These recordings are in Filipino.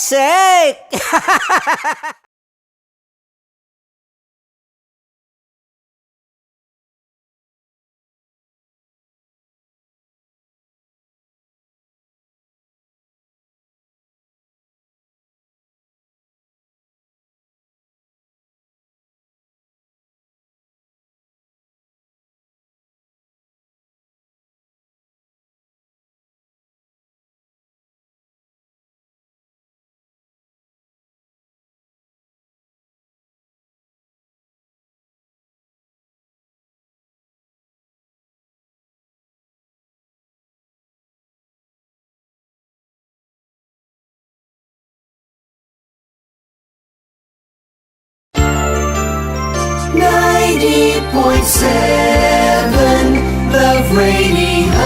Basic! Love Radio.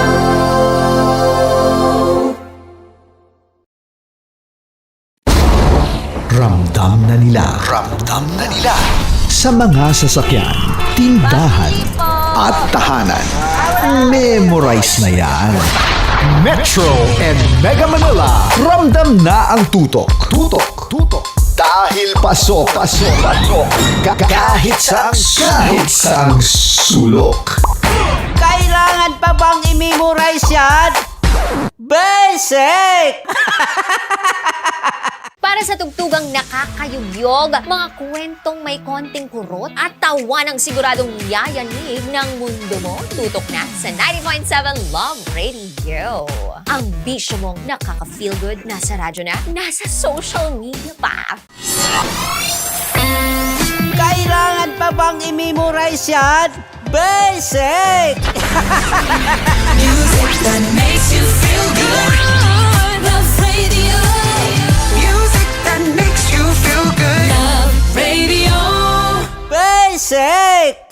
Ramdam na nila sa mga sasakyan, tindahan at tahanan. Memorize na yan. Metro and Mega Manila, ramdam na ang tutok. Dahil pasok. Kahit saang sulok. Kailangan pa bang i-memorize yan? Basic! Para sa tugtugang nakakayugyog, mga kwentong may konting kurot at tawa ng siguradong yayanig ng mundo mo, tutok na sa 90.7 Love Radio. Ang bisyo mong nakaka-feel good, nasa radyo na, nasa social media pa. Kailangan pa bang i-memorize yan? Basic! Music that makes you feel good. Love Radio. Music that makes you feel good. Love Radio. Basic!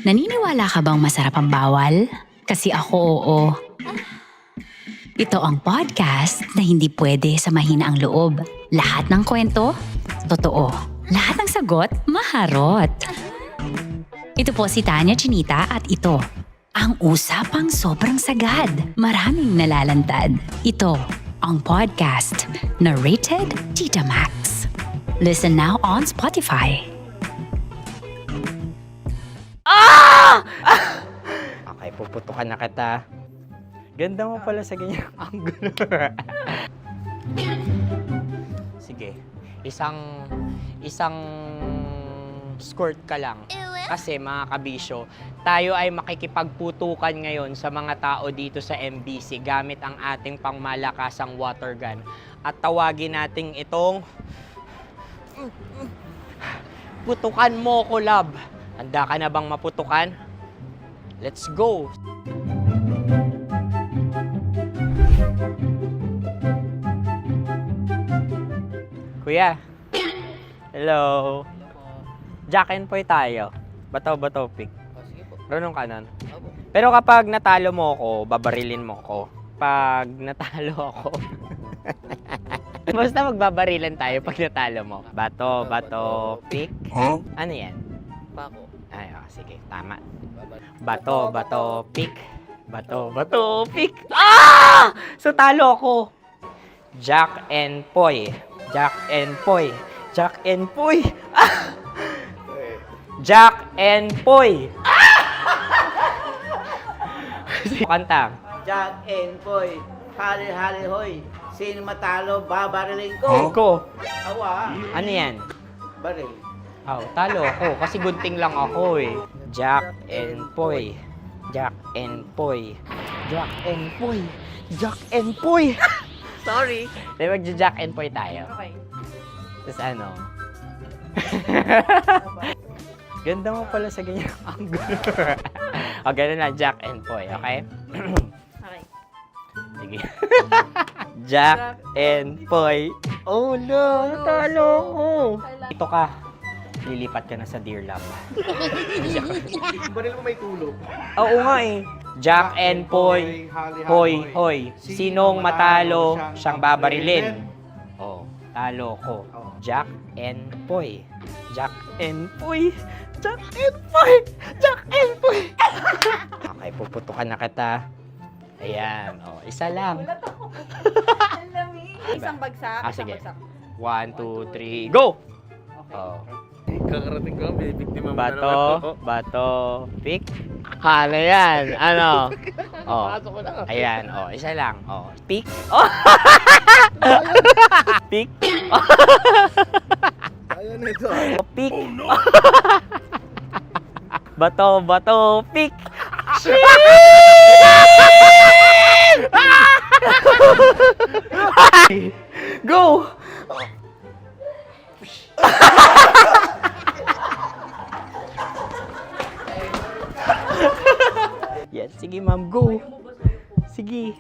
Naniniwala ka bang masarap ang bawal? Kasi ako oo. Ito ang podcast na hindi pwede sa mahina ang loob. Lahat ng kwento, totoo. Lahat ng sagot, maharot. Ito po si Tanya Chinita at ito, ang usapang sobrang sagad. Maraming nalalantad. Ito, ang podcast na rated Tita Max. Listen now on Spotify. Okay, puputukan na kita. Ganda mo pala sa ganyang angulo. Sige, isang skirt ka lang. Kasi mga kabisyo, tayo ay makikipagputukan ngayon sa mga tao dito sa MBC gamit ang ating pangmalakasang water gun. At tawagin natin itong putukan mo ko, love. Handa ka na bang maputukan? Let's go! Kuya. Hello. Jack and Poy tayo. Bato-bato pick. Sige po. Runong kanan. Opo. Pero kapag natalo mo ako, babarilin mo ako. Pag natalo ako, basta magbabarilan tayo pag natalo mo. Bato, pick. Huh? Ano yan? Pako. Ay, sige, tama. Bato, pick. Bato, pick. Ah! So, talo ako. Jack and Poy. Jack and Poy. Jack and Poy. Ah! Jack and Poy. Kanta. Jack and Poy, hali hoy. Sino matalo, babariling ko. Ko. Awa, Ano yan? baril. Oh, talo ako kasi gunting lang ako eh. Jack and Poy. Jack and Poy. Jack and Poy. Jack and Poy. Sorry. Di ba Jack and Poy tayo? Okay. Tapos ano? Ganda mo pala sa ganyang angulo. O, ganun lang, Jack and Poy, okay? Okay. Sige. Jack and Poy. Oh no, natalo ko. Ito ka. Lilipat ka na sa Dear Love. Baril mo may tulog. Oo nga eh. Jack and Poy. Hoy. Sinong matalo, siyang babarilin. Oh, talo ko. Jack and Poy. Jack and Poy. Jack and Poy. Jack and Poy. Okay, puputukan na kita. Ayan. Oh, isa lang. Isang bagsak. Ah, isang sige. bagsak. 1, 2, 3, go! Oh. Kakarating ko, may biktima mo na Bato, naman. bato, pick. Ano yan? Ano? Oh. Pasok ko na. Ayan, oh, isa lang. Oh, pick. Oh. Pick. Ayaw na ito. Oh, pick. Bato, bato, pick. Go! Yan, sige ma'am, go. Sige.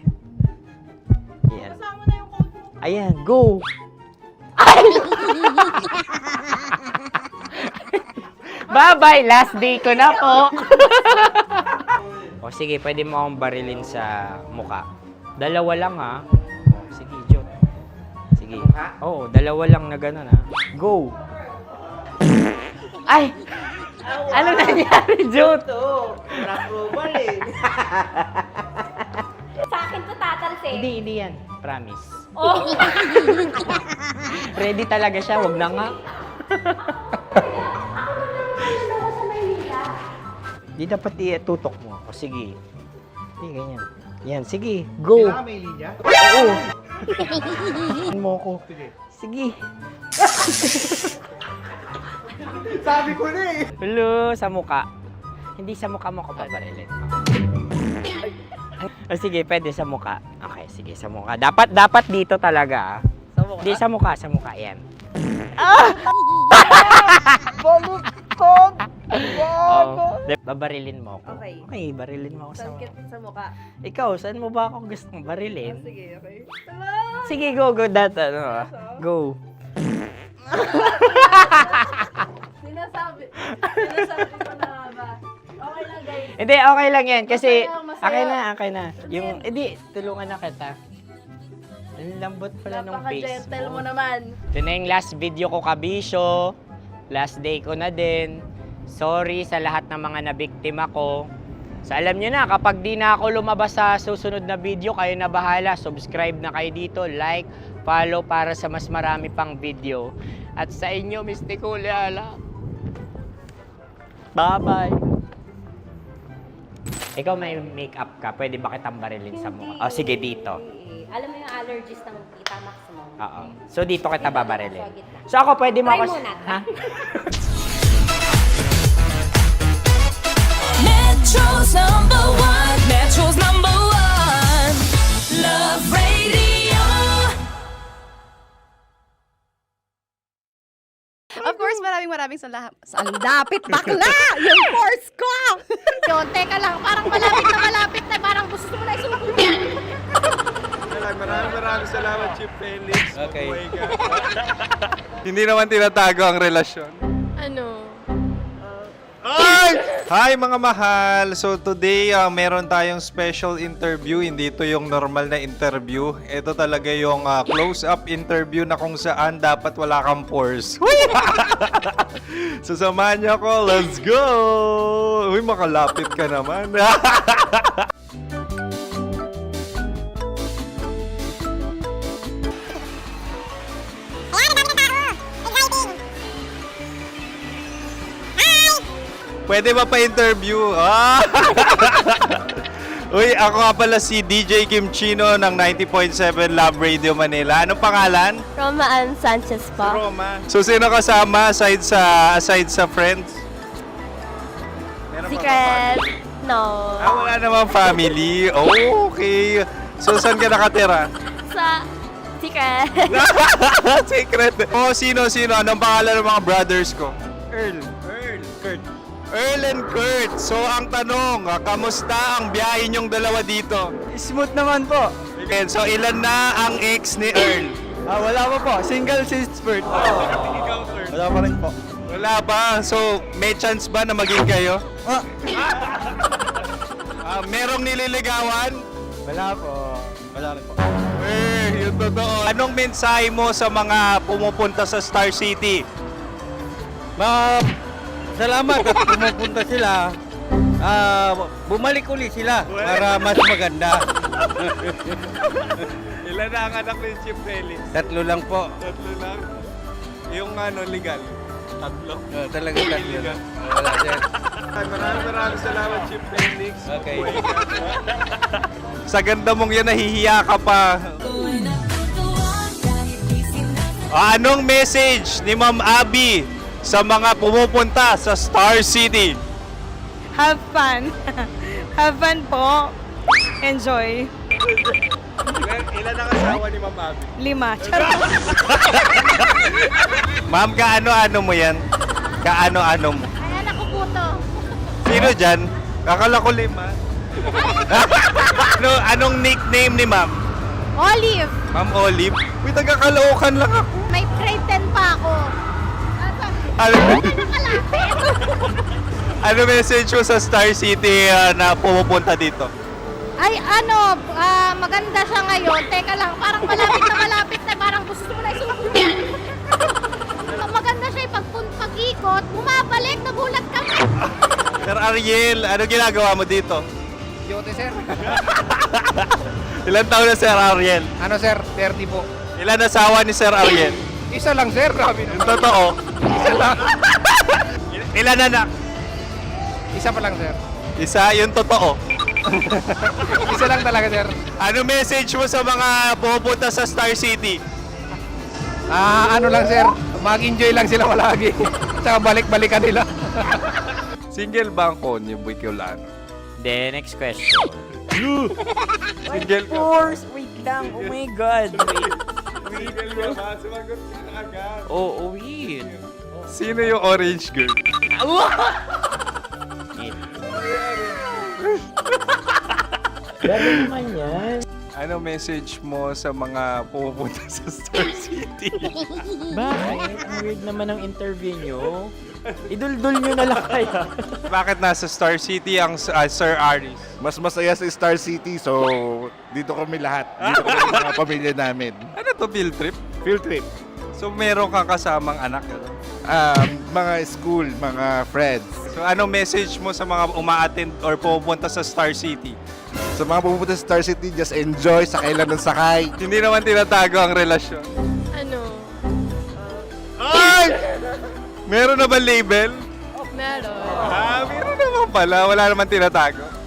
Yan. Ayan, go. Bye-bye, last day ko na po. O sige, pwede mo akong barilin sa muka. Dalawa lang ha. O, sige, Jot. Sige. Oo, dalawa lang na gano'n ha. Go. Ay! Ano nangyari, Jot? Ito, approval eh. Sa akin to tatalsik. Hindi yan. Promise. Oh. Ready talaga siya, wag na nga. Di dapat itutok mo. O sige. Hindi, ganyan. Yan, sige. Go. Kailangan may linya? Oo. mo ko. Sige. Sabi ko na eh. Hello, sa muka. Hindi sa muka mo ko paparilin. O sige, pwede sa muka. Okay, sige, sa muka. Dapat dito talaga. Sa mukha. Hindi sa muka, yan. Baluktot! Oh, babarilin mo ako. Okay. Okay, barilin mo ako sa Saan kit sa mukha? Ikaw, saan mo ba ako gustong barilin? Sige, okay. Sige, go, that, go. Sinasabi ko na nga ba? Okay lang, guys. Hindi, okay lang yan. Kasi, Masaya. okay na. Yung, hindi, tulungan na kita. Ang lambot pala ng face Napaka-gentle mo. mo naman. Ito na yung last video ko, kabisyo. Last day ko na din. Sorry sa lahat ng mga nabiktima ko. So alam nyo na, kapag di na ako lumabas sa susunod na video, kayo na bahala. Subscribe na kayo dito, like, follow para sa mas marami pang video. At sa inyo, Mistiko Leala. Bye-bye. Ikaw may makeup ka, pwede ba kitang barilin sa mukha? Oh, sige, dito. Alam mo yung allergies ng Tita Max mo. Oo. So dito kita babarilin. Sa gitna. So ako pwede mo Try ako... muna. Ha? Metro's number one. Metro's number one. Love Radio. Of course, maraming salamat. Ang lapit bakla! Yung course ko! Yun, teka lang, parang malapit na, parang gusto mo na isumpong. Maraming salamat, Chief Felix. Okay. Oh my God. Hindi naman tinatago ang relasyon. Ano? Hi! Hi mga mahal! So today, meron tayong special interview. Hindi ito yung normal na interview. Ito talaga yung close-up interview na kung saan dapat wala kang pores. So samahan niyo ako. Let's go! Uy, makalapit ka naman. Pwede ba pa-interview? Uy, ako nga pala si DJ Kim Chino ng 90.7 Love Radio Manila. Anong pangalan? Roma Ann Sanchez po. Roma. So, sino kasama aside sa friends? Meron ba Secret. No. wala namang family. Oh, okay. So, saan ka nakatira? Sa Secret. Secret. Oh, sino? Anong pangalan ng mga brothers ko? Earl, Kurt. Earl and Kurt. So, ang tanong, kamusta ang biyahe niyong dalawa dito? Smooth naman po. Okay, so, ilan na ang ex ni Earl? Wala pa po. Single since birth. Wala pa rin po. Wala pa. So, may chance ba na maging kayo? Merong nililigawan? Wala po. Wala rin po. Yung totoo. Anong mensahe mo sa mga pumupunta sa Star City? Salamat at pumupunta sila. Bumalik uli sila para mas maganda. Ilan na ang anak ni Chief Felix? 3 lang po. 3 lang. Yung legal? 3. Talaga 3 lang. Wala dyan. Maraming salamat, Chief Felix. Okay. Sa ganda mong yan, nahihiya ka pa. Anong message ni Ma'am Abby sa mga pumupunta sa Star City? Have fun. Have fun po. Enjoy. Ilan ang asawa ni Ma'am Abby? 5. Charot. Ma'am, kaano-ano mo yan? Kaano-ano mo? Ay, anak ko po to. Sino dyan? Kakala ko 5. Anong nickname ni Ma'am? Olive. Ma'am Olive? Uy, taga-Caloocan lang ako. May grade 10 pa ako. Ano, Nakalapit. ano message mo sa Star City na pumupunta dito? Ay, maganda siya ngayon. Teka lang, parang malapit na, parang gusto mo na isuot. Maganda siya pag-ikot, bumabalik, nagulat kami. Sir Ariel, ano ginagawa mo dito? Yote, sir. Ilan taon na Sir Ariel? Ano, sir? 30 po. Ilan asawa ni Sir Ariel? Isa lang, sir. Grabe Yung totoo. Isa lang. Ilan anak? Isa pa lang, sir. Isa, yung totoo. Isa lang talaga, sir. Ano message mo sa mga pupunta sa Star City? Ano lang, sir. Mag-enjoy lang sila palagi. Tsaka balik-balikan nila. Single ba ang Connie Bicolano? Then, next question. Single ka? Wait lang. Oh my God. Single ka ba? Sumagot ka na agad. Oh, wait. Sino yung orange girl? Gano'n naman yan. Ano message mo sa mga pupunta sa Star City? Bakit? Ang weird naman ang interview nyo. Idul-dul nyo na lang kaya. Bakit nasa Star City ang Sir Aris? Mas masaya sa Star City, so dito kami lahat. Dito kami mga pamilya namin. Ano to, field trip? Field trip. So meron kang kasamang anak? Ano? Mga school, mga friends. So ano message mo sa mga uma-attend or pupunta sa Star City? Sa mga pupunta sa Star City, just enjoy, sakay lang ng sakay. Hindi naman tinatago ang relasyon. Ano? Ay! Meron na ba label? Meron. Meron naman pala. Wala naman tinatago.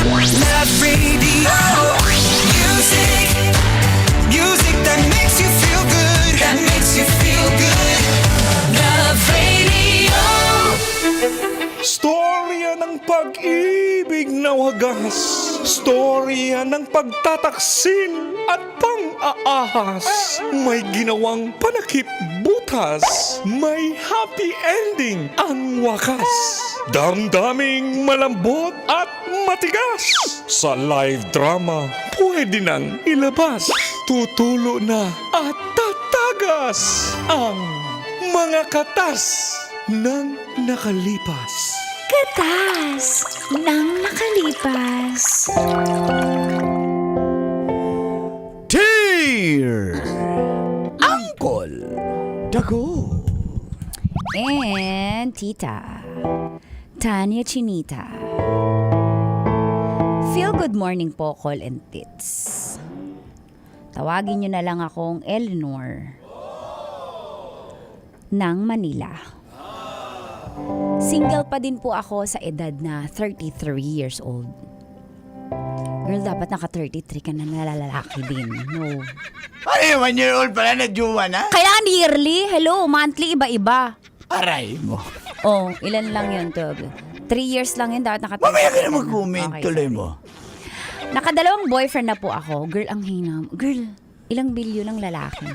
Love Radio. Music that makes you feel good. That makes you feel good. Love Radio. Storya ng pag-ibig na wagas. Storya ng pagtataksil at pang-aahas. May ginawang panakip butas. May happy ending ang wakas. Damdaming malambot at matigas. Sa live drama, pwede nang ilabas. Tutulo na at tatagas ang mga katas ng nakalipas. Katas ng nakalipas. Dear Uncle Dago. And Tita Tanya Chinita. Feel good morning po, Call and Tits. Tawagin nyo na lang akong Eleanor ng Manila. Single pa din po ako sa edad na 33 years old. Girl, dapat naka 33 ka na nalalaki din. No. Ano, 1 year old pala, nag-jowa na? Kailangan yearly. Hello, monthly, iba-iba. Aray mo. Oh, ilan lang yun to? 3 years lang yun, dapat naka 33. Mamaya ka na mag-comment, Okay, tuloy sorry. mo. Nakadalawang boyfriend na po ako. Girl, ang hinam. Girl, ilang bilyon ng lalaki.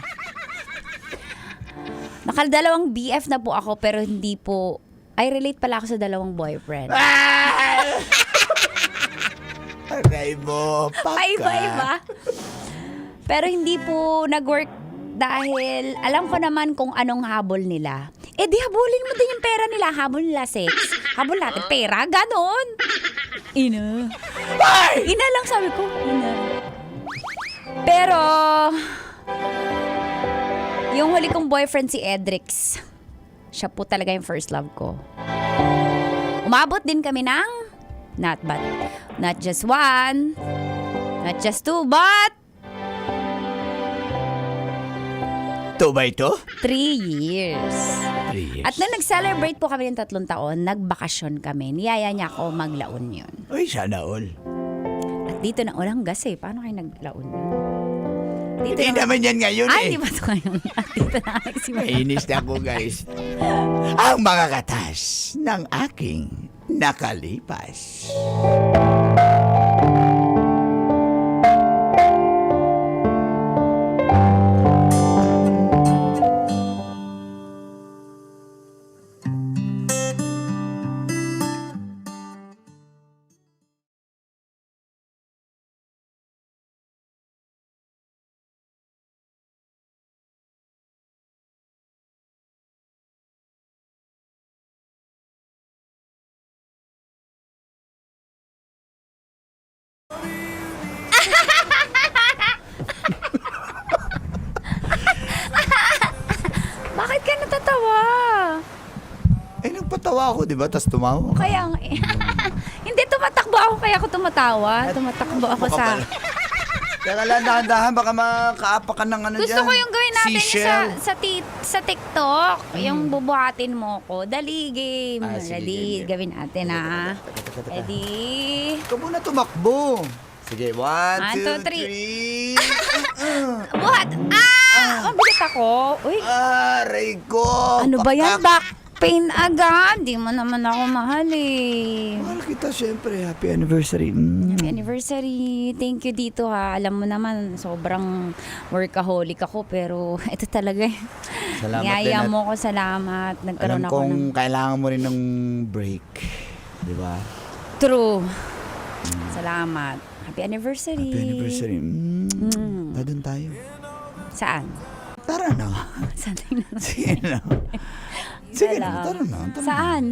Nakadalawang BF na po ako pero hindi po... I relate pala ako sa dalawang boyfriend. Aray mo, paka. Iba-iba. Pero hindi po nag-work dahil alam ko naman kung anong habol nila. Eh di habulin mo din yung pera nila. Habol nila sex. Habol natin pera. Ganon. Ina. Ina lang sabi ko. Ina. Pero yung huli kong boyfriend si Edrix. Siya po talaga yung first love ko. Umabot din kami ng not just one, not just two, but 2 by 2? 3 years. 3 years. At nung nag-celebrate po kami ng 3 taon, nagbakasyon kami. Niyaya niya ako maglaon yun. Uy, sana all. At dito na ulang gas eh. Paano kayo naglaon yun? Hindi naman yan ngayon Ay, eh. di ba ito ngayon? At dito na nagsimula. Mainis na ako, guys. Ang mga katas ng aking nakalipas. Bakit ka natatawa? Eh, nagpatawa ako, di ba? Tapos tumawa. Kaya nga eh. Hindi, tumatakbo ako kaya ako tumatawa. Tumatakbo ako sa... Kaya lang, dahan-dahan, baka makaapak ka ng ano Gusto dyan. ko yung gawin natin Seashell. sa TikTok. Yung bubuhatin mo ko. Dali, game. Ah, sige, Dali, game. gawin natin ha. Ready? Ikaw muna tumakbo. Sige, 1, 1, 2, 2, 3. Buhat! Mabigat ako. Uy, Aray ko. ano ba yan? Back pain agad. Di mo naman ako mahal eh. Mahal kita, syempre. Happy anniversary. Happy anniversary. Thank you dito ha. Alam mo naman, sobrang workaholic ako. Pero ito talaga eh. Salamat Niyaya din. mo ko, salamat. Nagkaroon Alam ako kong ng... kailangan mo rin ng break. Di ba? True. Salamat. Happy anniversary. Happy anniversary. Dadun tayo. Saan? Tara na. Saan tayo na? Sige na. Sige na, tara na. Saan?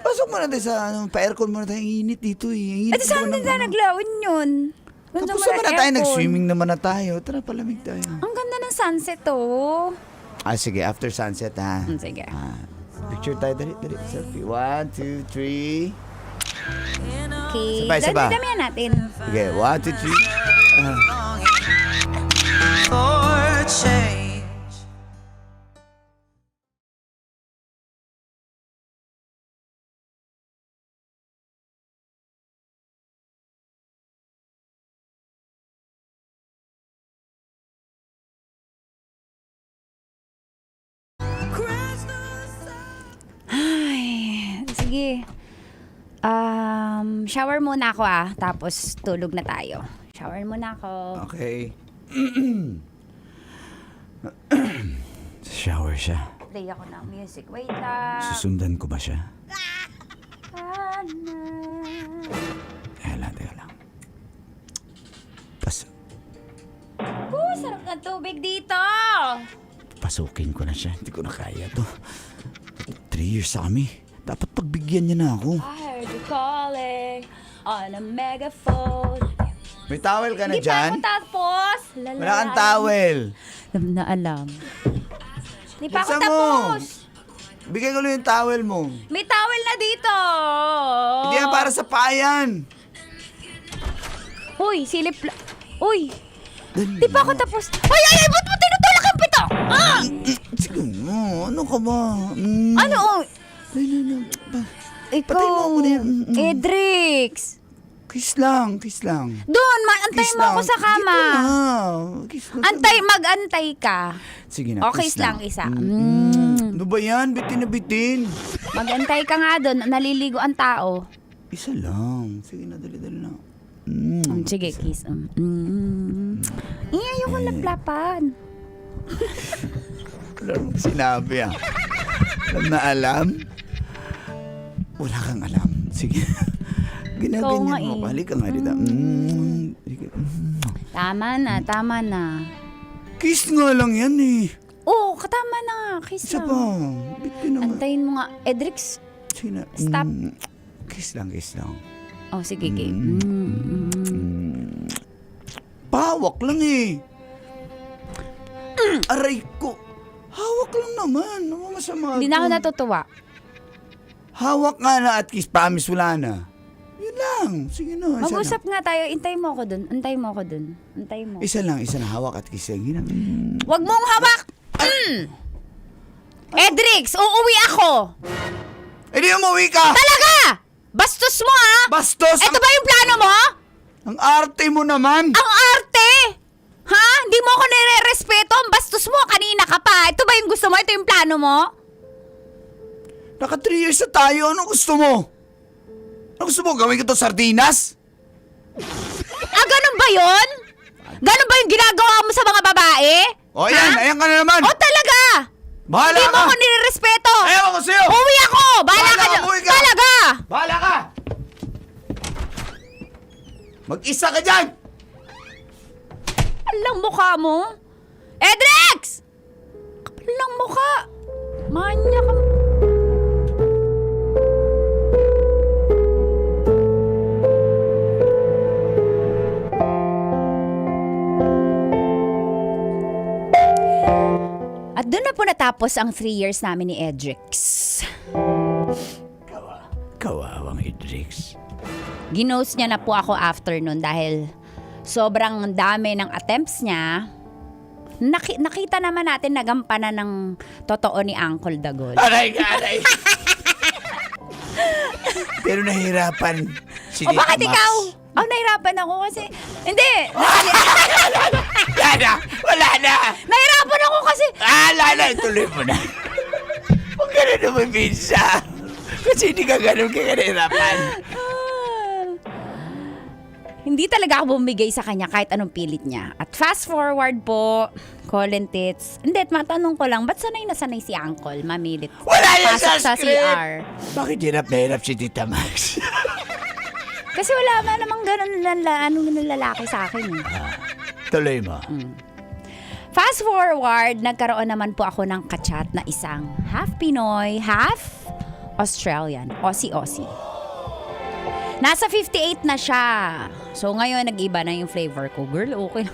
Pasok muna tayo sa pa-aircon muna tayo. Ang init dito eh. At saan na naglaon yun? Tapos naman na tayo, nag-swimming naman na tayo. Tara, palamig tayo. Ang ganda ng sunset oh. Sige, after sunset ha. Sige. Picture tayo, dali. Selfie. 1, 2, 3. Okay. Sabay. Damihan natin. Sige, 1, 2, 3. For change. Shower muna ako tapos tulog na tayo. Shower muna ako. Okay. Shower siya. Play ako ng music. Wait lang. Susundan ko ba siya? Teka lang. Sarap ng tubig dito. Pasukin ko na siya. Hindi ko na kaya to. 3 years sa kami. Dapat pagbigyan niya na ako. I heard you calling on a megaphone. May towel ka na Hindi pa dyan? ako tapos. Wala kang towel. Alam na alam. Hindi pa ako Buksan mo. tapos. Bigay ko lang yung towel mo. May towel na dito. Hindi yan para sa payan. Uy, silip. Uy, Dali di pa ako na. tapos. Ay, ba't mo tinutulak ang pito? Sige mo. Ano ka ba? Ano? Dali. Ikaw, Patay mo ako na yan. Edrix. Kiss lang. Doon, antay mo ako sa kama. Kiss lang. Mag-antay ka. Sige na, Okay kiss lang isa. Ano ba yan? Bitin na bitin. Mag-antay ka nga doon, naliligo ang tao. Isa lang. Sige na, dali lang. Sige, kiss. Ayoko laplapan. Wala mong sinabi Alam na alam? Wala kang alam. Sige. Ikaw nga Ginaganyan mo. eh. Halika nga dito. Tama na. Kiss nga lang yan eh. Oo, tama na. Kiss Isa lang. pa. Bitin naman. Antayin mo nga. Edrix. Sige na. Stop. Kiss lang. Oh, sige, game. Pahawak lang eh. Aray ko. Hawak lang naman. Ano masama? Hindi na ako doon? natutuwa. Hawak nga na at kiss. Promise wala na. Yun lang. Sige na. Isa Mag-usap lang. nga tayo. Antay mo ako dun. Antay mo. Isa lang. Hawak at kiss. Sige na. Huwag mong hawak! Edrix, uuwi ako! Eh di umuwi ka! Talaga! Bastos mo Bastos! Ito ba yung plano mo? Ang arte mo naman! Ang arte! Ha? Hindi mo ako nire-respeto. Ang bastos mo. Kanina ka pa. Ito ba yung gusto mo? Ito yung plano mo? Naka 3 years na tayo. Ano gusto mo? Ano gusto mo? Gawin ko to sardinas? Ganun ba yun? Ganun ba yung ginagawa mo sa mga babae? O yan, Ha? ayan ka na naman! O talaga? Bahala Hindi mo ka! ako nire-respeto. Ayaw ko sa'yo! Uwi ako! Bahala Bahala ka ka, dyan. umuwi ka. Talaga! Bahala ka! Mag-isa ka dyan! Alang mukha mo? Edrix! Kapal lang mukha. Manya ka. At doon na po natapos ang 3 years namin ni Edrix. Kawawang Idrix. Ginost niya na po ako after nun dahil sobrang dami ng attempts niya. Nakita naman natin nagampanan ng totoo ni Uncle Dagol. Aray ka, aray! Pero nahirapan si O Tita bakit Max. ikaw? Nahirapan ako kasi... Hindi! Wala na! Nahirapan ako kasi... Lala, tuloy mo na. Huwag ka na naman, Vinsa. Kasi hindi ka ganun nahirapan. Hindi talaga ako bumigay sa kanya kahit anong pilit niya. At fast forward po, Colin Tits. Hindi, matanong ko lang, ba't sanay na sanay si Uncle? Mamilit. Wala yan Pasok sa script! CR. Bakit hirap na hirap si Tita Max? Kasi wala man namang ganun lalaki sa akin. Tuloy mo. Fast forward, nagkaroon naman po ako ng kachat na isang half Pinoy, half Australian, Aussie. Nasa 58 na siya. So ngayon, nag-iba na yung flavor ko. Girl, okay na.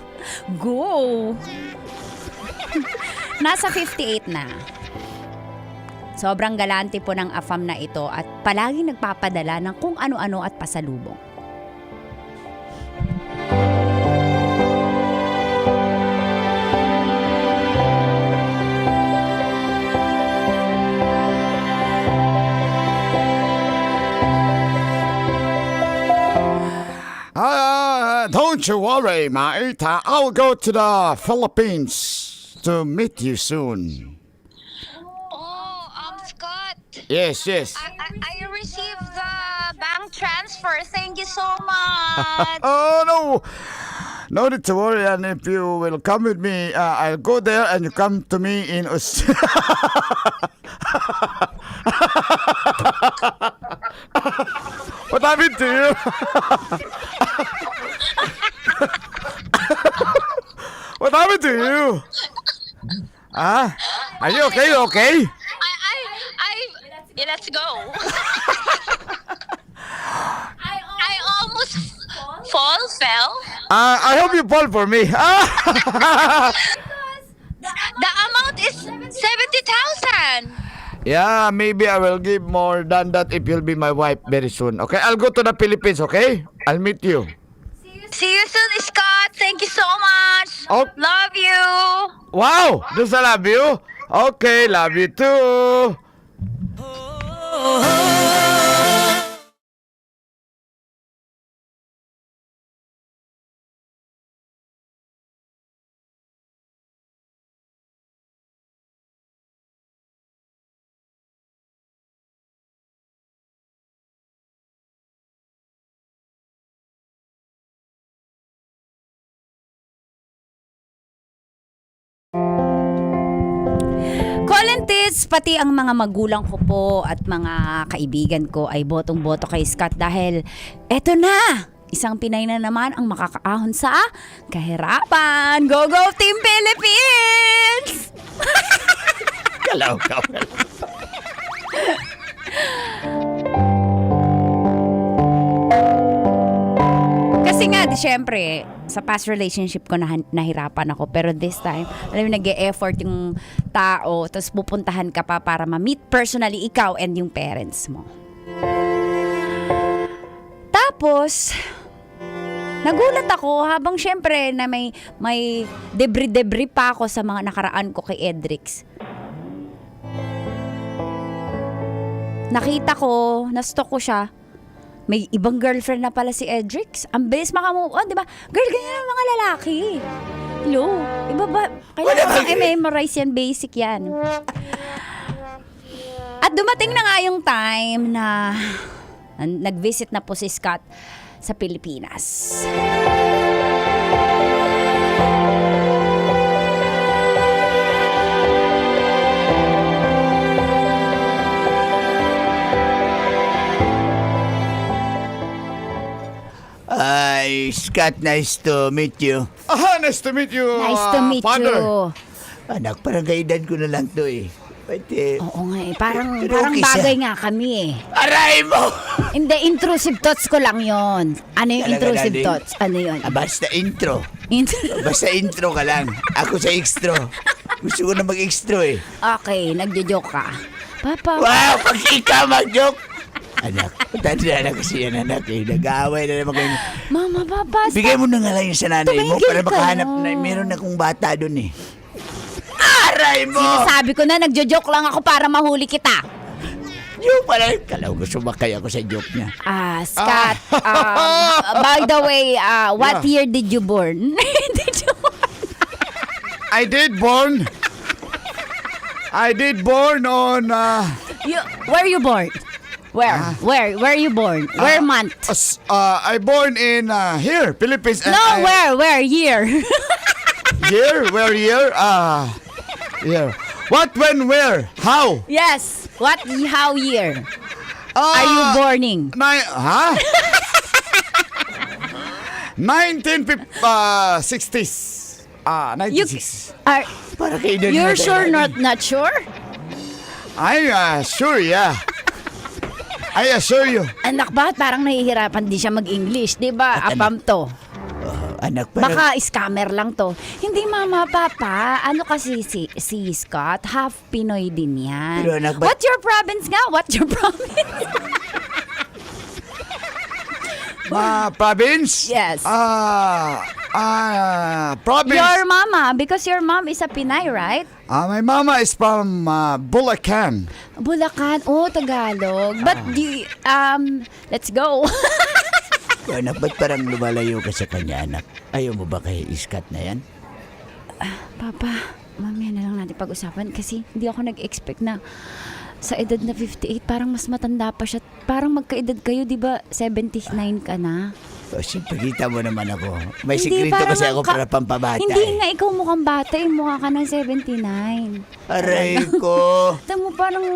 Go! Nasa 58 na. Sobrang galante po ng AFAM na ito at palaging nagpapadala ng kung ano-ano at pasalubong. Don't you worry, mate. I'll go to the Philippines to meet you soon. Oh, Scott, Yes. I received transfer. Thank you so much. Oh, no. No need to worry. And if you will come with me, I'll go there and you come to me in Australia. What happened to you? What happened to you? Ah, are you okay? You okay? Yeah, let's go. I almost fell. I hope you fall for me. The amount is 70,000. Yeah, maybe I will give more than that if you'll be my wife very soon. Okay, I'll go to the Philippines, okay? I'll meet you. See you soon, Scott. Thank you so much. Oh. Love you. Wow! Does I love you? Okay, love you too. Colentis, pati ang mga magulang ko po at mga kaibigan ko ay botong-boto kay Scott dahil eto na! Isang Pinay na naman ang makakaahon sa kahirapan. Go, go, Team Philippines! Kalaw ka. Kasi nga, syempre, sa past relationship ko nahirapan ako. Pero this time, alam mo, nag-e-effort yung tao, tapos pupuntahan ka pa para ma-meet personally ikaw and yung parents mo. Tapos, nagulat ako habang syempre na may debris pa ako sa mga nakaraan ko kay Edrix. Nakita ko, na-stalk ko siya. May ibang girlfriend na pala si Edrix. Ang bilis makamove on, di ba? Girl, ganyan ang mga lalaki. Hello? Iba ba? Kailangan i-memorize yan, basic yan. At dumating na nga yung time na nag-visit na po si Scott sa Pilipinas. Scott, nice to meet you. Nice to meet you, Nice to meet father. you. Anak, parang kaidan ko na lang to eh. Pati, Oo nga eh. Parang okay siya. bagay nga kami eh. aray mo! Hindi, intrusive thoughts ko lang yon. Ano yung Talaga, intrusive darling? thoughts? Ano yun? Basta intro. Basta intro ka lang. Ako sa extra. Gusto ko na mag-extra eh. Okay, nagjo-joke ka. Papa, Wow, pag ikaw mag-joke! Anak, tanda na kasi yan anak eh. Nag-aaway na naman kayo. Mama, Papa, Bigay mo na nga lang yung sa nanay mo Tumigil para ka makahanap na. na meron akong bata doon eh. Aray mo! Sinasabi ko na, nagjo-joke lang ako para mahuli kita. Yung pala, kalaw ko sumakay ako sa joke niya. Scott, by the way, what year did you born? I did born on Where you born? Where you born? Where month? I born in here, Philippines. And No, I, where year? Year? Where year? Year. What, when, where? How? Yes, how year are you borning? 1960s. 1960s. Para kaidan You're sure not sure? I'm sure, yeah. I assure you. Anak, bakit parang nahihirapan din siya mag-English, di ba? At Apam to. Anak, parang... Baka scammer lang to. Hindi, Mama, Papa. Ano kasi si Scott? Half Pinoy din yan. Pero anak, What's your province nga? What's your province? Province? Yes. Province. Your mama, because your mom is a Pinay, right? My mama is from Bulacan. Bulacan. Oh, Tagalog. But let's go. Anak, ba't parang lumalayo ka sa kanya, anak? Ayaw mo ba kay Scott na yan? Papa, mamaya na lang natin pag-usapan kasi hindi ako nag-expect na Sa edad na 58, parang mas matanda pa siya. Parang magkaedad kayo, di ba? 79 ka na. O, siyempre, kita mo naman ako. May Hindi, sikrito parang kasi ako ang para pampabata. Hindi eh. nga ikaw mukhang bata, mukha ka ng 79. Aray ko. Ito mo parang,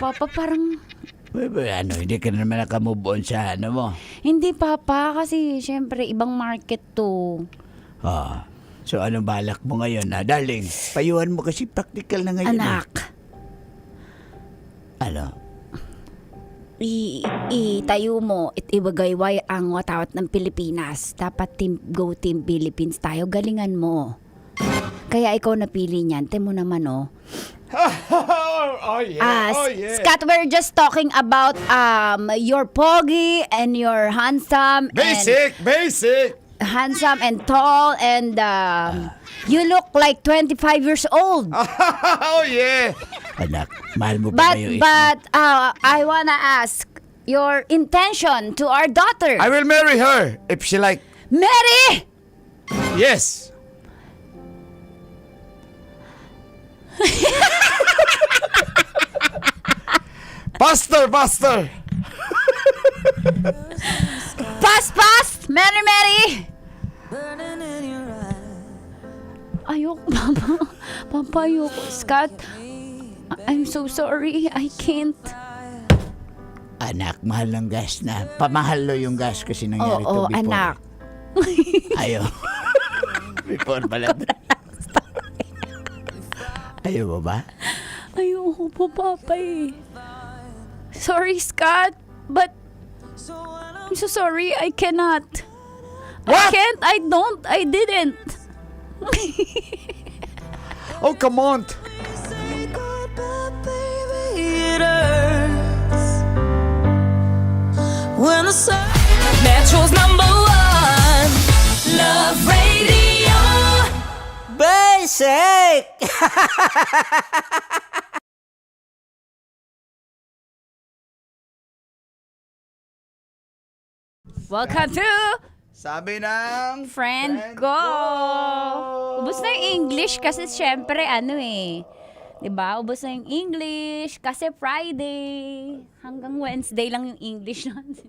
Papa, parang, Hindi ka na naman nakamove on sa ano mo. hindi Papa, kasi syempre ibang market to. So, anong balak mo ngayon, darling? Payuhan mo kasi practical na ngayon. Anak, Ano? itayo mo at ibagayway ang watawat ng Pilipinas. Dapat Team Philippines tayo. Galingan mo. Kaya ikaw napili niyan. Temo naman, oh. Oh yeah. Scott, we're just talking about your pogi and your handsome Basic. handsome and tall and you look like 25 years old. Oh yeah. Anak, mahal mo pa ba yung But I wanna ask your intention to our daughter. I will marry her if she like. Mary! Yes. Pastor. Pass! Mary! Ayoko, Papa, ayoko. Scott, I'm so sorry. I can't. Anak, mahal ng gas na. Pamahal lo yung gas kasi nangyari to Oo, before. anak. Ayaw. Before pala. Ayaw mo ba? Ayoko po, Papa eh. Sorry, Scott, but I'm so sorry. I cannot. What? I can't. I don't. I didn't. Oh, come on. When the sun Metro's number one Love Radio Basic! Welcome to Sabi ng Friend Ko. Ubus na yung English kasi syempre ano eh. 'Di ba? Ubus na yung English kasi Friday. Hanggang Wednesday lang yung English natin.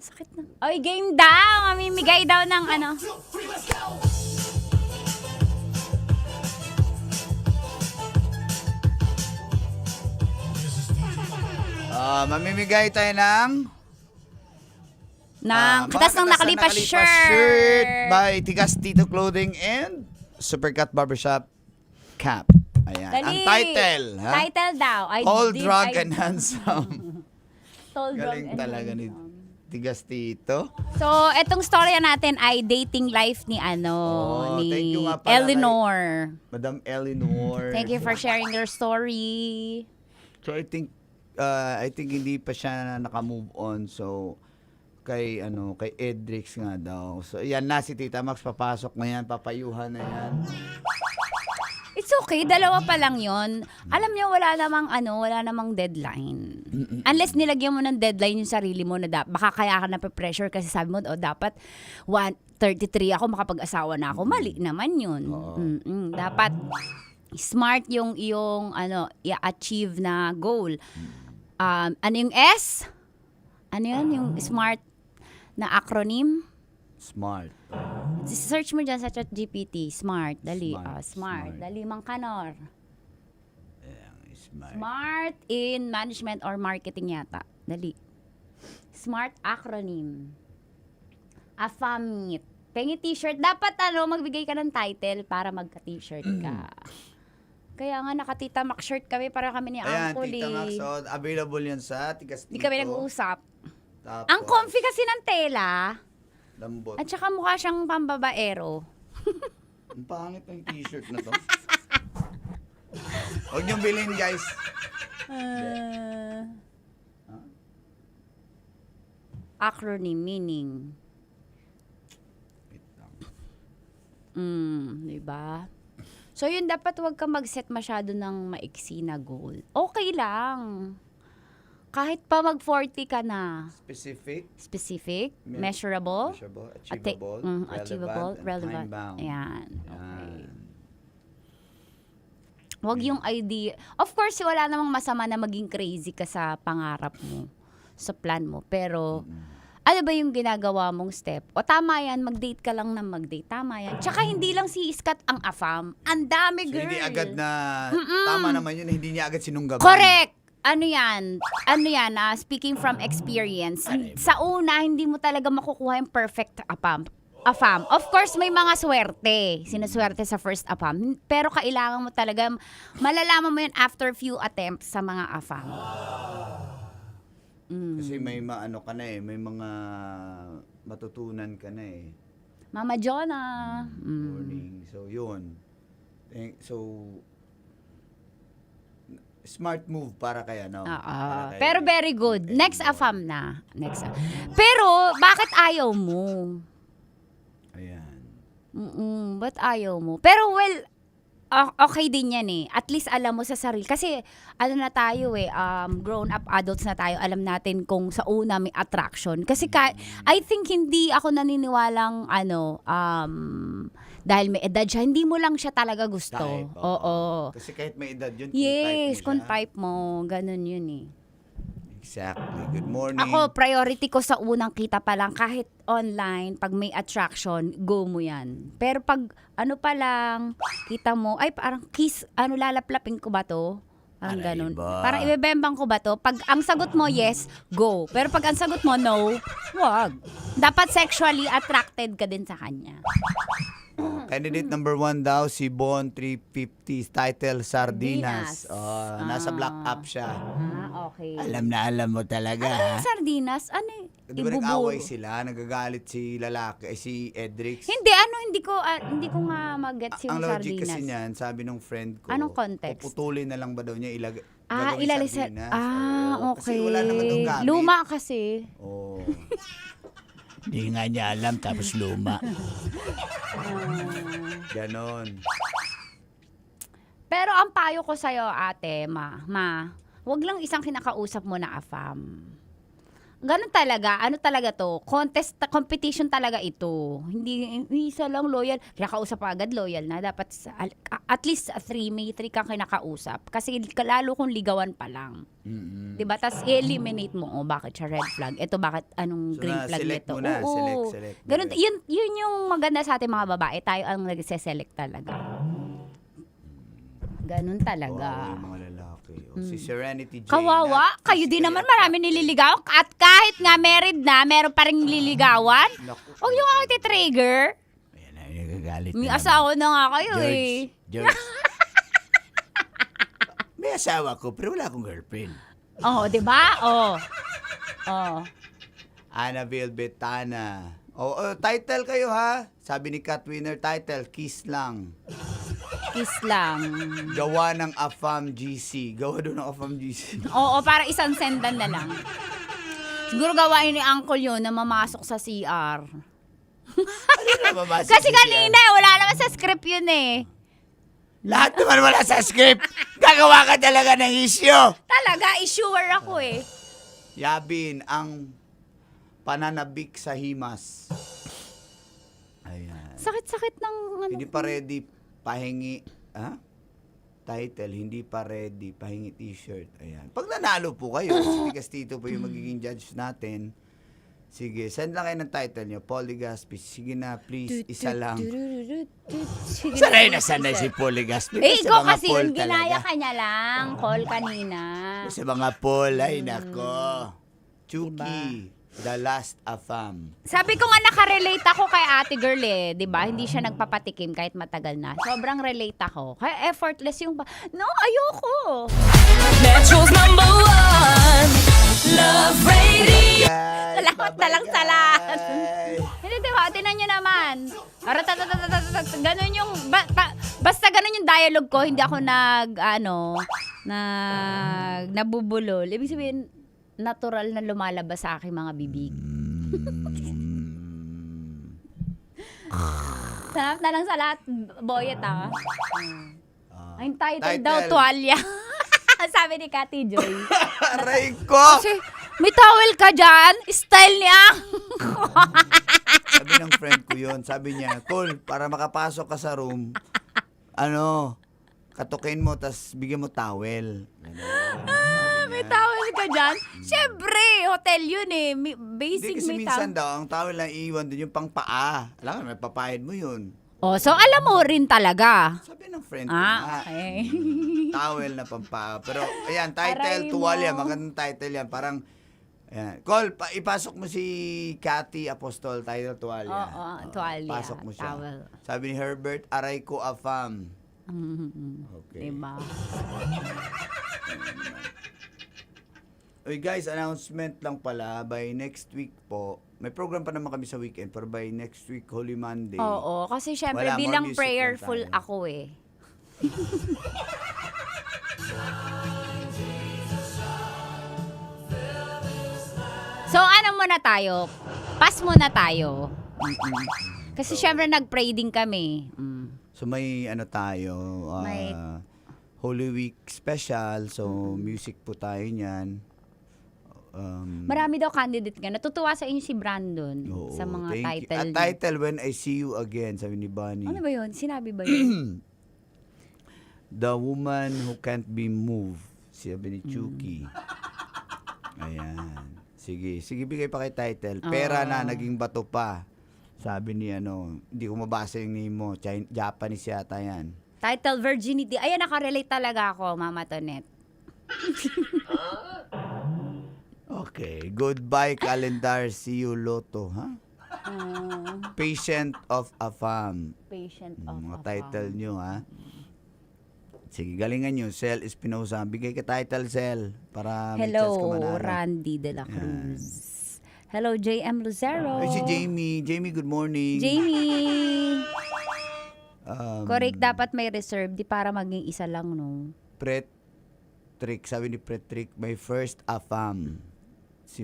Sakit na. Oy, game daw! Mamimigay daw ng ano. Mamimigay tayo ng Katas ng nakalipas shirt. by Tigas Tito Clothing and Supercut Barbershop Cap. Ayan. Dali. Ang title, ha? Title daw. All Drug and Handsome. Tall, drug, Galing and talaga ni Tigas Tito. So, etong storya natin ay dating life ni thank you ni nga pala Eleanor. Madam Eleanor. Thank you for sharing your story. So I think hindi pa siya naka-move on. So kay Edrix nga daw. So yan na si Tita Max, papasok na yan, papayuhan na yan. It's okay, dalawa pa lang 'yon. Alam niyo wala namang deadline. Unless nilagyan mo ng deadline yung sarili mo na baka kaya ka na-pressure kasi sabi mo dapat 33 ako makapag-asawa na ako. Mali naman 'yun. Dapat smart yung iyong i-achieve na goal. Ano yung S? Ano yun? Yung smart na acronym? Smart. Search mo dyan sa ChatGPT. Smart. Dali. Smart, Smart. smart. Dali mang kanor. Smart. Smart in management or marketing yata. Dali. Smart acronym. AFAMIT. Pengi t-shirt. Dapat magbigay ka ng title para magka-t-shirt ka. Kaya nga naka-Tita Max shirt kami para kami ni Ayan, Uncle. Tita Max. So, available yan sa Tigas Tito. Hindi kami nag-uusap. Tapos, Ang comfy kasi ng tela. lambot. At saka mukha siyang pambabaero. Ang pangit ng t-shirt na to. Huwag niyong bilhin, guys. Acronym meaning. Diba? So yun, dapat wag ka mag-set masyado ng maiksi na goal. Okay lang. Kahit pa mag-40 ka na. Specific, Measurable, achievable, achievable, relevant. time-bound. Ayan. Okay. Yan. Wag yung idea. Of course, wala namang masama na maging crazy ka sa pangarap mo, sa plan mo. Pero, ano ba yung ginagawa mong step? O tama yan, mag-date ka lang na mag-date. Tama yan. Tsaka hindi lang si Iskat ang afam. Ang dami, So, girl. hindi agad na, tama naman yun, hindi niya agad sinunggaban. Correct! Ano yan, speaking from experience, sa una, hindi mo talaga makukuha yung perfect afam. Of course, may mga swerte. Sinuswerte sa first afam. Pero kailangan mo talaga, malalaman mo yun after few attempts sa mga afam. Kasi may maano ka na may mga matutunan ka na Mama Jonah. Morning. So, yun. So, smart move para kay ano. para kay- Pero very good. Next afam na. Pero, bakit ayaw mo? Ayan. Ba't ayaw mo? Pero well, okay din yan eh. At least alam mo sa sarili. Kasi ano na tayo grown up adults na tayo. Alam natin kung sa una may attraction. Kasi I think hindi ako naniniwalang dahil may edad siya, hindi mo lang siya talaga gusto. Type, Oo. Kasi kahit may edad yun, Yes, kung kung type mo. Ganun yun eh. Exactly. Good morning. Ako, priority ko sa unang kita pa lang, kahit online, pag may attraction, go mo yan. Pero pag ano pa lang, kita mo, ay parang kiss, lalaplapin ko ba to? Parang Aray ganun. ba? Parang ibebembang ko ba to? Pag ang sagot mo yes, go. Pero pag ang sagot mo no, wag. Dapat sexually attracted ka din sa kanya. Candidate number 1 daw, si Bon 350, title Sardinas. Nasa black up siya. Okay. Alam mo talaga. Ano yung sardinas? Ano Di ba nag-away sila? Nagagalit si lalaki, si Edrix. Hindi ko nga mag-gets yung Ang logic sardinas. kasi niyan, sabi nung friend ko, Anong context? puputulin na lang ba daw niya Ilalagay sa... sardinas? Okay. Kasi wala naman daw gamit. Luma kasi. Oh. Di nga niya alam, tapos luma. Ganon. Pero ang payo ko sa'yo, ate, wag lang isang kinakausap mo na afam. Ganun talaga, ano talaga to? Competition talaga ito. Hindi isa lang loyal. Kinakausap pa agad, loyal na. Dapat at least 3 kang kinakausap. Kasi lalo kung ligawan pa lang. Diba? Tapos i-eliminate mo, bakit siya red flag? Ito bakit, anong green flag select nito? mo na, Oo. select. Ganun, yun yung maganda sa ating mga babae. Tayo ang nagse-select talaga. Ganun talaga. Yung mga lalaki. Si Serenity Jane. Kawawa, kayo din naman marami nililigaw. At kahit nga married na, meron pa rin nililigawan. Huwag nyo nga iti-trigger. Ayan na, nagagalit May na asawa na nga kayo eh. George. May asawa ko, pero wala akong girlfriend. Oh, di ba? Oh. Annabelle Betana. Title kayo ha. Sabi ni Cat Winner, title, Kiss Lang. Kiss lang. Gawa ng AFAM GC. Gawa doon ng AFAM GC. Oo, para isang sendan na lang. Siguro gawain ni Uncle yun na mamasok sa CR. Kasi kanina, wala naman sa script yun eh. Lahat naman wala sa script. Gagawa ka talaga ng issue. Talaga, issuer ako eh. Yabin, ang pananabik sa himas. Ayan. Sakit-sakit ng ano. Hindi pa ready, pahingi. Title, hindi pa ready, pahingi t-shirt. Ayan. Pag nanalo po kayo, si Castito po yung magiging judge natin. Sige, send lang kayo ng title nyo. Paul Legaspi. Sige na, please, isa lang. Sanay na sanay si Paul Legaspi. Ikaw kasi yun, ginaya ka niya lang. Call kanina. Sa mga Paul, ay nako. Chucky, The Last Afam. Sabi ko nga nakarelate ako kay ate girl eh. Diba? Hindi siya nagpapatikim kahit matagal na. Sobrang relate ako. Kaya effortless yung... No, ayoko. Metro's number 1 Love Radio. Salamat na lang sa lahat. Hindi, diba? Tinan nyo naman. Ganon yung... Basta ganon yung dialogue ko. Hindi ako nabubulol. Ibig sabihin, natural na lumalabas sa aking mga bibig. Salamat na lang sa lahat, Boyet ah. Ang title daw, tuwalya. Ang sabi ni Kati Joy. Aray ko! Kasi, may towel ka dyan? Style niya. Sabi ng friend ko yun, sabi niya, Col, para makapasok ka sa room, katukin mo, tas bigyan mo towel. May towel ka dyan? Siyempre, hotel yun eh. Basic Hindi kasi may minsan towel. daw, ang towel na iiwan doon yung pang paa. Alam mo, may papayad mo yun. Oh, so alam mo rin talaga. Sabi ng friend ko na, Okay. towel na pang paa. Pero, ayan, title, Aray mo. tuwalya, magandang title yan. Parang, ayan. Col, ipasok mo si Cathy Apostol, title tuwalya. Oo, tuwalya, Pasok mo siya. towel. Sabi ni Herbert, aray ko afam. Okay. Diba? Uy guys, announcement lang pala, by next week po, may program pa naman kami sa weekend, pero by next week, Holy Monday. Oo, kasi syempre Wala, more bilang music prayerful lang tayo. ako eh. So ano muna tayo? Pass muna tayo. Kasi syempre nag-pray din kami. So may ano tayo, May- Holy Week special, so music po tayo niyan. Marami daw candidate nga. Natutuwa sa inyo si Brandon Oo, sa mga thank you. title. At title, When I See You Again, sabi ni Bunny. Ano ba yun? Sinabi ba yun? The Woman Who Can't Be Moved, sabi ni Chucky. Ayan. Sige, bigay pa kay title. Pera na, naging bato pa. Sabi ni hindi ko mabasa yung name mo. Japanese yata yan. Title Virginity. Ayan, nakarelate talaga ako, Mama Tonet. Okay. Goodbye, calendar. See you, Lotto. Ha? Patient of a Fam. Patient of Mga a title Fam. nyo, ha? Sige, galingan nyo. Sel Espinosa. Bigay ka title, Sel. Para may chance ka Hello, manalo. Randy de la Cruz. Hello, JM Lucero. Ay, si Jamie. Jamie, good morning. Jamie! Correct, Um, dapat may reserve. Di para maging isa lang, no? Trick, sabi ni Trick, my first afam. Si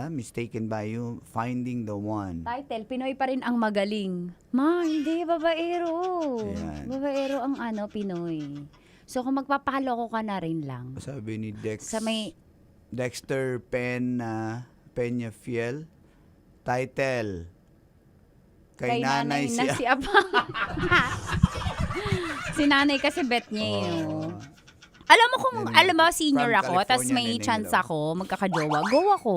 Mistaken by You, Finding the One. Title, Pinoy pa rin ang magaling. Ma, hindi, babaero. Ayan. Babaero ang Pinoy. So, kung magpapaloko ka na rin lang. Sabi ni Sa may, Dexter Peña Fiel, title, kay nanay na si Apa. Si nanay kasi bet niya eh. Oh. Alam mo kung, alam mo, senior From ako, tas California, may Neneng, chance hello. ako, magkakajowa, go ako.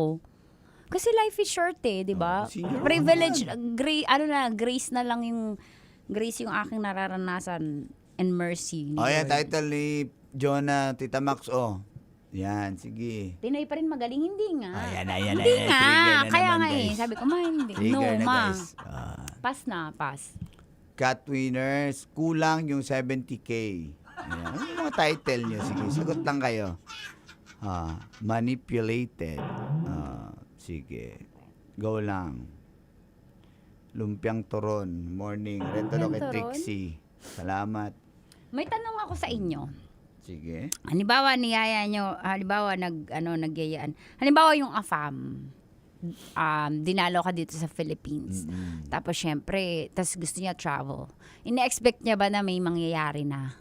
Kasi life is short eh, di ba? senior Privilege, grace na lang yung, grace yung aking nararanasan and mercy. ni Oh, yan, Lord. title ni Jonah, Tita Max, Yan, sige. Pinoy pa rin magaling, hindi nga. Ayan. Hindi nga, Trigger na kaya naman, nga eh, guys. sabi ko, ma, hindi. Trigger No, na, ma. guys. Pass. Cat winners, kulang yung 70K. Ayan. Ano yung mga title nyo? Sige, sagot lang kayo. Manipulated. Sige. Go lang. Lumpiang Turon. Morning. Reto kay Turon? Trixie. Salamat. May tanong ako sa inyo. Sige. Halimbawa niyaya nyo, nagyayaan. Halimbawa yung AFAM, dinalo ka dito sa Philippines. Tapos syempre, tas gusto niya travel. Ina-expect niya ba na may mangyayari na?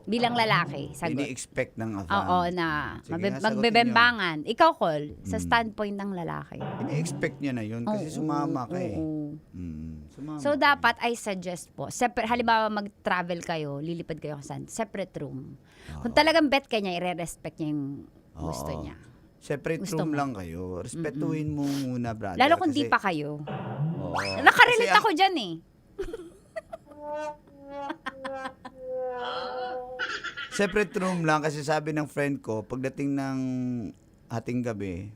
Bilang lalaki, sagot. Ini-expect ng afam. Oo, na Sige, sagutin magbebembangan. Ikaw, Col, sa standpoint ng lalaki. Ini-expect niya na yun kasi Oo, sumama ka eh. oo. Sumama So, ka. dapat, I suggest po, halimbawa mag-travel kayo, lilipad kayo kung separate room. Kung talagang bet ka niya, i-respect niya yung gusto Oo. niya. Separate Gusto room mo. lang kayo. Respetuhin mo muna, brother. Lalo kung kasi- di pa kayo. Oo. Nakarelate Kasi ako dyan eh. separate room lang kasi sabi ng friend ko, pagdating ng ating gabi,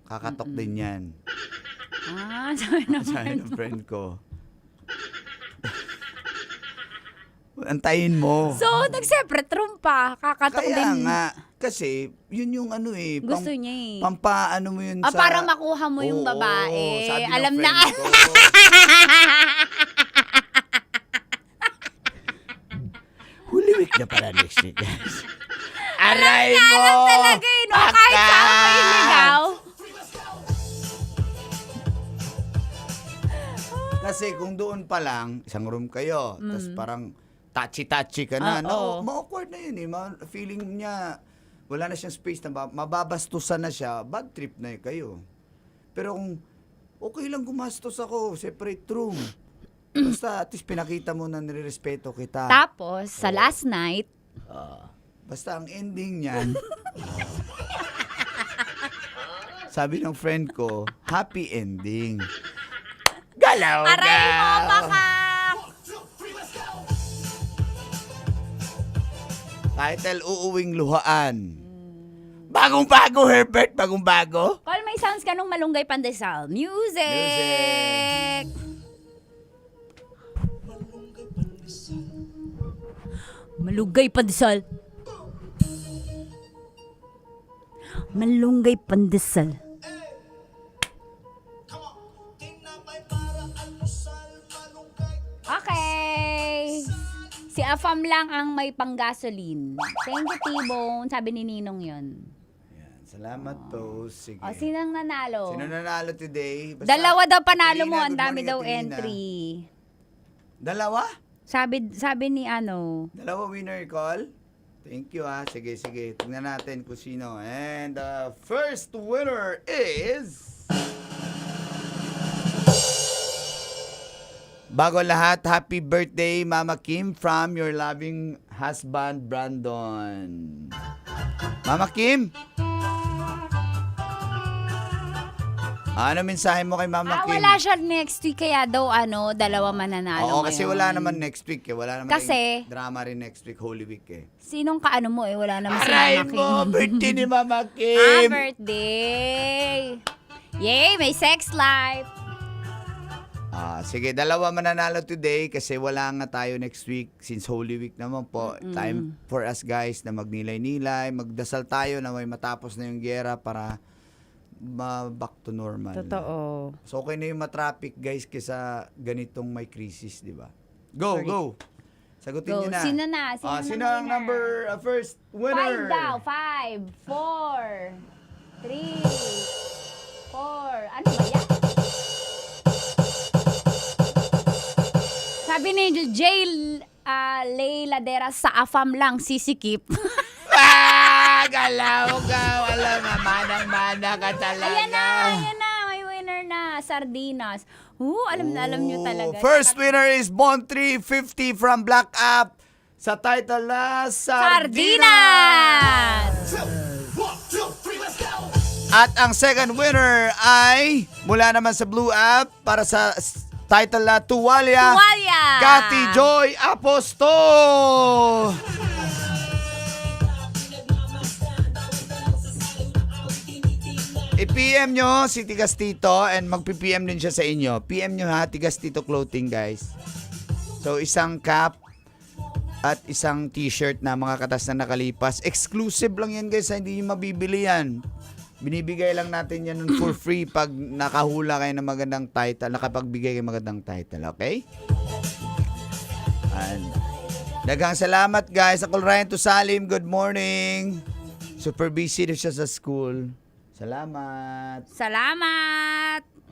kakatok din yan. Sabi ng Sabi friend. ng friend ko. Antayin mo. So, nag-separate room pa. Kakatok Kaya din. nga, kasi yun yung Gusto niya eh. pampaano mo yun sa... Para makuha mo yung Oo, babae. sabi ng Alam na. friend ko. Holy Week na pala next week, guys. Aray mo! Talaga eh, no? Kahit sa ako iligaw. Kasi kung doon pa lang, isang room kayo, tapos parang touchy-touchy ka na. Oo. No, ma-awkward na yun eh. Feeling niya, wala na siyang space na mababastusan na siya, bad trip na kayo. Pero kung okay lang gumastos ako, separate room. Basta at least pinakita mo na nirerespeto kita. Tapos, sa last night, Basta ang ending niyan, sabi ng friend ko, happy ending. Galaw ka! aray mo, baka! Title, uuwing luhaan. Bagong-bago, Herbert. Bagong-bago. Call my sounds ka nung Malunggay Pandesal. Music! Malunggay Pandesal. Malunggay Pandesal. Okay. Si Afam lang ang may panggasolin. Thank you, T-Bone. Sabi ni Ninong yun. Salamat po. Sige. O, sinong nanalo? Sino nanalo today? Basta, Dalawa daw panalo mo. Atelina, Ang good dami morning, daw Atelina. entry. Dalawa? Sabi ni ano. Dalawa winner call? Thank you Sige. Tingnan natin kung sino. And the first winner is... Bago lahat, happy birthday, Mama Kim, from your loving husband, Brandon. Mama Kim? Ano mensahe mo kay Mama Kim? Wala siya next week, kaya daw dalawa mananalo Oo, kasi ngayon. wala naman next week eh. Wala naman Kasi- tayong drama rin next week, Holy Week eh. Sinong kaano mo wala naman si Aray Mama Kim. mo, birthday ni Mama Ah, Kim. birthday! Yay, may sex life! Sige, dalawa mananalo today kasi wala nga tayo next week since Holy Week naman po. Time for us guys na magnilay-nilay, magdasal tayo na may matapos na yung giyera para back to normal. Totoo. So okay na yung matraffic guys kaysa ganitong may crisis, di ba? Go! Sagutin Go. niyo na. Sino na? Sino ang number first winner? 5 daw. 5, 4, 3, 4. Ano ba yan? Sabi ni Jay Ladera sa Afam lang, sisikip. Galaw ka! Wala nga, manang-mana ka talaga. Ayan na. May winner na. Sardinas. Alam nyo talaga. First winner is Bond 350 from Black App sa title na Sardinas! At ang second winner ay mula naman sa Blue App para sa title na Tuwalya. Kati Joy Aposto. I-PM nyo si Tigas Tito and magpi-PM din siya sa inyo. PM nyo ha, Tigas Tito Clothing guys. So isang cap at isang t-shirt na mga katas na nakalipas. Exclusive lang yan guys, hindi nyo mabibili yan. Binibigay lang natin yan for free pag nakahula kayo ng magandang title, nakapagbigay kayo ng magandang title, okay? And daghang salamat guys. Ako Ryan Tusalim, good morning. Super busy na siya sa school. Salamat.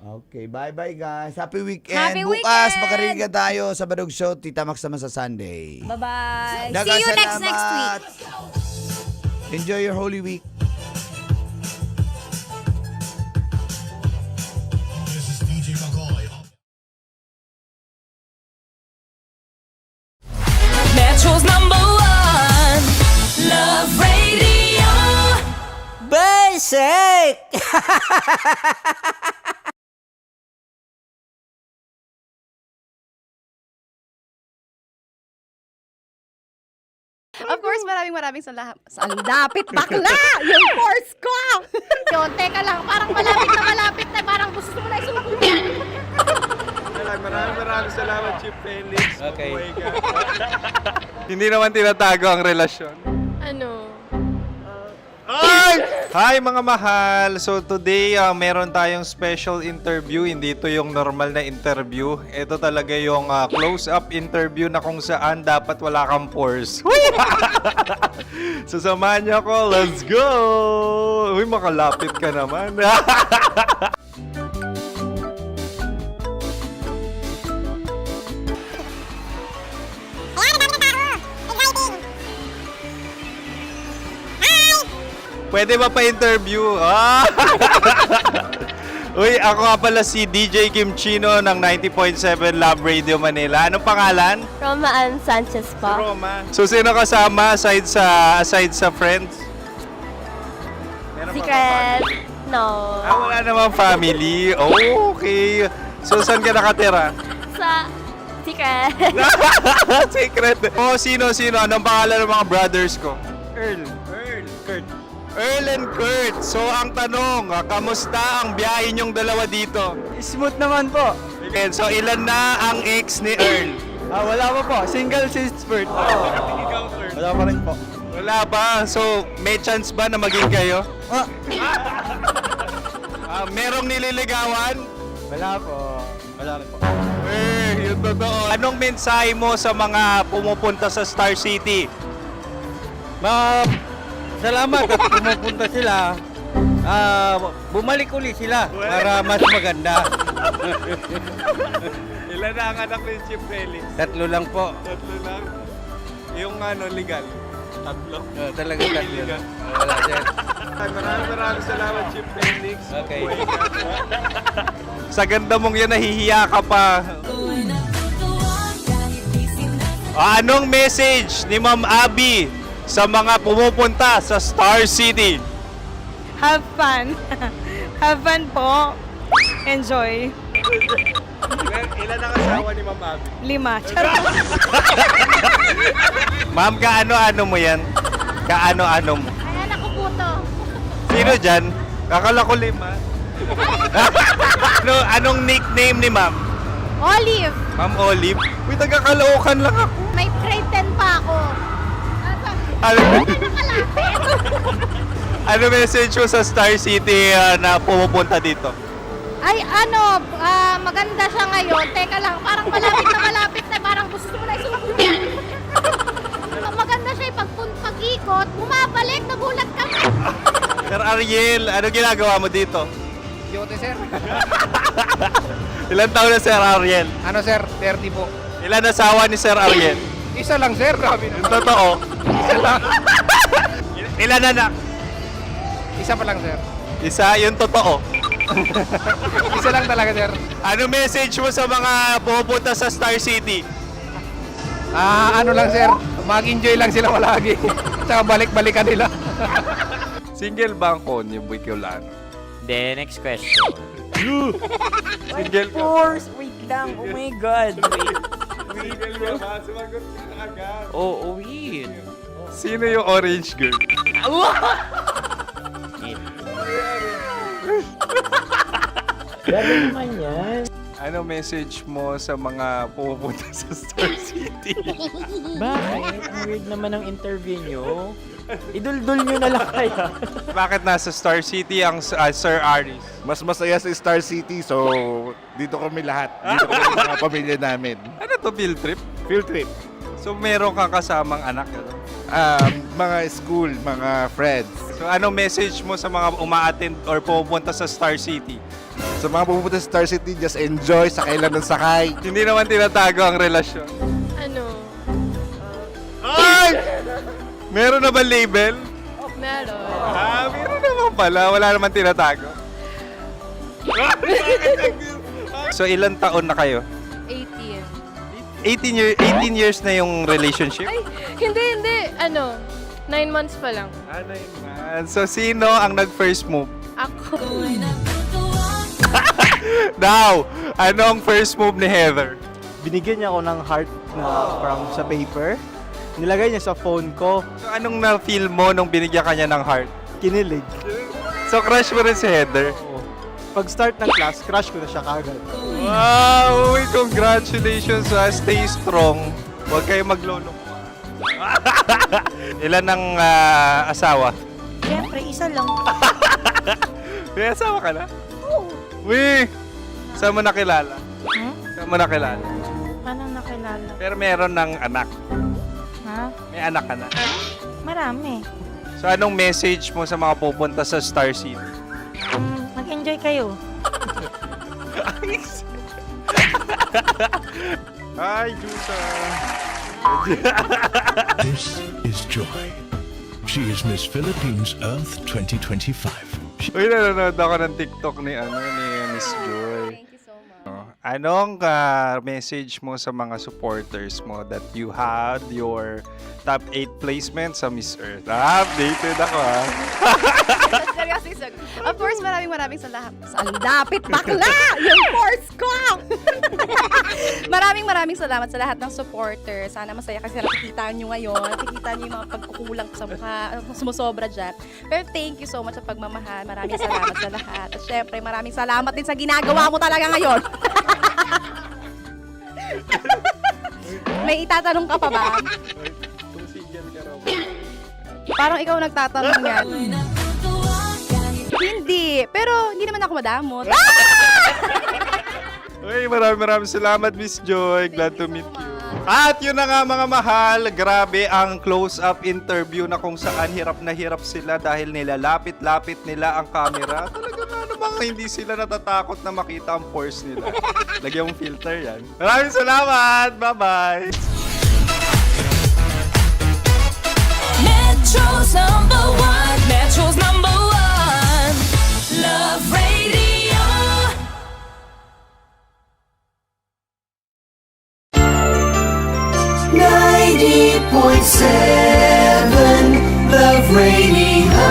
Okay, bye-bye guys. Happy weekend. Happy Bukas, weekend. makarinig tayo sa Badog Show. Tita Max naman sa Sunday. Bye-bye. Daghang See you next salamat. week. Enjoy your Holy Week. Metro's #1 Love Radio. Basic! Of course, maraming salamat. Ang lapit bakla! Yung force ko! Yun, teka lang, parang malapit na, parang gusto mo na isulat. Maraming salamat, Chief Felix. Okay. Oh my God. Hindi naman tinatago ang relasyon. Ano? Hi mga mahal! So today, meron tayong special interview. Hindi ito yung normal na interview. Ito talaga yung close-up interview na kung saan dapat wala kang pores. So samahan niyo ako. Let's go! Uy, makalapit ka naman. Kaya madami ng tao Pwede ba pa-interview? Ah! Uy, ako nga pala si DJ Kim Chino ng 90.7 Love Radio Manila. Anong pangalan? Roma Ann Sanchez po. Roma. So, sino kasama aside sa friends? Meron pa ba Secret. family? No. Wala namang family. Oh, okay. So, saan ka nakatira? Sa secret. Secret. Oh, sino? Anong pangalan ng mga brothers ko? Earl. Kurt. Earl and Kurt. So, ang tanong, kamusta ang biyahe niyong dalawa dito? Smooth naman po. Okay, so, ilan na ang ex ni Earl? Wala pa po. Single since birth. Wala pa rin po. Wala ba? So, may chance ba na maging kayo? Merong nililigawan? Wala po. Wala rin po. Yung totoo. Anong mensahe mo sa mga pumupunta sa Star City? Salamat at pumupunta sila. Bumalik ulit sila para mas maganda. Ilan na ang anak ni Chief Felix? 3 lang po. 3 lang. Yung legal? 3? Talaga 3. Wala sir. Maraming salamat, Chief Felix. Okay. Sa ganda mong yan, nahihiya ka pa. Anong message ni Ma'am Abby sa mga pumupunta sa Star City? Have fun. Have fun po. Enjoy. Ilan ang asawa ni Ma'am Abby? 5. Ma'am, kaano-ano mo yan? Kaano-ano mo? Ay, anak ko po to. Sino dyan? Kakala ko 5. Anong nickname ni Ma'am? Olive. Ma'am Olive? Uy, taga-Caloocan lang ako. May grade 10 pa ako. Ano message mo sa Star City na pumupunta dito? Ay, maganda siya ngayon. Teka lang, parang malapit na. Parang gusto mo na isulat. Maganda siya pag-ikot, bumabalik, nagulat ka. Sir Ariel, ano ginagawa mo dito? Yote sir. Ilan taon na Sir Ariel? Ano sir? 30 po. Ilan asawa ni Sir Ariel? Isa lang sir. Grabe Yung totoo? Isa lang. Ilan anak? Isa pa lang sir. Isa, yung totoo. Isa lang talaga sir. Ano message mo sa mga pumupunta sa Star City? Ano lang sir. Mag-enjoy lang sila palagi. Tsaka balik-balikan nila. Single ba ang Konyo, Boy Kiolano? Then, next question. Single ka? Wait lang. Oh my God. Wait. Sumagot ka na agad. Wait. Sino yung orange girl? Grabe naman yan. Ano message mo sa mga pumupunta sa Star City? Bakit? Ang weird naman ang interview nyo. Idul-dul nyo na lang kaya. Bakit nasa Star City ang Sir Aris? Mas masaya sa Star City, so dito kami lahat. Dito kami mga pamilya namin. Ano to, field trip? Field trip. So meron kang kasamang anak? Ano? Mga school, mga friends. So anong message mo sa mga uma-attend or pumupunta sa Star City? Sa mga pupunta sa Star City, just enjoy, sakay lang ng sakay. Hindi naman tinatago ang relasyon. Ano? Ay! Meron na ba label? Meron. Meron naman pala. Wala naman tinatago. So ilan taon na kayo? 18. 18 years na yung relationship? Ay, hindi. 9 months pa lang. 9 months. So sino ang nag-first move? Ako. Now, ano ang first move ni Heather? Binigyan niya ako ng heart na from sa paper. Nilagay niya sa phone ko. So anong na-feel mo nung binigyan ka niya ng heart? Kinilig. So crush mo rin si Heather? Pag-start ng class, crush ko na siya kagad. Wow! Uy, congratulations! Stay strong. Huwag kayo maglolo. Ilan ang asawa? Siyempre, isa lang. May asawa ka na? Oo. Uy! Saan mo nakilala? Saan mo nakilala? Paano nakilala? Pero meron ng anak. Ha? May anak ka na. Marami. So anong message mo sa mga pupunta sa Star City? Mag-enjoy kayo. Hi, Jusa! This is Joy She is Miss Philippines Earth 2025. Uy, nanonood ako ng TikTok ni Miss Joy. Thank you so much. Anong message mo sa mga supporters mo that you had your top 8 placement sa Miss Earth? Updated ako Seryoso. Of course, maraming salamat. Ang lapit bakla! Yung course ko! maraming salamat sa lahat ng supporters. Sana masaya kasi nakikita nyo ngayon. Nakikita nyo yung mga pagkukulang ko sa mukha. Sumusobra dyan. Pero thank you so much sa pagmamahal. Maraming salamat sa lahat. At syempre, maraming salamat din sa ginagawa mo talaga ngayon. May itatanong ka pa ba? Parang ikaw nagtatanong yan. Hindi. Pero hindi naman ako madamot. Uy, maraming salamat, Miss Joy. Glad to meet you. At yun na nga mga mahal, grabe ang close-up interview na kung saan hirap na hirap sila dahil nilalapit-lapit nila ang camera. Talagang ano bang hindi sila natatakot na makita ang pores nila. Lagyan mong filter yan. Maraming salamat! Bye-bye! Metro's #1, Metro's #1, Love Radio. Love Radio.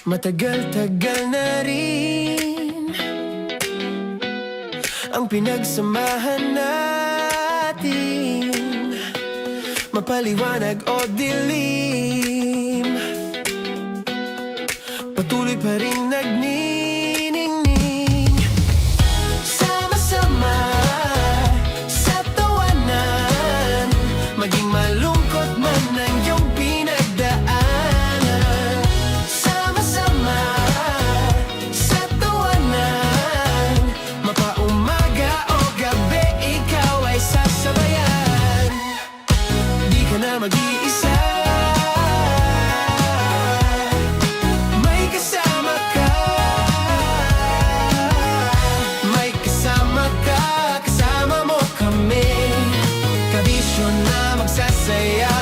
Matagal-tagal na rin ang pinagsamahan natin, mapaliwanag o dilim, patuloy pa rin nagniningning. Sama-sama sa tawanan, maging malungkot man ang iyong pinagdaanan. Sama-sama sa tawanan, mapaumaga o gabi, ikaw ay sasabayan. Di ka na mag-iisa, may kasama ka. May kasama ka, kasama mo kami. Kabisyo na magsasaya,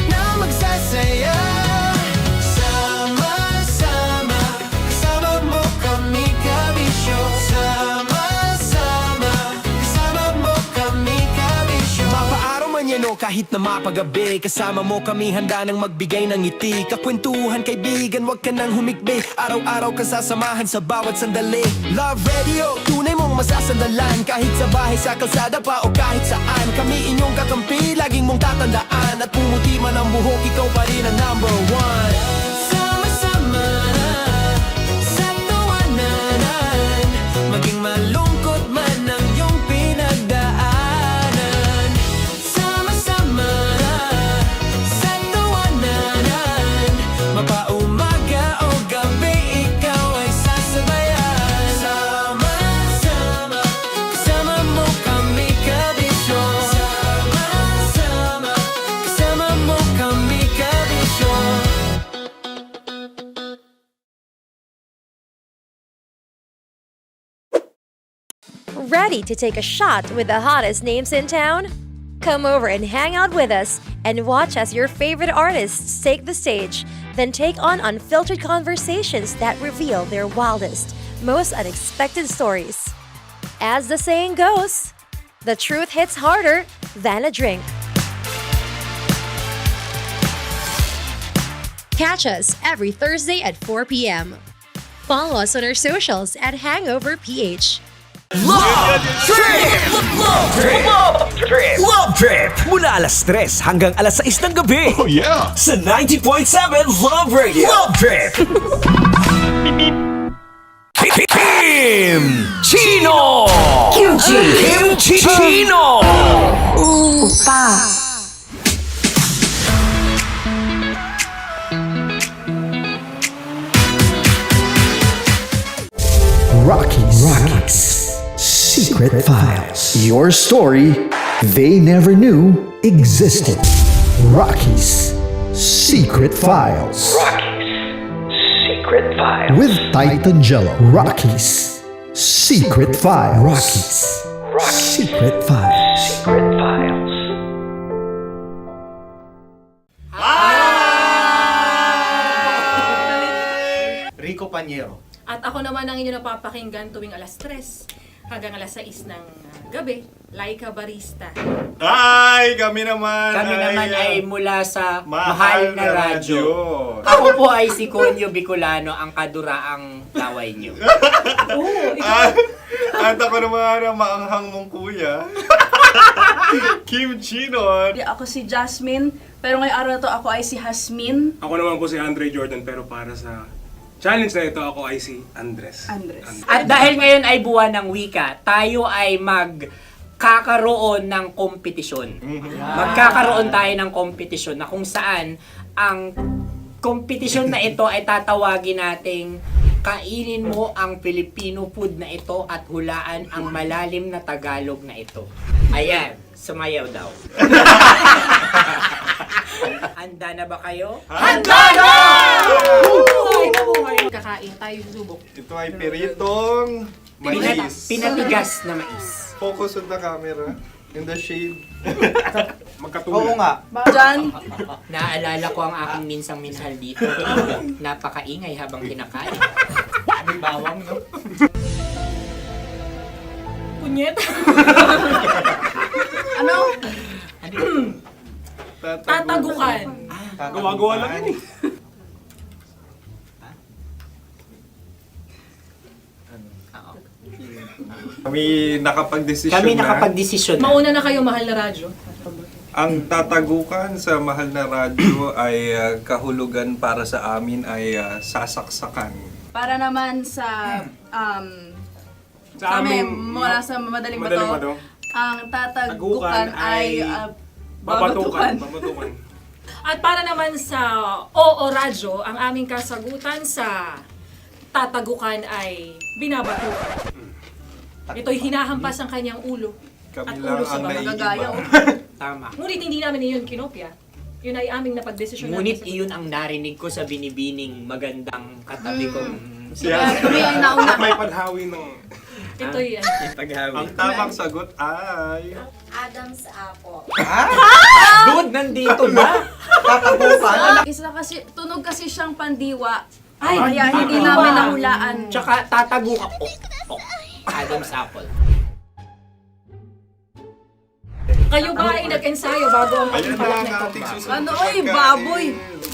na magsasaya. Sama-sama, kasama mo kami, kabisyo. Sama-sama, kasama mo kami, kabisyo. Mapaaraw man yan o kahit na mapagabi, kasama mo kami, handa nang magbigay ng ngiti. Kakwentuhan, kaibigan, wag ka nang humikbi. Araw-araw ka sasamahan sa bawat sandali. Love Radio, tunay mong masasandalan. Kahit sa bahay, sa kalsada pa o kahit saan, kami inyong kakampi, laging mong tatandaan. At pumuti man ang buhok, ikaw pa rin ang #1. Sama-sama sa tawanan, maging malungkot man ang iyong pinagdaanan. Sama-sama sa tawanan, mapaumaga o gabi, ikaw ay sasabayan. Sama-sama, kasama mo kami, kabisyo. Sama-sama, kasama mo kami, kabisyo. Ready to take a shot with the hottest names in town? Come over and hang out with us and watch as your favorite artists take the stage, then take on unfiltered conversations that reveal their wildest, most unexpected stories. As the saying goes, the truth hits harder than a drink. Catch us every Thursday at 4 p.m. Follow us on our socials at Hangover PH. Love Trip! Love Trip! Love Trip! Love Trip! Mula alas 3 hanggang alas 6 ng gabi. Oh yeah! Sa 90.7 Love Radio. Love Trip! Kim Chino! Kim Chino! Opa. Rockies. Secret Files. Your story they never knew existed. Rockies Secret Files. Secret Files. With Titan Jello. Rockies Secret Files. Rockies Secret Files. Secret Files. Rico Panyero. At ako naman ang inyo napapakinggan tuwing alas 3 hanggang alas 6 ng gabi, Laika Barista. Ay, kami naman. Kami naman ay mula sa Mahal Mahal na na Radyo. Radyo. Ako po ay si Conyo Bicolano, ang kaduraang laway niyo. At ako naman ang maanghang mong kuya. Kim Chinon. Ako si Jasmine, pero ngayong araw na to ako ay si Hasmin. Ako naman po si Andre Jordan, pero para sa challenge na ito, ako ay si Andres. At dahil ngayon ay buwan ng wika, tayo ay magkakaroon ng kompetisyon. Magkakaroon tayo ng kompetisyon na kung saan ang kompetisyon na ito ay tatawagin nating kainin mo ang Filipino food na ito at hulaan ang malalim na Tagalog na ito. Ayan, sumayaw daw. Handa na ba kayo? Handa na! Kakain tayo subok. Ito ay piritong mais. Pinatigas na mais. Focus on the camera. In the shade. Oo nga. Diyan. Naalala ko ang aking minsang minahal dito. Napakaingay habang kinakain. May bawang, no? Punyet. Ano? Tatagukan. Gawa-gawa lang yun eh. Kami nakapag-desisyon Kami na. nakapag-desisyon na. Mauna na kayo, Mahal na Radyo. Ang tatagukan sa Mahal na Radyo ay kahulugan para sa amin ay sasaksakan. Para naman sa Sa amin, amin, mula sa madaling Madaling bato, Bato. ang tatagukan Tagukan ay babatukan. Babatukan. At para naman sa Oo Radyo, ang aming kasagutan sa tatagukan ay binabatukan. Ito'y hinahampas ang kanyang ulo. Kami At lang ulo sa ang magagaya. Tama. Ngunit hindi namin iyon kinopya. Yun ay aming napagdesisyon Ngunit namin. iyon ang narinig ko sa binibining magandang katabi kong May paghawi ng... Ito'y Ang tamang sagot ay... Adam's apple. Dude, nandito ba? Isa kasi, tunog kasi siyang pandiwa. Ay, Kaya hindi namin nahulaan. Tsaka tatagukan. Adam's apple. kayo ba ay nag-ensayo bago ang Ayan na pagpapalak ang nito? ating susunod Ano, na oy, pagkain. baboy.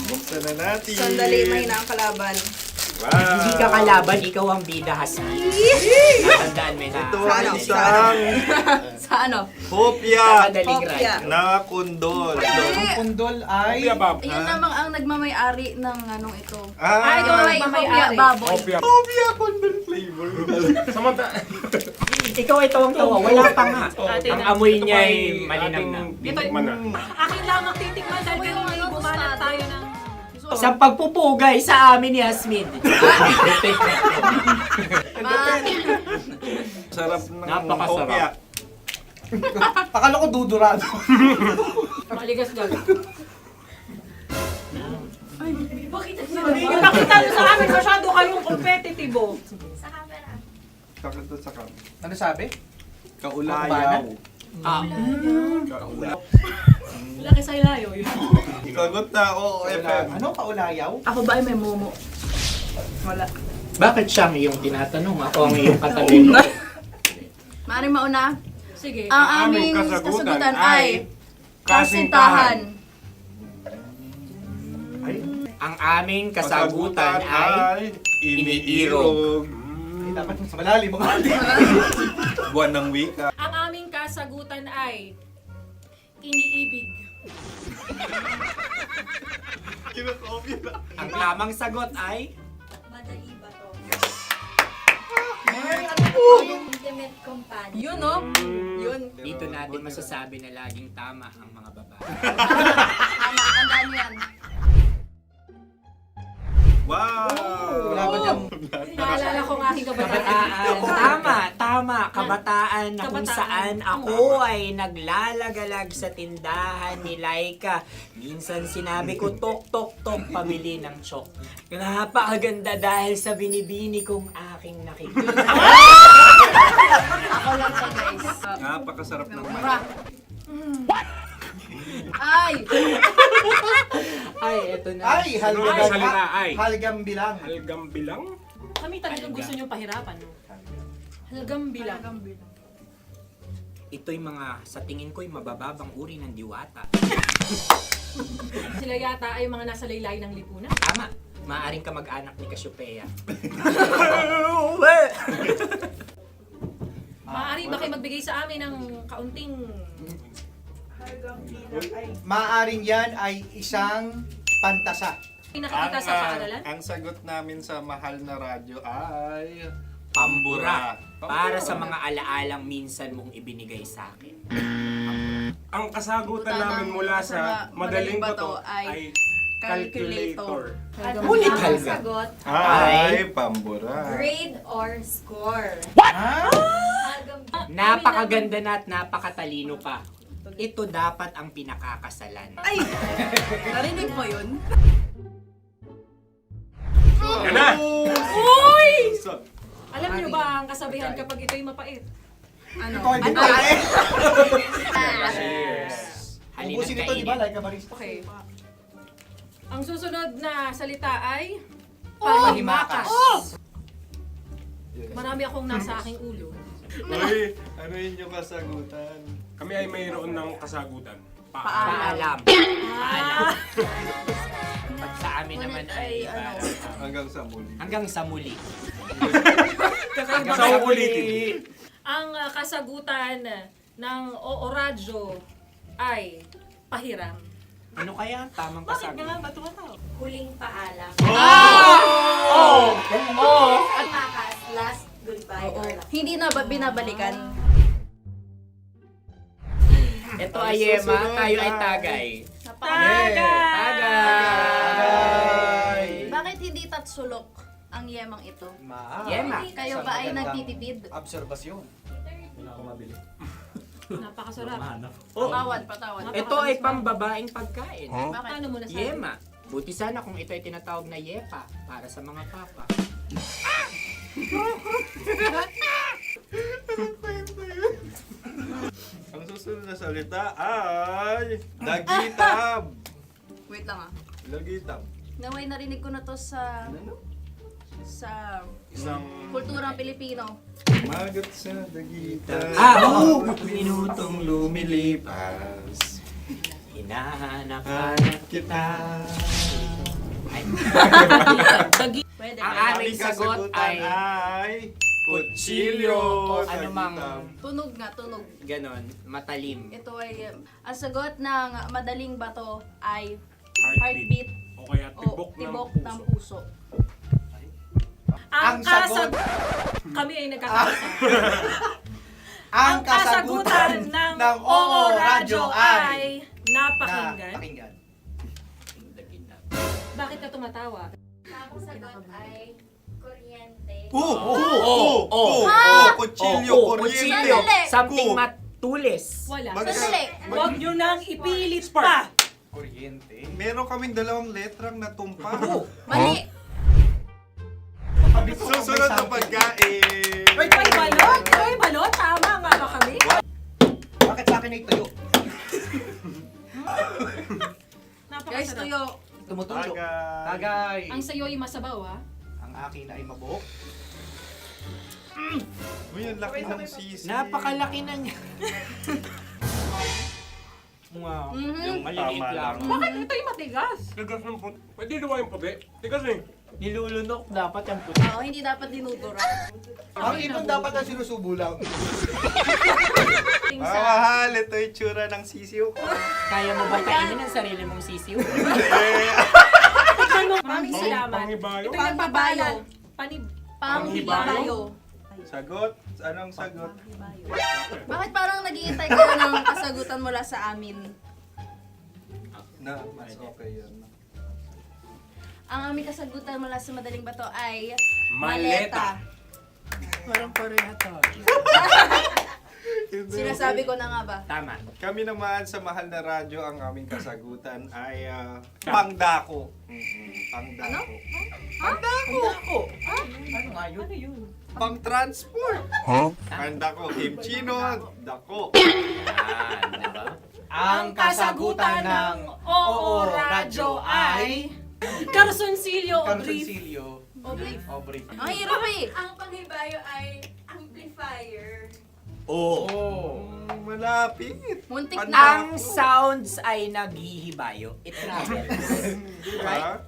Buksan na natin. Sandali, may na ang kalaban. Wow. Hindi ka kalaban, ikaw ang bida, Hasmi. Natandaan mo na. Ito ang isang Sa ano? hopya Madaling Hopya. ride. na kundol. Ang pundol ay... Iyan namang ang nagmamayari ng anong ito. Ah, Ito ay hopya baboy. hopya kundol flavor. Ikaw ay tawang-tawa, wala pa nga. Ang amoy niya ay malinam na. Akin lamang titikman dahil kayo may bumanat tayo ng... Sa pagpupugay sa amin ni Hasmin. Sarap ng Napakasarap. hopya. Akala ko dudurado. Maligas gaga. Ipakita nyo sa amin, masyado kayong competitive. Sakit sa kam. Ano sabi? Kaulayaw. Kaulayaw. Laki sa ilayo yun. Sagot na, oo, FM. Ano kaulayaw? Ako ba ay may momo? Wala. Bakit siya ang iyong tinatanong? Ako ang iyong katabi. Maaaring mauna. Sige. Ang aming kasagutan ay kasintahan. Ang aming kasagutan ay iniirog. Dapat sa malalim mga Buwan ng wika. Ang aming kasagutan ay iniibig. Ang tamang sagot ay Madali ba to? Intimate companion. Yun, no? Yun. dito natin masasabi na laging tama ang mga babae. Tama, tandaan mo yan. Wow! Wala ba dyan? Naalala ko ang aking kabataan. Tama. Kabataan na kung Kabataan. saan ako ay naglalagalag sa tindahan ni Laika. Minsan sinabi ko, tok, pamili ng chok. Napakaganda dahil sa binibini kong aking nakikita. Ako lang to, guys. Napakasarap ng Mura. Ay! Ay, eto na. Ay, salita, ay. halgam bilang. Halgam bilang? Kami talagang gusto niyong pahirapan, no? Halagang bilang. Ito'y mga, sa tingin ko'y mabababang uri ng diwata. Sila yata ay mga nasa laylay ng lipunan. Tama. Maaring ka mag-anak ni Cassiopeia. Maaari ba kayo magbigay sa amin ng kaunting... Maaring yan ay isang pantasa. Nakikita sa paaralan? Ang sagot namin sa mahal na radyo ay... Pambura. Para sa mga alaalang minsan mong ibinigay sa akin. Ang kasagutan namin mula sa madaling bato ay calculator. Ulit halga. Sagot, Ay, pambura. grade or score. Napakaganda na at napakatalino pa. Ito dapat ang pinakakasalan. Ay! Narinig mo yun? Yan na! Uy! Alam niyo ba ang kasabihan kapag ito'y mapait? Ano? Ano? Ubusin ito, di ba? Like a barista. Okay. Ang susunod na salita ay... Palimakas. Marami akong nasa aking ulo. Uy, ano yun yung kasagutan? Kami ay mayroon ng kasagutan. Paalam. Pag sa amin naman ay Hanggang sa muli. hanggang sa muli. Sa ulitin. Ang kasagutan ng Oo Radyo ay pahiram. Ano kaya ang tamang kasagutan? Ba't tumatawa? Huling paalam. At makas, last goodbye. Hindi na ba binabalikan? Ito ay Yema, tayo ay Tagay. Tagay! Bakit hindi tatsulok ang yemang ito? Yema. Kayo ba ay nagtitipid? Obserbasyon. Napakasarap. Patawad. Ito ay pambabaeng pagkain. Bakit? Ano mo nasabi? Yema. Buti sana kung ito ay tinatawag na Yepa para sa mga papa. Ang susunod na salita ay... Dagitab! Wait lang ah. Dagitab. Naway narinig ko na to sa Isang... kulturang Pilipino. Magat sa dagitab. Oo! Minutong lumilipas. Hinahanap-hanap kita. Ay. Pwede. Ang aming sagot ay kutsilyo o anumang Tunog nga, tunog. ganon, matalim. Ito ay, ang sagot ng madaling bato ay Heartbeat. heartbeat O kaya o tibok ng puso. Ang sagot- Kami ay nagkakaisa. Ang kasagutan ng Oo Radyo ay napakinggan. Napakinggan. Bakit ka tumatawa? Ang sagot ay kuryente. Kutsilyo, kuryente. Sandali. Something matulis. Wala. Sandali. Huwag nyo nang ipilit pa. Kuryente. Meron kaming dalawang letrang natumpa. Mali. Susunod na pagkain. Wait, may balot? May balot? Tama nga ba kami? Bakit sa akin ay tuyo? Guys, Napakasarap. tuyo. Tumutulo. Tagay. Tagay. Ang sayo ay masabaw, ha? Ang akin ay mabuhok. Uy, ang laki ng sisi. Napakalaki na niya. Wow. Yung Maliliit tama lang. lang. Bakit ito'y matigas? Tigas ng puti. Pwede luwa yung puti. Tigas eh. Nilulunok dapat yung puti. Oo, hindi dapat dinudura. Ang ibon dapat ang sinusubo lang. Mga mahal, ito yung tsura ng sisiw ko. Kaya mo ba kainin ang sarili mong sisiw? Maraming salamat. Pangibayo. Ito yung pabayan. Panghibayo. Sagot? Anong sagot? Bakit parang naghihintay kayo ng kasagutan mula sa amin? Na, mas okay yan. Ang aming kasagutan mula sa madaling bato ay Maleta. Parang pareha. Sinasabi ko na nga ba? Tama. Kami naman sa mahal na radyo, ang aming kasagutan ay pangdako. Pangdako. Ano? Pangdako. Ano nga yun? Ano yun? Pang-transport. Pangdako. Kimchino, dako. Yan, diba? Ang kasagutan ng Oo Radyo ay Carsoncillo o brief. Brief. Ang hirap eh. Ang panghibayo ay amplifier. Malapit. Muntik Ang sounds ay naghihibayo. It travels. Diba?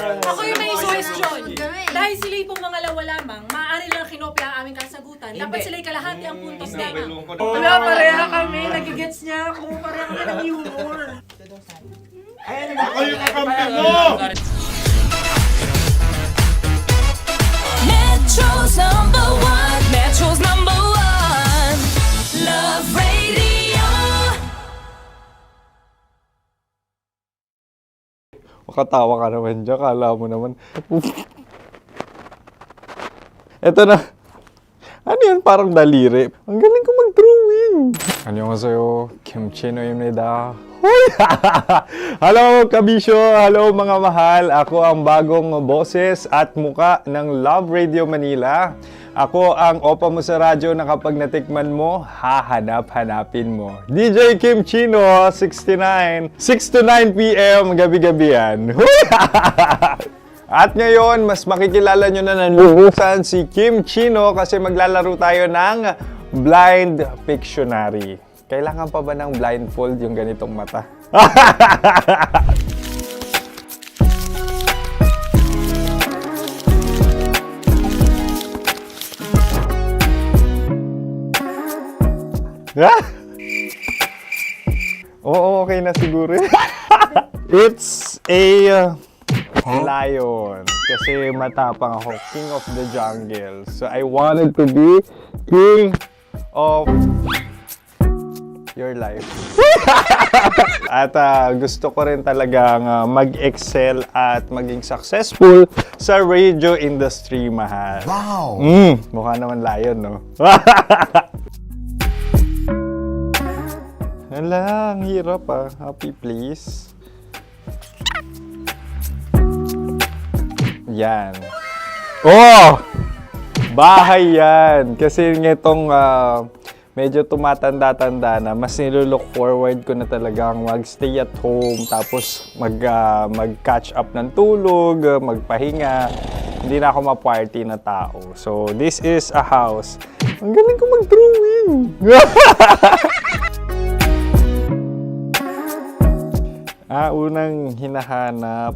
Ako yung may suggestion. Kami. Dahil sila pong mga lawa lamang, maaari lang kinopya ang aming kasagutan. Dapat sila'y kalahati ang puntos lamang. Wala, pareha kami. Nagigets niya ako. Pareha kami ng humor. Ako yung kakampi mo! Metro's number one. Metro's number one. Love Radio. Makatawa ka naman dyan. Kala mo naman. Eto na. Ano yun? Parang daliri. Ang galing ko mag-drawing. 안녕하세요. 김치노입니다. Hello, kabisyo! Hello, mga mahal! Ako ang bagong boses at muka ng Love Radio Manila. Ako ang opa mo sa radyo na kapag natikman mo, hahanap-hanapin mo. DJ Kim Chino, 69. 6 to 9 p.m. gabi-gabi yan. At ngayon, mas makikilala nyo na ng lubusan si Kim Chino kasi maglalaro tayo ng Blind Pictionary. Kailangan pa ba ng blindfold yung ganitong mata? Oo, okay na siguro. It's a lion. Kasi matapang ako. King of the jungle. So I wanted to be king of your life. At gusto ko rin talagang mag-excel at maging successful sa radio industry, mahal. Wow! Mukha naman lion, no? Hala, ang hirap Happy, please. Yan. Oh! Bahay yan. Kasi nitong medyo tumatanda-tanda na, mas nilulook forward ko na talagang mag-stay at home, tapos mag-catch up ng tulog, magpahinga. Hindi na ako ma-party na tao. So, this is a house. Ang galing ko mag-drawing! Unang hinahanap.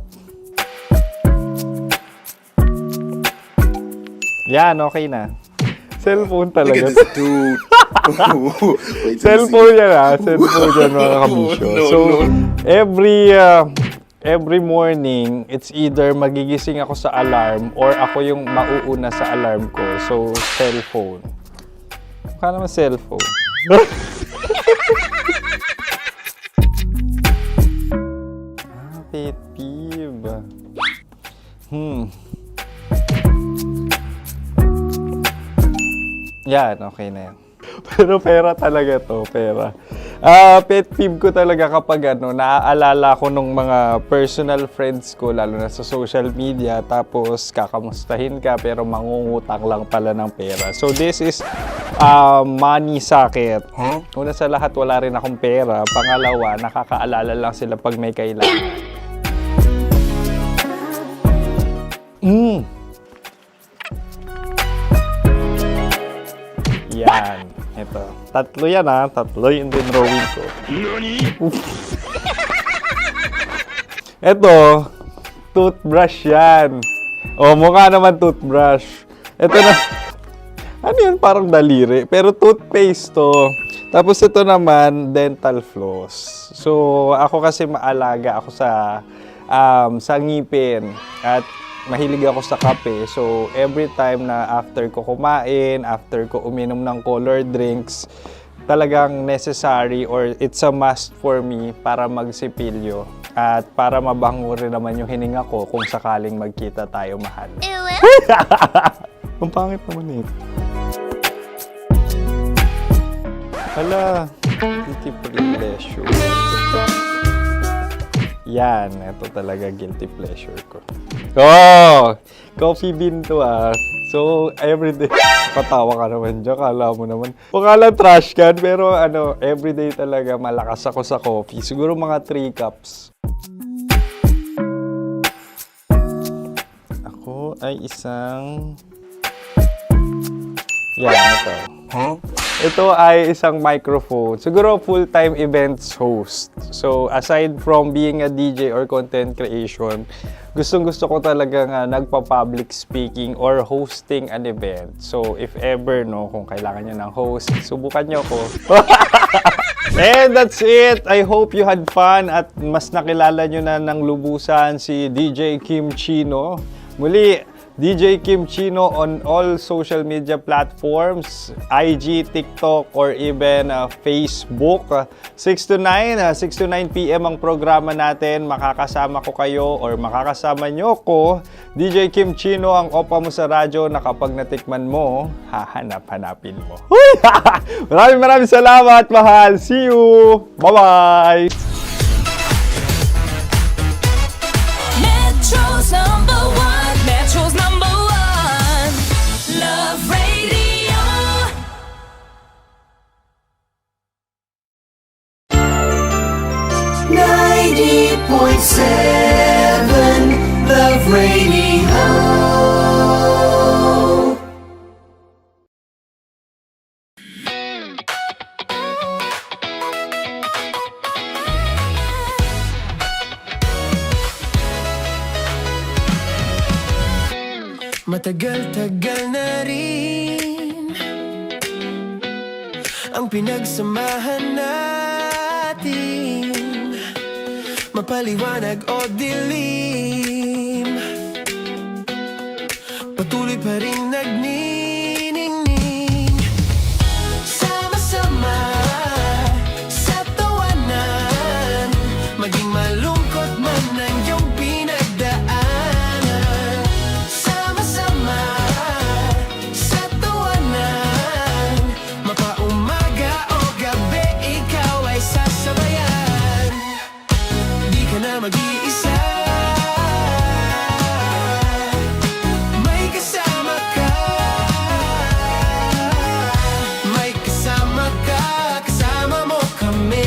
Yan, okay na. Cellphone talaga. Cellphone yan Cellphone yan, mga kabisyo. So, every morning, it's either magigising ako sa alarm or ako yung mauuna sa alarm ko. So, cellphone. Mukha naman cellphone. Pet peeve. Yan, okay na yan. Pero pera talaga to, pera. Pet peeve ko talaga kapag naaalala ko nung mga personal friends ko, lalo na sa social media, tapos kakamustahin ka pero mangungutang lang pala ng pera. So this is money sakit. Una sa lahat, wala rin akong pera. Pangalawa, nakakaalala lang sila pag may kailangan. Yan. Ito. Tatlo yan Tatlo yung dinrawing ko. Ito. Toothbrush yan. Mukha naman toothbrush. Ito na. Ano yun? Parang daliri. Pero toothpaste to. Tapos ito naman, dental floss. So, ako kasi maalaga ako sa ngipin. At mahilig ako sa kape. So, every time na after ko kumain, after ko uminom ng colored drinks, talagang necessary or it's a must for me para magsipilyo at para mabango rin naman yung hininga ko kung sakaling magkita tayo, mahal. Ang pangit naman ito. Hala, guilty pleasure. Yan, ito talaga guilty pleasure ko. Oh! Coffee bean to ah. So, everyday. Katawa ka naman dyan, kala mo naman. Pakala trash can, pero everyday talaga malakas ako sa coffee. Siguro mga 3 cups. Ako ay isang... Yan, ito. Huh? Ito ay isang microphone. Siguro full-time events host. So, aside from being a DJ or content creation, gustong-gusto ko talaga nagpa-public speaking or hosting an event. So, if ever, kung kailangan nyo ng host, subukan nyo ko. And that's it. I hope you had fun at mas nakilala nyo na ng lubusan si DJ Kim Chino. Muli, DJ Kim Chino on all social media platforms, IG, TikTok, or even Facebook. 6 to 9 p.m. ang programa natin. Makakasama ko kayo or makakasama nyo ko. DJ Kim Chino, ang opa mo sa radyo na kapag natikman mo, hahanap-hanapin mo. Maraming salamat, mahal. See you! Bye-bye! Metro's number one. Metro's number one. Love Radio. Love Radio. Matagal-tagal na rin ang pinagsamahan natin, mapaliwanag o dilim, patuloy pa rin nagniningning. Sama-sama sa tawanan, maging malungkot man ang iyong pinagdaanan. Sama-sama sa tawanan, mapaumaga o gabi, ikaw ay sasabayan. Di ka na mag-iisa, may kasama ka. May kasama ka, kasama mo kami.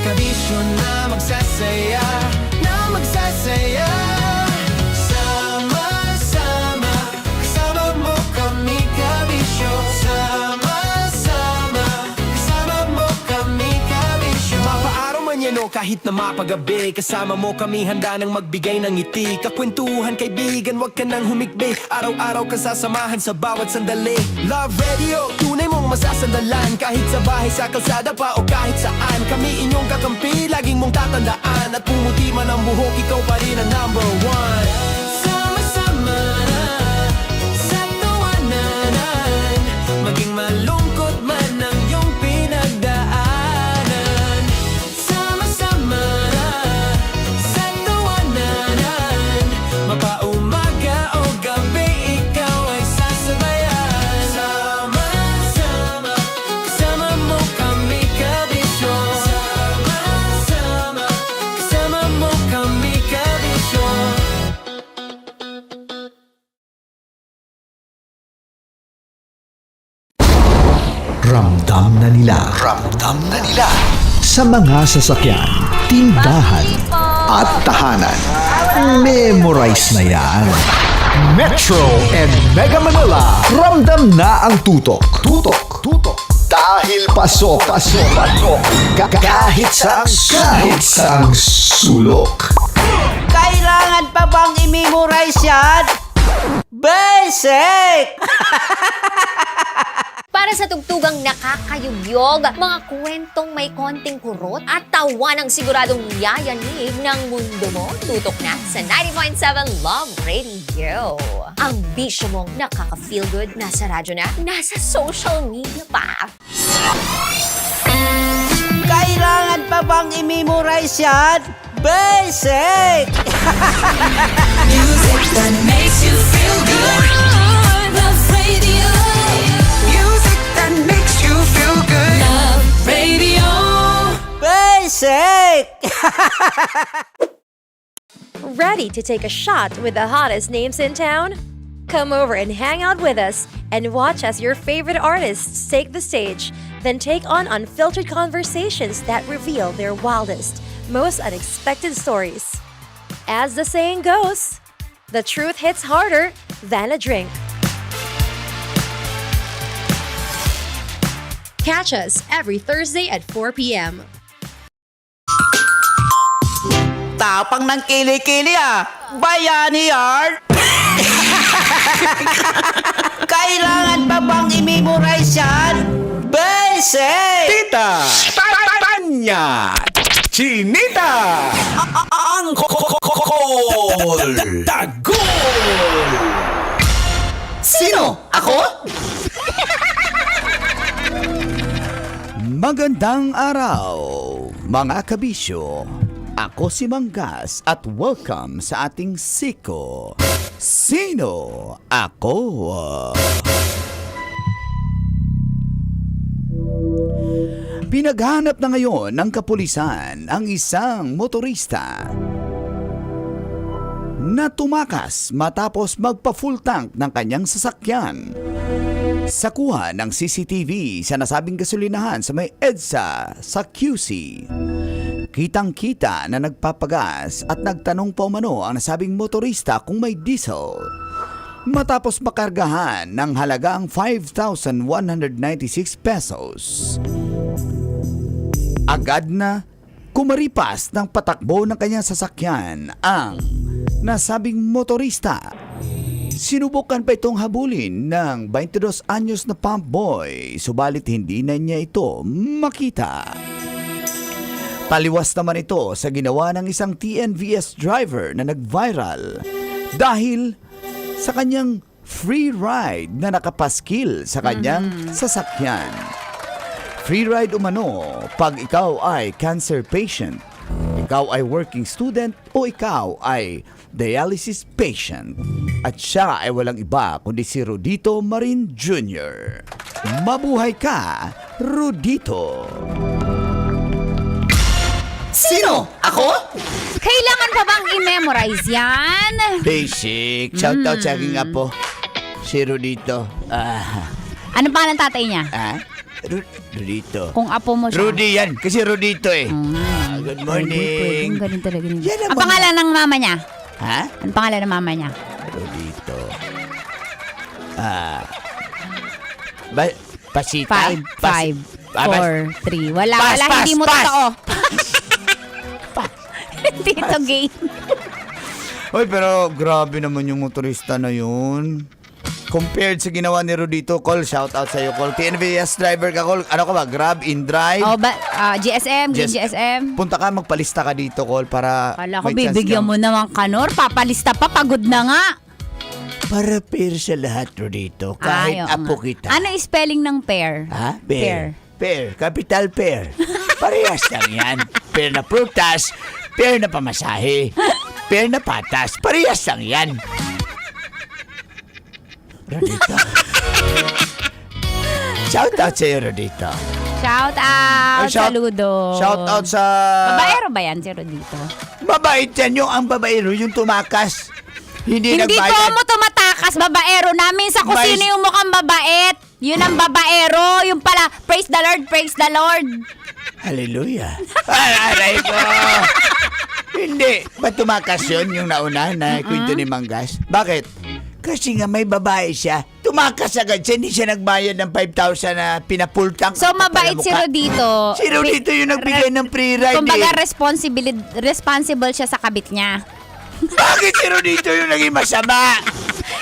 Kabisyo na magsasaya, na magsasaya. Sama-sama, kasama mo kami, kabisyo. Sama-sama, kasama mo kami, kabisyo. Mapaaraw man yan o kahit na mapagabi, kasama mo kami, handa nang magbigay ng ngiti. Kakwentuhan, kaibigan, wag ka nang humikbi. Araw-araw ka sasamahan sa bawat sandali. Love Radio, tunay mong masasandalan. Kahit sa bahay, sa kalsada pa o kahit saan, kami inyong kakampi, laging mong tatandaan. At pumuti man ang buhok, ikaw pa rin ang number one. Sama-sama sa tawanan, maging malungkot man ang iyong pinagdaanan. Sama-sama sa tawanan, mapaumaga o gabi, ikaw ay sasabayan. Sama-sama, kasama mo kami, kabisyo. Sama-sama, kasama mo kami, kabisyo. Ramdam na nila sa mga sasakyan, tindahan at tahanan. Memorize na yan. Metro and Mega Manila, ramdam na ang tutok. Dahil pasok. Kahit saang sulok. Kailangan pa bang i-memorize yan? Basic! Para sa tugtugang nakakayugyog, mga kwentong may konting kurot at tawa ng siguradong yayanig ng mundo mo, tutok na sa 90.7 Love Radio. Ang bisyo mong nakaka-feel good, nasa radyo na, nasa social media pa. Kailangan pa bang i-memorize yan? Basic! Music that makes you feel good. Love Radio. Music that makes you feel good. Love Radio. Basic! Ready to take a shot with the hottest names in town? Come over and hang out with us and watch as your favorite artists take the stage, then take on unfiltered conversations that reveal their wildest, most unexpected stories. As the saying goes, the truth hits harder than a drink. Catch us every Thursday at 4 p.m. Tapang ng kili-kili Bayani Art! Kailangan pa bang i-memorize yan? Basic! Tita! Tanya! Chinita! Ang Tagol! Sino? Ako? Magandang araw, mga kabisyo. Ako si Manggas at welcome sa ating siko. Sino ako? Pinaghanap na ngayon ng kapulisan ang isang motorista na tumakas matapos magpa-full tank ng kanyang sasakyan. Sa kuha ng CCTV sa nasabing gasolinahan sa may EDSA sa QC, kitang-kita na nagpapagas at nagtanong pa umano ang nasabing motorista kung may diesel. Matapos makargahan ng halagang 5,196 pesos. Agad na kumaripas ng patakbo ng kanyang sasakyan ang nasabing motorista. Sinubukan pa itong habulin ng 22 anyos na pump boy, subalit hindi na niya ito makita. Taliwas naman ito sa ginawa ng isang TNVS driver na nag-viral dahil sa kanyang free ride na nakapaskil sa kanyang sasakyan. Free ride umano pag ikaw ay cancer patient, ikaw ay working student o ikaw ay dialysis patient. At siya ay walang iba kundi si Rodito Marin Jr. Mabuhay ka, Rodito! Sino? Ako? Kailangan pa bang i-memorize yan? Basic. Shoutout sa aking apo, si Rodito. Ano pa ng tatay niya? Rodito. Kung apo mo siya. Rudy yan, kasi Rodito eh. Good morning. Galing talaga niya. Yan Ang pangalan ng mama niya? Ha? Ang pangalan ng mama niya? Rodito. Pasita? 5, 4, 3. Wala, hindi mo totoo. Hindi ito game. Hoy, pero grabe naman yung motorista na yun. Compared sa ginawa ni Rodito, Col, shoutout sa iyo, Col. TNVS driver ka, Col. Ano ka ba? Grab, InDrive? GSM, Green GSM. Punta ka, magpalista ka dito, Col, para Kala ko bibigyan mo naman kanor. Papalista pa, pagod na nga. Para pair sa lahat, Rodito. Kahit apo kita. Ano spelling ng pair? Ha? Pair. Pair. Capital pair. Parehas lang yan. Pair na prutas, pair na pamasahe, pair na patas. Parehas lang yan. Rodito. Shout out sa iyo, Rodito. Shout out, saludo. Shout out sa... Babaero ba yan si Rodito? Mabait yan yung ang babaero, yung tumakas. Hindi ko nagbayad. mo tumatakas, babaero namin sa kusina yung mukhang babait. Yun ang babaero. Yung pala, praise the Lord, praise the Lord. Hallelujah. Aray ko. Hindi. Ba't tumakas yun yung nauna na kwento ni Manggas? Bakit? Kasi nga may babae siya. Tumakas agad siya. Hindi siya nagbayad ng 5,000 na pinapultang. So, mabait si Rodito. Si Rodito yung nagbigay ng free ride. Kumbaga, responsible siya sa kabit niya. Bakit si Rodito yung naging masama?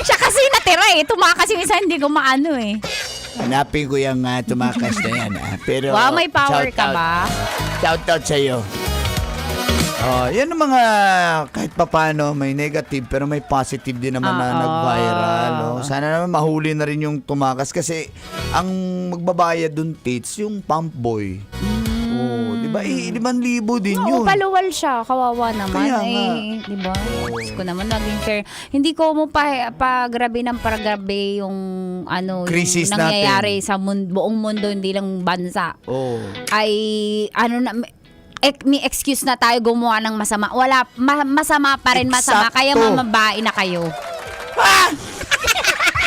Siya kasi natira eh. Tumakas yung isa, hindi ko maano eh. Hanapin ko yung tumakas na yan. Pero, wow, may power ka ba? Shout out sa iyo. Yan ang mga kahit papano may negative pero may positive din naman na nag-viral. No? Sana naman mahuli na rin yung tumakas kasi ang magbabayad dun, Tits, yung pump boy. Di ba? 5,000 din yun. Oo, paluwal siya. Kawawa naman. Kaya nga. Di ba? Diyos ko naman naging fair. Hindi ko mo pagrabe ng paragrabe yung Crisis yung nangyayari sa buong mundo, hindi lang bansa. Ay, may excuse na tayo gumawa ng masama. Wala, masama pa rin masama. Eksakto. Kaya mamabae na kayo.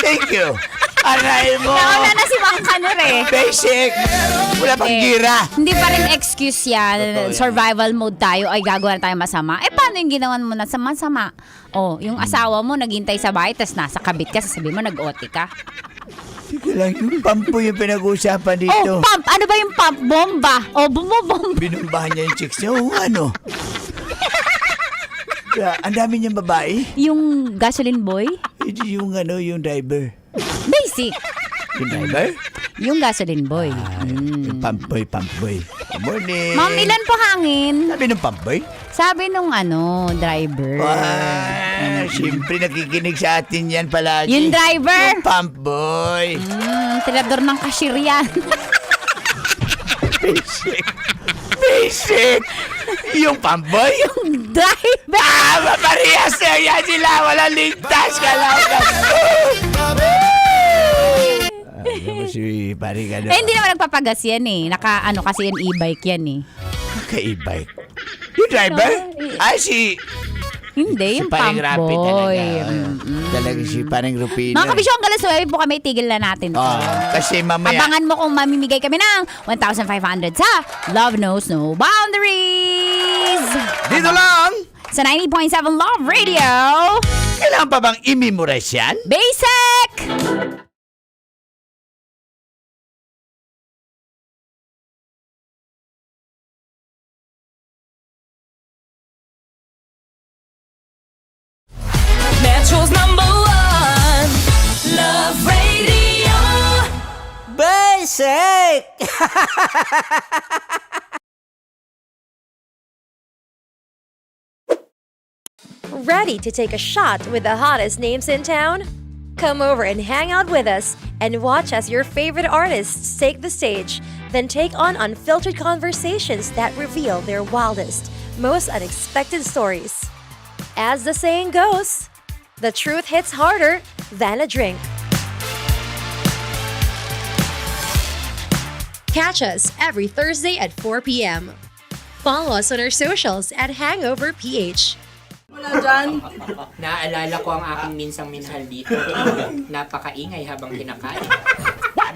Thank you. Aray mo. Nauna na si Mang Kanor eh. Basic. Wala pang gira. Hindi pa rin excuse yan. Totoo yan. Survival mode tayo. Ay, gagawa na tayo masama. Paano yung ginawan mo na masama? Yung asawa mo naghintay sa bahay, tas nasa kabit ka, sasabihin mo nag-OT ka. Sige lang, yung pump po yung pinag-uusapan dito. Pump! Ano ba yung pump? Bomba! Bumobomba. Binumbahan niya yung chicks niya. Ano? Ang dami niyang babae. Yung gasoline boy? Yung driver. Basic. Yung driver? Yung gasoline boy. Yung pump boy. Good morning. Ma'am, ilan po hangin? Sabi ng pump boy? Sabi nung driver. Siyempre nakikinig sa atin yan palagi. Yung driver? Yung pump boy. Tirador ng cashier yan. Basic. Yung pump boy? Yung driver. Maparehas na yan sila. Walang ligtas ka lang. Si pari ka na. Hindi naman nagpapagas yan eh. Kasi yan e-bike yan eh. Naka-e-bike? Yung driver? Hindi, yung paring pump Rapi boy. Talaga si paring Rupino. Mga kabisyo, hanggang alas 9 po kami, tigil na natin to. Kasi mamaya. Abangan mo kung mamimigay kami ng 1,500 sa Love Knows No Boundaries! Dito lang! Sa 90.7 Love Radio! Kailangan pa bang i-memorize yan? Basic! Metro's #1 Love Radio. Basic! Ready to take a shot with the hottest names in town? Come over and hang out with us and watch as your favorite artists take the stage, then take on unfiltered conversations that reveal their wildest, most unexpected stories. As the saying goes, the truth hits harder than a drink. Catch us every Thursday at 4 p.m. Follow us on our socials at Hangover PH. Wala dyan. Naaalala ko ang aking minsang minahal dito. Napakaingay habang kinakain.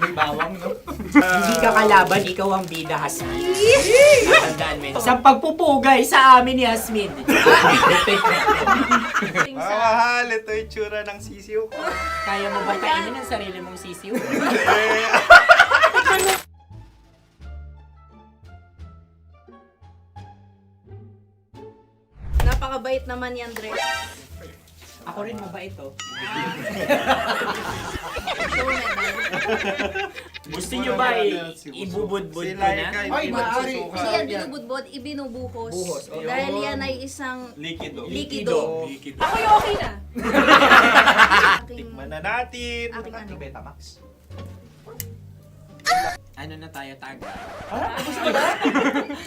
May bawang, no? Hindi ka kalaban, ikaw ang bida, Hasmin. Natandaan mo yun. Sa pagpupugay sa amin ni Hasmin. Mahal, ito yung tsura ng sisiw ko. Kaya mo ba kainin ang sarili mong sisiw? Napakabait naman yan, Dre. Ako rin mabait, oh. Gusto nyo ba ibubudbud ko na? Ay, maaari. Kasi yan binubudbud, ibinubuhos. Buhos, oh. Dahil yan ay isang Likido. Ako yung okay na. Tikman na natin. Aking ano? Betamax. Ano na tayo, tagay? Gusto ba?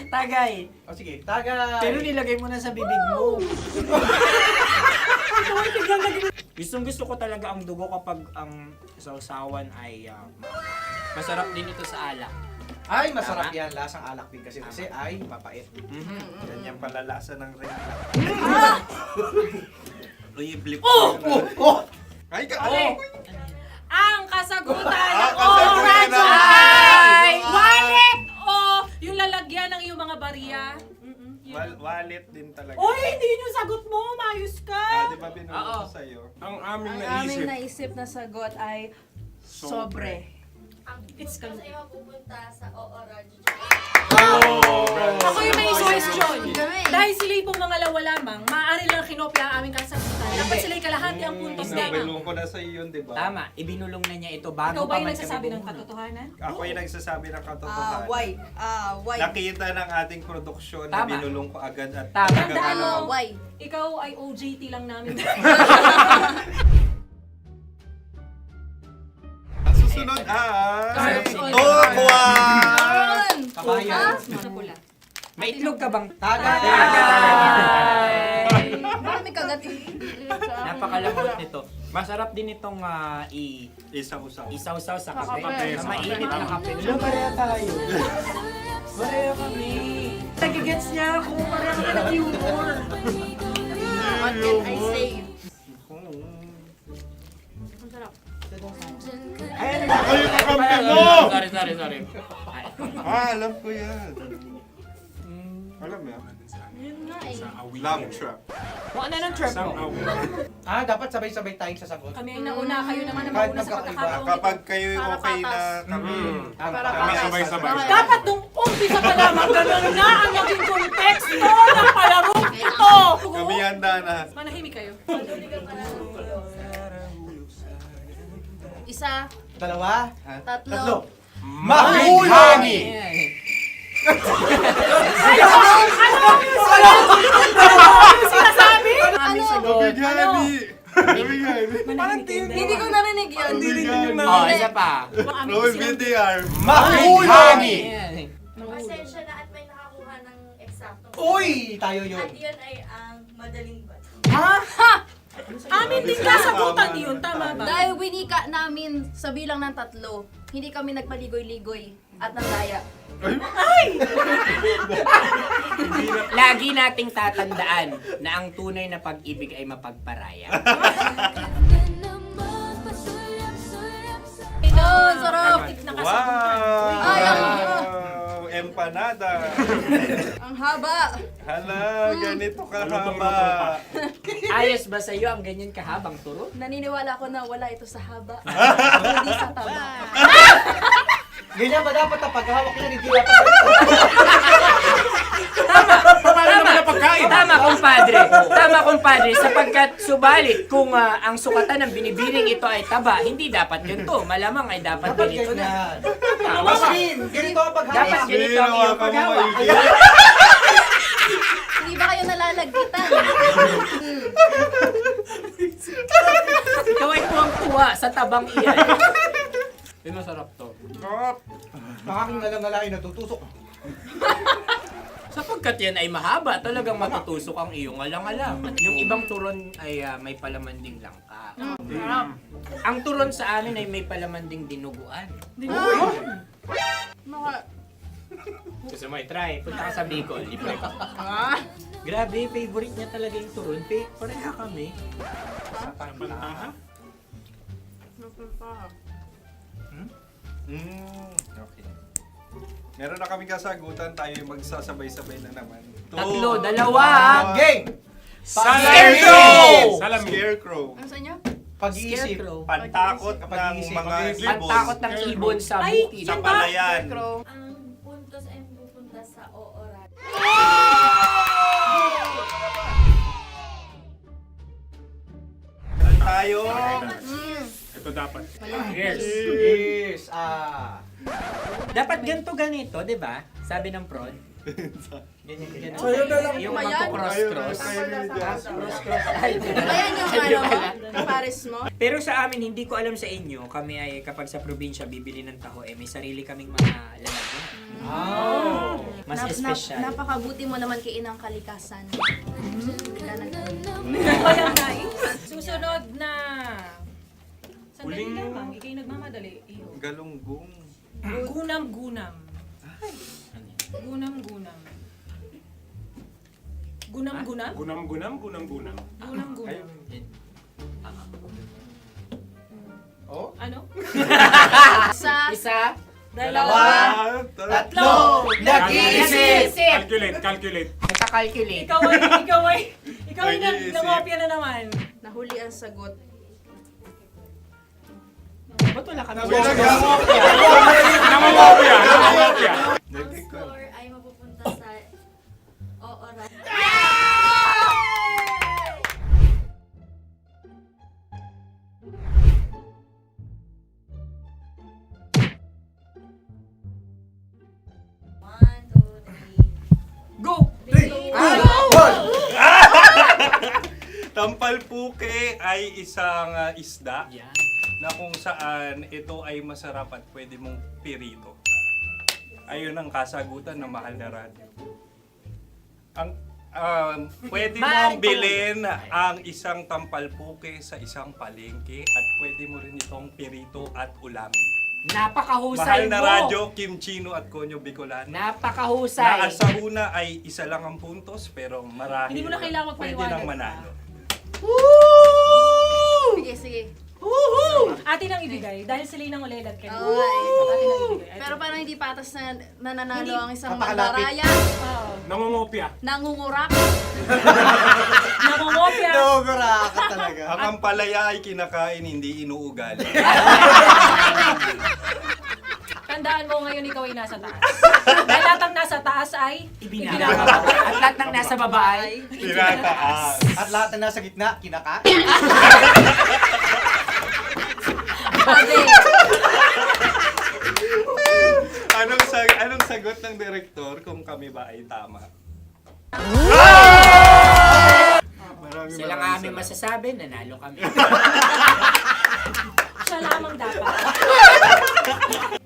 Tagay. O sige, tagay. Pero nilagay mo na sa bibig mo. Gusto ko talaga ang dugo kapag ang sausawan ay masarap din ito sa alak. Ay, masarap yan. Lasang alak din kasi ay papait. Yan yung palalasa ng rin. Uy, blip. Ay, Ang kasagutan ng kasagutan Orange ay wallet o yung lalagyan ng iyong mga barya. Wallet din talaga. Oy, hindi yung sagot mo. Mayos ka. Di ba binulong ko sa'yo? Ang aming Ang aming naisip na sagot ay sobre. It's Kasi Kalugit. mapupunta sa Ooradio. Ako yung may question. Dahil sila'y pong mga lawa lamang, maaari lang kinopya ang aming kasagutan. Dapat sila'y kalahati ang puntos Hindi, lamang. binulong ko na sa iyo, di ba? Tama, ibinulong na niya ito bago Ikaw ba pa yung man nagsasabi kami ng bumuno. katotohanan? Ako yung nagsasabi ng katotohanan. Why? Nakita ng ating produksyon na Tama. binulong ko agad at Tama. talagang Tandaan mo, ano, Why? ikaw ay OJT lang namin. Ang susunod ay... Carson. Tukwan! Kabayan. Sa pula. May itlog ka bang? Tagay! Bakit may kagat Napakalambot nito. Masarap din itong Isaw-usaw. isaw-saw sa kape. Kape. Na mainit na kape. Alam, pareha tayo. Pareha kami. Nagigets niya ako. Pareha kami ng humor. What can I say? Ang sarap. Sorry. Alam ko yan. Alam mo yan? Yun nga eh. Love trap. Kung ano ng trap mo? Dapat sabay-sabay tayong sasagot. Kami ay nauna, kayo naman ang Kahit mauna sa magkakaiba. pagkakataon. Kapag kayo Para okay na patas. kami, Para kami patas. sabay-sabay. Dapat nung umpisa pa lamang, ganun na ang naging konteksto ng palarong ito! Kami handa na. Manahimik kayo. Isa, Dalawa. tatlo. Mahulhangi! Sinasabi? Mabigani! Mabigani! Hindi ko narinig yun. Oh, isa pa. Roll VTR. Mahulhangi! Pasensya na at may nakakuha ng eksakto. Uy! Tayo yun. At yun ay ang madaling bato. Amin din kasagutan yun, tama ba? Dahil winika namin sa bilang ng 3, hindi kami nagpaligoy-ligoy at nandaya. Lagi nating tatandaan na ang tunay na pag-ibig ay mapagparaya. Ito, sarap! Wow! Ay, Empanada! Ang haba! Hala, ganito kahaba. Ayos ba sa'yo ang ganyan kahabang turo? Naniniwala ko na wala ito sa haba. Hindi sa taba. Ganyan ba dapat ang paghawak yan? Hindi dapat Tama, kumpadre. Sapagkat subalit kung ang sukatan ng binibining ito ay taba, hindi dapat ganito. Malamang ay dapat ganito na. Ganito ang paghawak. Dapat ganito ang iyong paghawak. Hindi ba kayo nalalagkitan? Ikaw ay tuwang-tuwa sa tabang iyan. Ay, masarap to. Ang aking ngalang-ngalain natutusok. Sapagkat yan ay mahaba, talagang matutusok ang iyong alang-alang. Yung ibang turon ay may palamanding langka. Ang turon sa amin ay may palamanding dinuguan. Gusto mo i-try? Punta ka sa Bicol, libre ka. Grabe, favorite niya talaga yung turon. Pareha kami. Sa pantaha. Okay. Meron na kaming kasagutan, tayo yung magsasabay-sabay na naman. Tatlo, dalawa. Gang! Scarecrow! Scarecrow. Ano sa inyo? Pag-iisip. Pantakot ng mga ibon. Pantakot ng ibon sa Ay, bukid. Sa palayan. Ang puntos ay pupunta sa Ooradio. Tayo. Ito dapat. Yes. Dapat ganito, di ba? Sabi ng prod. Ganyan. Yung Ayan. magpo-cross-cross. Cross-cross. Ay, Ayan yung Di ano, ba? Paris mo. Pero sa amin, hindi ko alam sa inyo, kami ay kapag sa probinsya bibili ng taho, may sarili kaming mga lalagyan. Mas espesyal. Napakabuti mo naman kay Inang Kalikasan. Walang nais. Susunod na. Sandali lamang, ikay nagmamadali. Iyo. Galunggong. Gunam-gunam. Gunam-gunam. Gunam-gunam? Gunam-gunam. Gunam-gunam. Oh? Ano? Isa. Dalawa. Tatlo. Nag-iisip! Calculate. Nagka-calculate. Ikaw ay nangopya na naman. Nahuli ang sagot. Ba't wala kami? Nag-iisip. Go! Tampalpuke ay isang isda na kung saan ito ay masarap at pwede mong pirito. Ayun ang kasagutan ng Mahal na Radyo. Ang pwede mong bilhin ang isang tampalpuke sa isang palengke at pwede mo rin itong pirito at ulamin. Napakahusay Mahal na mo! Radyo, Kim Chino at Konyo Bicolano. Napakahusay! Na sa una ay isa lang ang puntos pero marahil Hindi mo na kailangan pwede magpaliwanag nang manalo. Sige, sige. Atin ang ibigay dahil sila yung nangulelat kayo. Oo nga eh. Atin ang ibigay. Pero parang hindi patas na nananalo Hindi. ang isang Napakalapit. mandaraya. Nangungopia. Nangungurak. Namumopya. ka talaga. Ang ampalaya ay kinakain, hindi inuugali. Tandaan mo ngayon ikaw ay nasa taas. Dahil lahat ng nasa taas ay Ibinababa. At lahat ng nasa baba ay Tinataas. At lahat na nasa gitna, kinakain. Anong sagot ng direktor kung kami ba ay tama? Sila nga aming masasabi, nanalo kami. siya lamang dapat.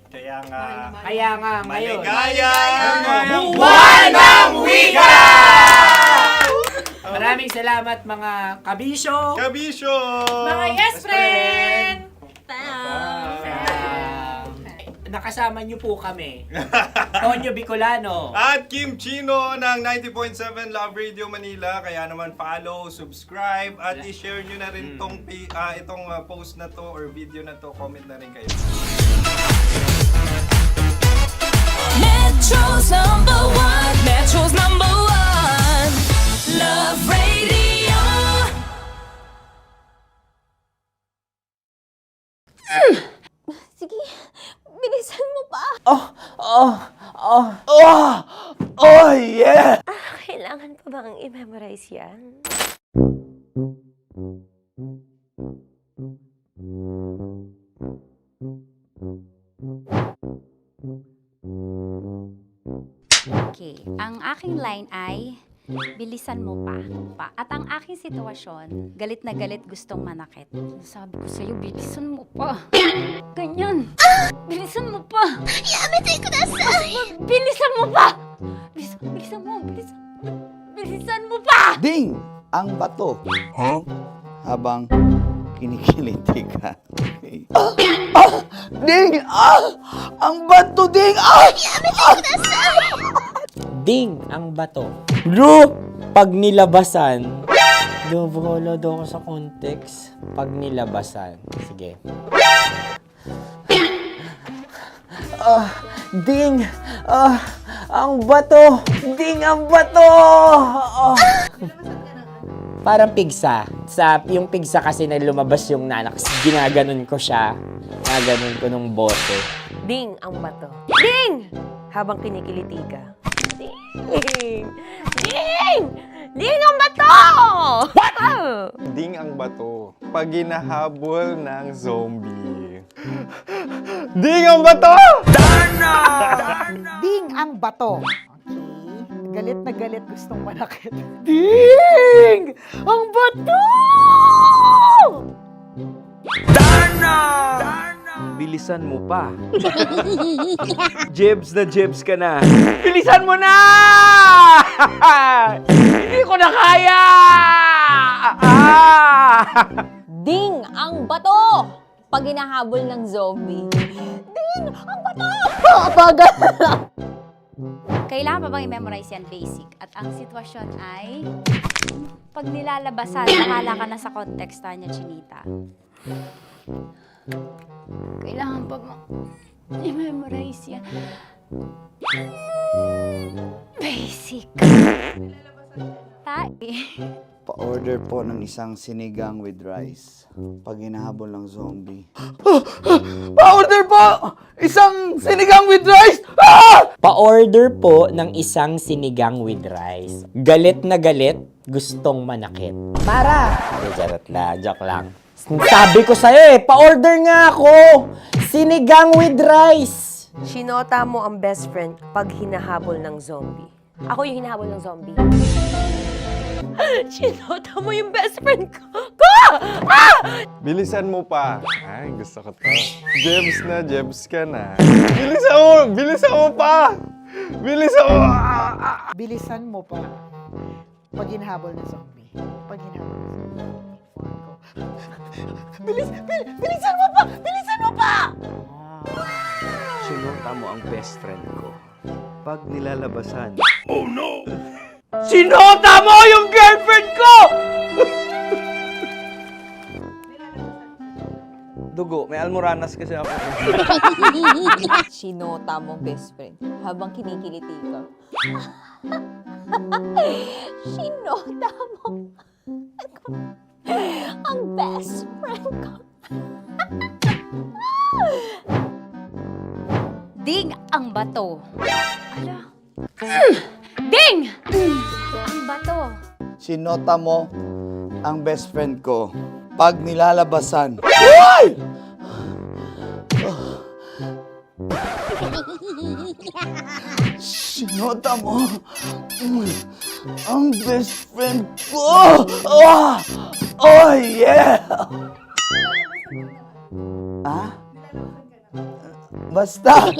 Kaya nga, Ngayon. maligayang Buwan ng Wika! Maraming salamat mga kabisyo. Kabisyo! Mga yes friend! Nakasama niyo po kami. Konyo Bicolano. At Kim Chino ng 90.7 Love Radio Manila. Kaya naman follow, subscribe, at i-share nyo na rin itong post na to or video na to. Comment na rin kayo. Metro's number one, Love Radio. Sige, bilisan mo pa. Oh, yeah! Kailangan pa bang i-memorize yan? Okay, ang aking line ay bilisan mo pa. At ang aking sitwasyon, galit na galit gustong manakit. Sabi ko sa'yo, bilisan mo pa. Ganyan. Bilisan mo pa. Yamitay ko na sa... Bilisan mo pa. Bilisan mo pa. Ding! Ang bato. Habang kinikiliti ka. Okay. Ding! Ang bato, Ding! Yamitay ko na sa... Ding ang bato. Bro, pag nilabasan. Wala daw ako sa context. Pag nilabasan. Sige. Ding! Ang bato! Ding ang bato! Parang pigsa. Yung pigsa kasi na lumabas yung nanak. Ginaganon ko siya. Ginaganon ko nung bote. Ding ang bato. Ding! Habang kinikiliti ka. Ding! Ding! Ding ang bato! What? Ding ang bato. Pag hinahabol ng zombie. Ding ang bato! Ding ang bato. Okay. Galit na galit gustong manakit. Ding! Ang bato! Bilisan mo pa. Jebs na jebs ka na. Bilisan mo na! Hindi ko na kaya! Ding ang bato! Pag hinahabol ng zombie. Ding ang bato! Bagal! Kailangan pa bang i-memorize yan basic? At ang sitwasyon ay pag nilalabasan, bahala ka na sa context niya, Chinita. Kailangan pa bang i-memorize yan? Basic. Pa-order po ng isang sinigang with rice. Pag hinahabol ng zombie. Pa-order po! Isang sinigang with rice! Ah! Pa-order po ng isang sinigang with rice. Galit na galit, gustong manakit. Para! Joke lang. Sabi ko sa'yo pa-order nga ako! Sinigang with rice! Sinota mo ang best friend pag hinahabol ng zombie. Ako yung hinahabol ng zombie. Sinota mo yung best friend ko! Ah! Bilisan mo pa. Ay, gusto ko to. Jebs ka na. Bilisan mo pa! Bilisan mo pa. Pag hinahabol ng zombie. Pag hinahabol ng zombie. Bilisan mo pa! Bilisan mo pa! Sinota mo ang best friend ko. Pag nilalabasan. Oh no! Sinota mo yung girlfriend ko! Dugo, may almoranas kasi ako. Sinota mo best friend habang kinikiliti ka. Sinota mo ang best friend ko. Ding ang bato. Ala. Ding! Ang bato. Sinota mo ang best friend ko pag nilalabasan. Uy! Sinota mo ang best friend ko. Oh yeah! Ah? Basta!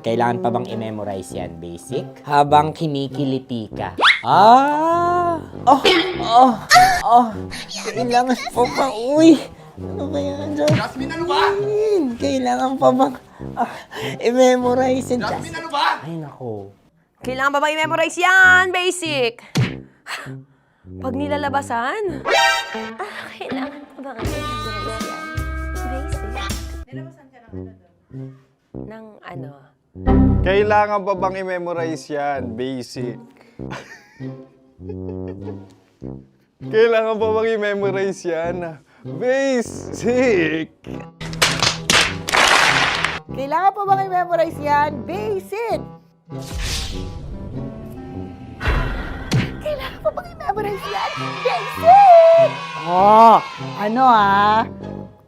Kailangan pa bang i-memorize yan, basic? Habang kinikiliti ka. Kailangan pa ba? Uy! Ano kaya dyan? Jasmine, ano ba? Kailangan pa bang i-memorize yan? Jasmine, ano ba? Ay, nako. Kailangan ba i-memorize yan? Basic! Pag nilalabasan? Kailangan ba i-memorize yan? Basic? Nilalabasan ka ng ano? Kailangan pa bang i-memorize yan? Basic. Kailangan pa bang i-memorize yan? Basic! Kailangan pa bang i-memorize yan? Basic! Kailangan pa bang i-memorize yan? Basic!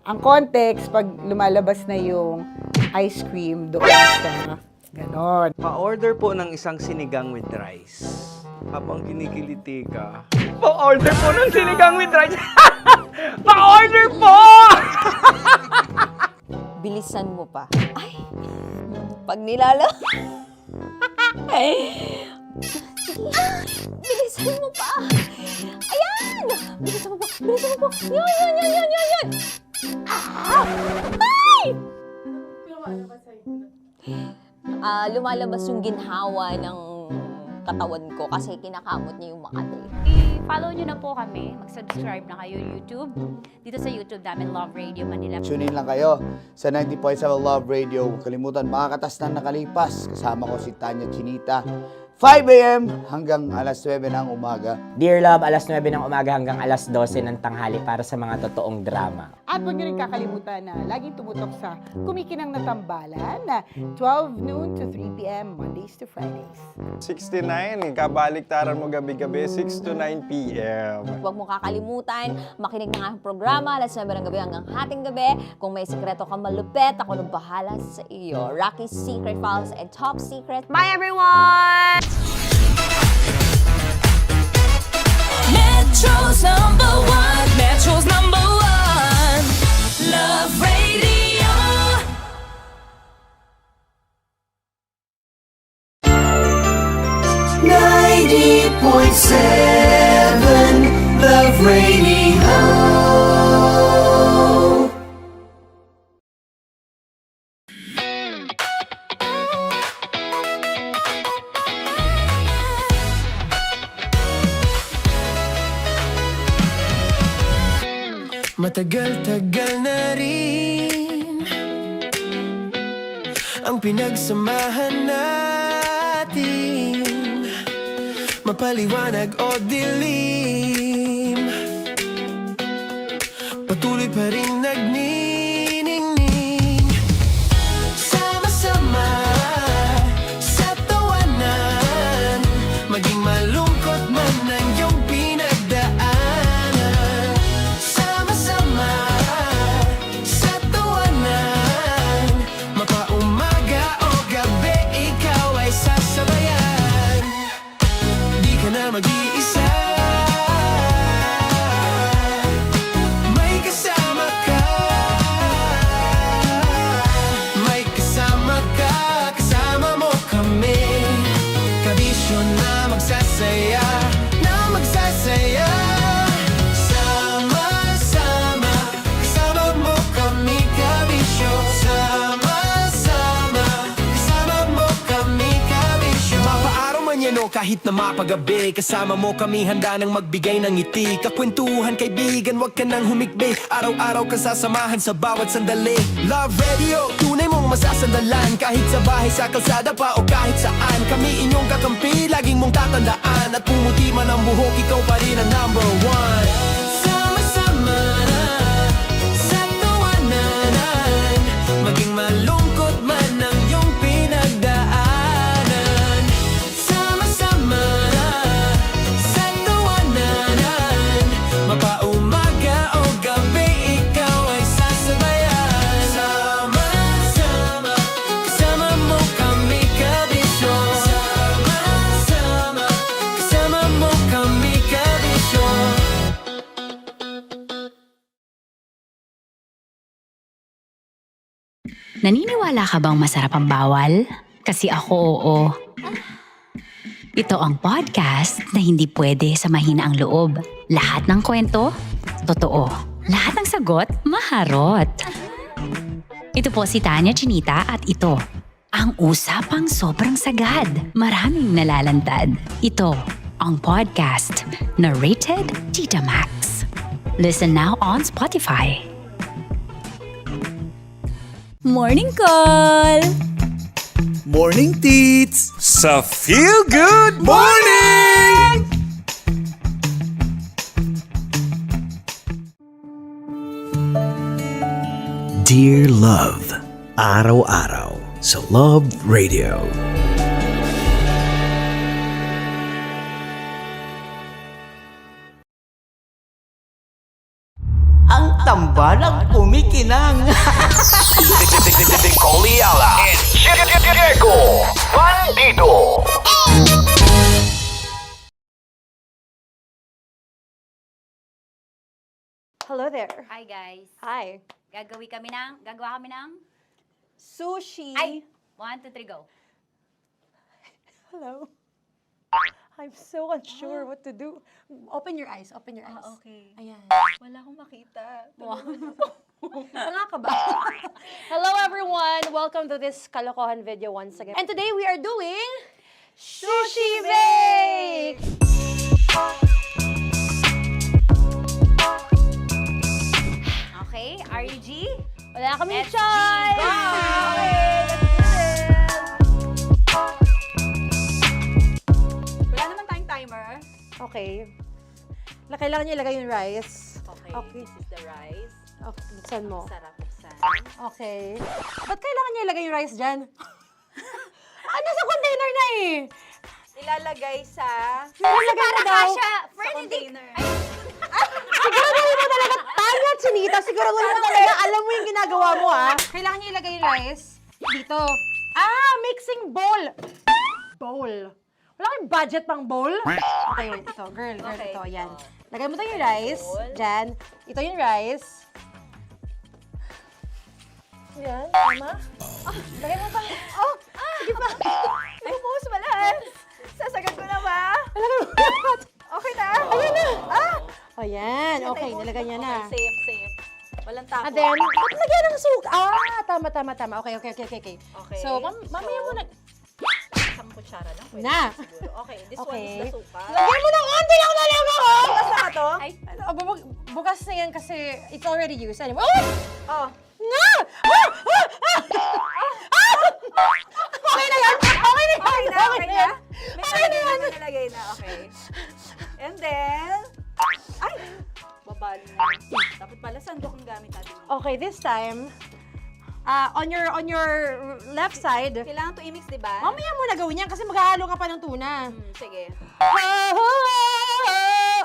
Ang context, pag lumalabas na yung ice cream doon sa ganon. Pa-order po ng isang sinigang with rice. Habang kinikiliti ka. Pa-order po ng sinigang with rice! Pa-order po! Bilisan mo pa. Ay! Pag nilala... Bilisan mo pa! Ayan! Bilisan mo pa! Bilisan mo pa! Yan! Ay! Lumalabas yung ginhawa ng katawan ko kasi kinakamot niya yung Makati. I-follow nyo na po kami. Mag-subscribe na kayo YouTube. Dito sa YouTube namin, Love Radio Manila. Tune in lang kayo sa 90.7 Love Radio. Huwag kalimutan, makakatas na nakalipas. Kasama ko si Tanya Chinita. 5 a.m. hanggang alas 9 ng umaga. Dear Love, alas 9 ng umaga hanggang alas 12 ng tanghali para sa mga totoong drama. At huwag nyo rin kakalimutan na laging tumutok sa Kumikinang na Tambalan na 12 noon to 3 p.m. Mondays to Fridays. 69, kabaliktaran mo gabi-gabi, 6 to 9 p.m. Huwag mo kakalimutan, makinig ng aking programa, alas 9 ng gabi hanggang hating gabi. Kung may sekreto kang malupet, ako nang bahala sa iyo. Rocky's Secret Files and Top Secret. Bye everyone! Metro's number one. Metro's number one. Love Radio. Love Radio. Matagal-tagal na rin ang pinagsamahan natin. paliwanag o dilim, patuloy pa rin nagniningning. Sama-sama sa tawanan, maging malungkot man ang iyong pinagdaanan. Sama-sama sa tawanan, mapaumaga o gabi, ikaw ay sasabayan. Di ka na mag-iisa, may kasama ka. May kasama ka, kasama mo kami. Kabisyo na magsasaya, na magsasaya. Sama-sama, kasama mo kami, kabisyo. Sama-sama, kasama mo kami, kabisyo. Mapaaraw man yan o kahit na mapagabi, kasama mo kami handa nang magbigay ng ngiti. Kakwentuhan kaibigan, wag ka nang humikbi. Araw-araw ka sasamahan sa bawat sandali. Love Radio, tunay mong masasandalan. Kahit sa bahay, sa kalsada pa o kahit saan, kami inyong kakampi, laging mong tatandaan. At pumuti man ang buhok, ikaw pa rin ang number one. Sama-sama na sa tawanan, maging malungkot man ang iyong pinagdaanan. Sama-sama na sa tawanan, mapaumaga o gabi, ikaw ay sasabayan. Sama-sama, kasama mo kami, kabisyo. Sama-sama, kasama mo kami, kabisyo. Naniniwala ka bang masarap ang bawal? Kasi ako oo. Ito ang podcast na hindi pwede samahin ang loob. Lahat ng kwento, totoo. Lahat ng sagot, maharot. Ito po si Tanya Chinita at ito, ang usapang sobrang sagad. Maraming nalalantad. Ito, ang podcast na rated Tita Max. Listen now on Spotify. Morning call! Morning, Tits! Sa Feel Good Morning! Dear Love, araw-araw sa Love Radio. Ang tambalang kumikinang. Coliala and Diego Bandido. Hello there. Hi guys. Hi. Gagawa kami ng Sushi. Ay! 1, 2, 3, go. Hello. I'm so unsure what to do. Open your eyes. Open your eyes. Okay. Ayan. Wala akong makita. Wala ka ba? Hello everyone! Welcome to this kalokohan video once again. And today we are doing Sushi Bake! Okay, RUG? Wala kaming SG, choice! go! Okay, let's do it! Wala naman tayong timer. Okay. Kailangan niyo ilagay yung rice. Okay, this is the rice. Okay, buksan mo. Sarap buksan. Okay. Ba't kailangan niyo ilagay yung rice dyan? Sa container na eh! Ilalagay sa... Ilalagay na daw. for container. Siguraduhin mo talaga, Tanya Chinita, siguraduhin mo talaga, alam mo yung ginagawa mo Kailangan niyo ilagay yung rice dito. Mixing bowl. Bowl. Wala kayong budget pang bowl? Okay, wait, ito. Girl, Okay. ito, yan. Lagay mo tayo yung rice. Dyan. Ito yung rice. Yan, tama? Lagay mo pang... Sige pa. Ay, buhos malas. Sasagad ko na ba? Lagay mo. Okay na? Ayan na. Ayan, okay, nilagay niya na. Okay, safe. Walang tapo. And then, ba't lagyan ng suka? Tama. Okay. Okay. So, mamaya mo na... Isang kutsara lang. Pwede Na. siguro. Okay, this one Okay. is the suka. Lagyan mo ng konti lang talaga ko! Bukas na to? Ay, bukas na yan kasi it's already used. Anyway, Oh. nga! Okay na yan! Okay na yan! Okay na? Okay na yan! May Okay na yan! nalagay na. Okay. Okay, this time, on your left side. Kailangan to i-mix, di ba? Mamaya mo na gawin yan kasi maghahalo ka pa ng tuna. Sige.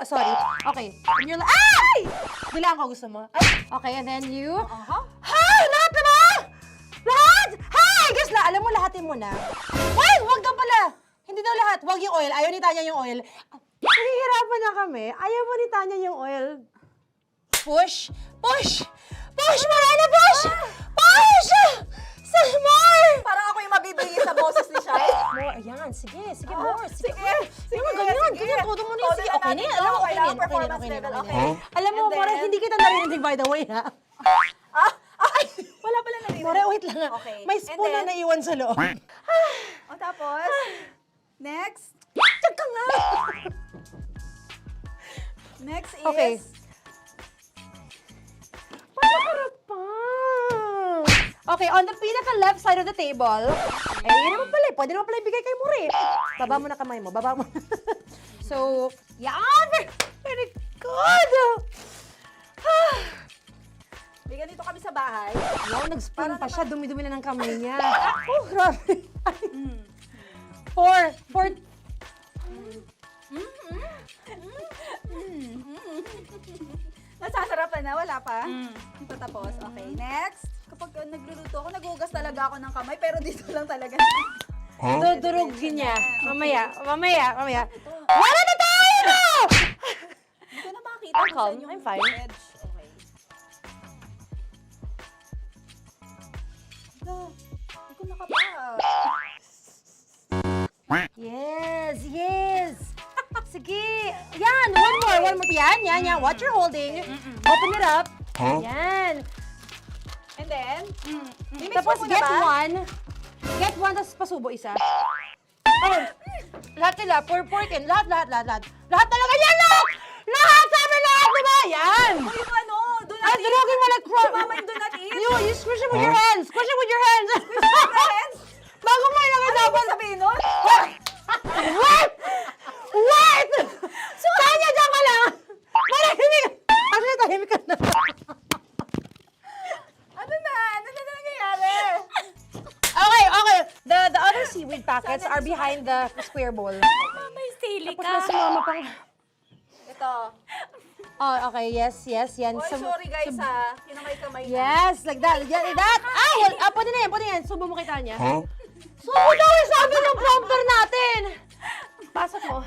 Sorry. Okay. On your ay! Bilang ko gusto mo. Ay! Okay, and then you... Hi! Lahat na ba? Lahat! Hi! Guess na, alam mo, lahatin mo na. Wait! Wag daw pala! Hindi daw lahat. Wag yung oil. Ayaw ni Tanya yung oil. Nahihirapan na kami. Ayaw mo ni Tanya yung oil. Push! Push! Push! Marana! Push! Push! Some more! Parang ako yung mabibigay sa boses ni Shai. More. Ayan. Sige. Sige, more. Sige. Sige, Ganyan. Ganyan. Todo mo na yun. Sige. Okay na yan. Alam mo, okay na yan. Okay na yan. Alam mo, More, hindi kita narinig by the way, ha? Wala pala narinig. More, wait lang ha. Okay. May spoon na naiwan sa loob. O tapos, next. Diyan ka nga! Next is... Okay. Okay, on the pinaka-left side of the table, eh, yun naman pala, pwede naman pala ibigay kay More. Baba mo na kamay mo, baba mo. So, yan! Very good! Bigyan dito kami sa bahay. No, nag-spoon pa siya, dumi-dumi na ng kamay niya. Oh, grabe. Four. Nasasarapan na, wala pa. Ito tapos. Okay, next. Kapag nagluluto ako, naghugas talaga ako ng kamay, pero dito lang talaga. Dudurugin niya. Mamaya. Wala na tayo! Hindi ko na makita kung saan yung I'm fine. edge. Okay. Hindi ko nakapa. Yes. Sige. Yan, one more. Yan. What you're holding. Open it up. Yan. And then, Tapos get one. Get one, tapos pasubo isa. Oh, lahat nila, pork and lahat. Lahat talaga yan, lahat! Lahat! Sabi lahat, diba? Yan! Uy, yung ano, do not eat. Durugin mo like Mama, yung do not eat. You squish it with your hands. Squish it with your hands. Squish it with your hands? Bago mo ilagay Ano dapat. yung sabihin nun? Wait! Tanya, dyan ka lang! Marahimik! Actually, tahimik ka na. Ano na nangyayari? Okay. The other seaweed packets are behind the square bowl. May sili Tapos ka. na si Mama pang... Ito. Oh, okay. Yes. Yan. Oy, sorry guys ha. Kinamay-kamay na. Yes, like that. Pwede na yan. Subo mo kay Tanya. Subo daw yung sabi ng prompter natin. Pasok mo.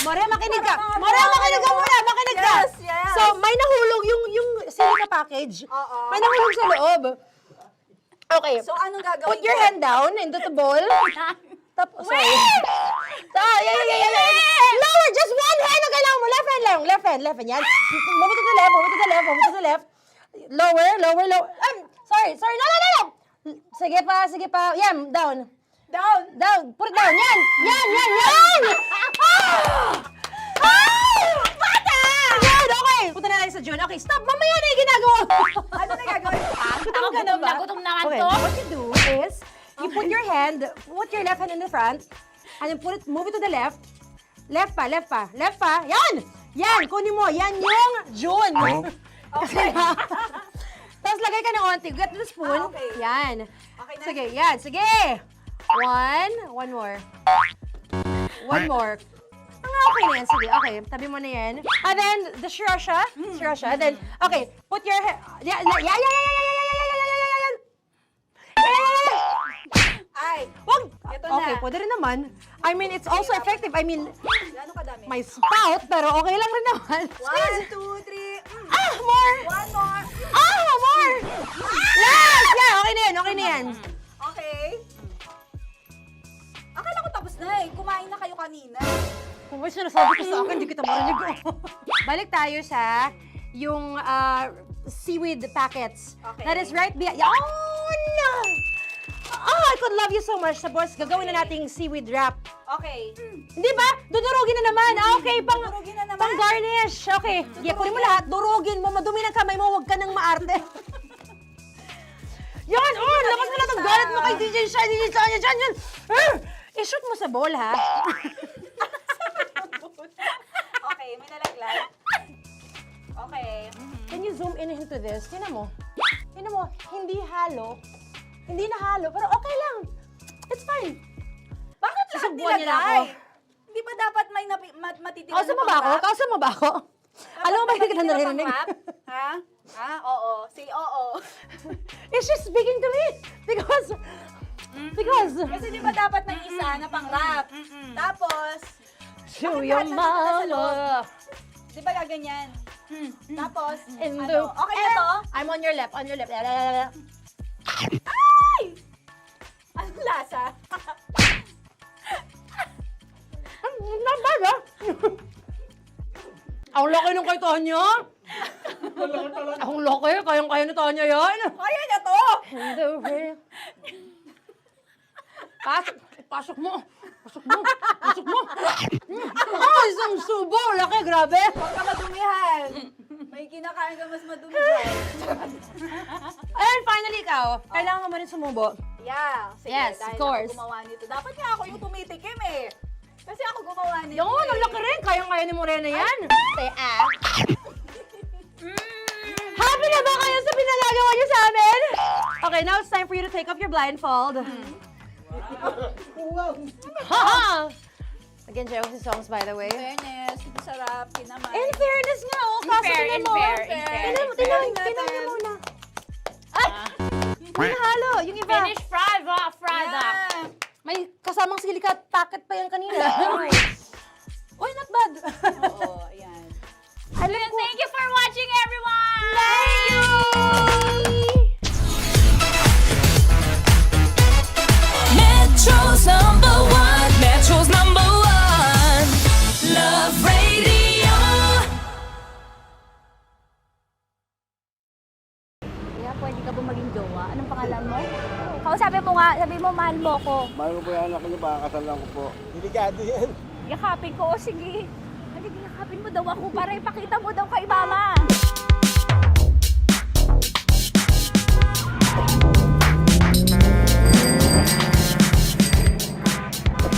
Maria, makinig ka. Makinig ka muna. Makinig ka. Yes. So, may nahulog yung silica package. Oo. May nahulog sa loob. Okay. So, anong gagawin Put your ko? hand down into the bowl. Tapos, sorry. Lower, just one hand ang kailangan mo. Left hand. Yan. Move to the left. Lower. Sorry. No. Sige pa. Yan, down. Put it down. Yan. Bata! Yan, okay. Punta na lang sa June. Okay, stop. Mamaya na yung ginagawa. Ano na gagawin? Gutom ka na ba? Gutom naman Okay, to. what you do is, you put your left hand in the front, and then move it to the left. Left pa. Yan, kunin mo. Yan yung June. Okay. Tapos lagay ka ng onti. Get the spoon. Okay. Yan. Okay na. Sige, yan. Sige. One more. One more. Okay na yan. Sige, okay. Tabi mo na yan. And then, the sriracha. And then, okay. Put your hand. Yan. Ay, Wag! Ito na. Okay, pwede rin naman. I mean, it's also effective. I mean, gano'ng kadami? may spout, pero okay lang rin naman. 1, 2, 3. More! One more. More! Last! Yeah, okay na yan. Okay. Akala ko tapos na eh. Kumain na kayo kanina. Kung may sinasabi ko sa akin, hindi kita marinig. Balik tayo sa yung seaweed packets. Okay. That is right behind. Oh, no! Oh, I could love you so much. Tapos, gagawin na nating seaweed wrap. Okay. Hindi ba? Dudurugin na naman. Okay, Dudurugin na naman? pang garnish. Okay. Yeah, kunin mo lahat. Durugin mo. Madumi ng kamay mo. Huwag ka nang maarte. Yan! Oh, lakas mo na itong galit mo kay DJ Shine. Yan. I-shoot mo sa bowl, ha? Okay, may nalaglag. Okay. Can you zoom with this. Tingnan mo. Tingnan mo, hindi halo. Hindi na halo, pero okay lang. It's fine. Bakit lahat Susubukan niya na ako. nilagay? Hindi ba dapat may matitigan Kausa mo ba ako? Kausa mo ba ako? Alam mo ba hindi kita naririnig? Ha? Ha? Oo. Say oo. It's just speaking to me. Because... Kasi di ba dapat may isa na pang-rap? Tapos, Show bakit your lahat nandun na sa loob? mama. Di ba gaganyan? Tapos, In ano? the... Okay na to? I'm on your left, on your left. Ay! Anong lasa? Not bad, ah. Ang laki nung kay Tonya. Ang laki, kayang-kaya ni Tonya yan. Kaya niya to! Pasok mo. Pasok mo. Pasok mo. Oh, isang subo. Laki, grabe. Huwag ka madumihan. May kinakain ka mas madumi dyan. And finally, ikaw. Kailangan mo rin sumubo. Yeah. Sige, Yes, dahil of course. ako gumawa nito. Dapat nga ako yung tumitikim eh. Kasi ako gumawa nito. Yung, ang laki rin. Kayang-kaya ni Morena yan. Happy na ba kayo sa pinagagawa niyo sa amin? Okay, now it's time for you to take off your blindfold. Ha! Nag-enjoy ako sa songs, by the way. Fairness, sarap, kinamay. In fairness nga, oh. Kaso tingnan mo. Tingnan mo, tingnan mo muna. Ay! Hindi halo, yung iba. Finish fried, Yeah. May kasamang silikat packet pa yan kanina. Uy, not bad. Oo, ayan. Thank you for watching, everyone! Thank you! Metro's #1, Metro's #1, Love Radio. Kaya pwede ka ba maging jowa? Anong pangalan mo? Kausapin mo nga, sabi mo mahal mo ko. Mahal ko po yung anak niyo, baka kasalan ko po. Delikado yan. Yakapin ko, o sige. Halika, yakapin mo daw ako para ipakita mo daw kay mama.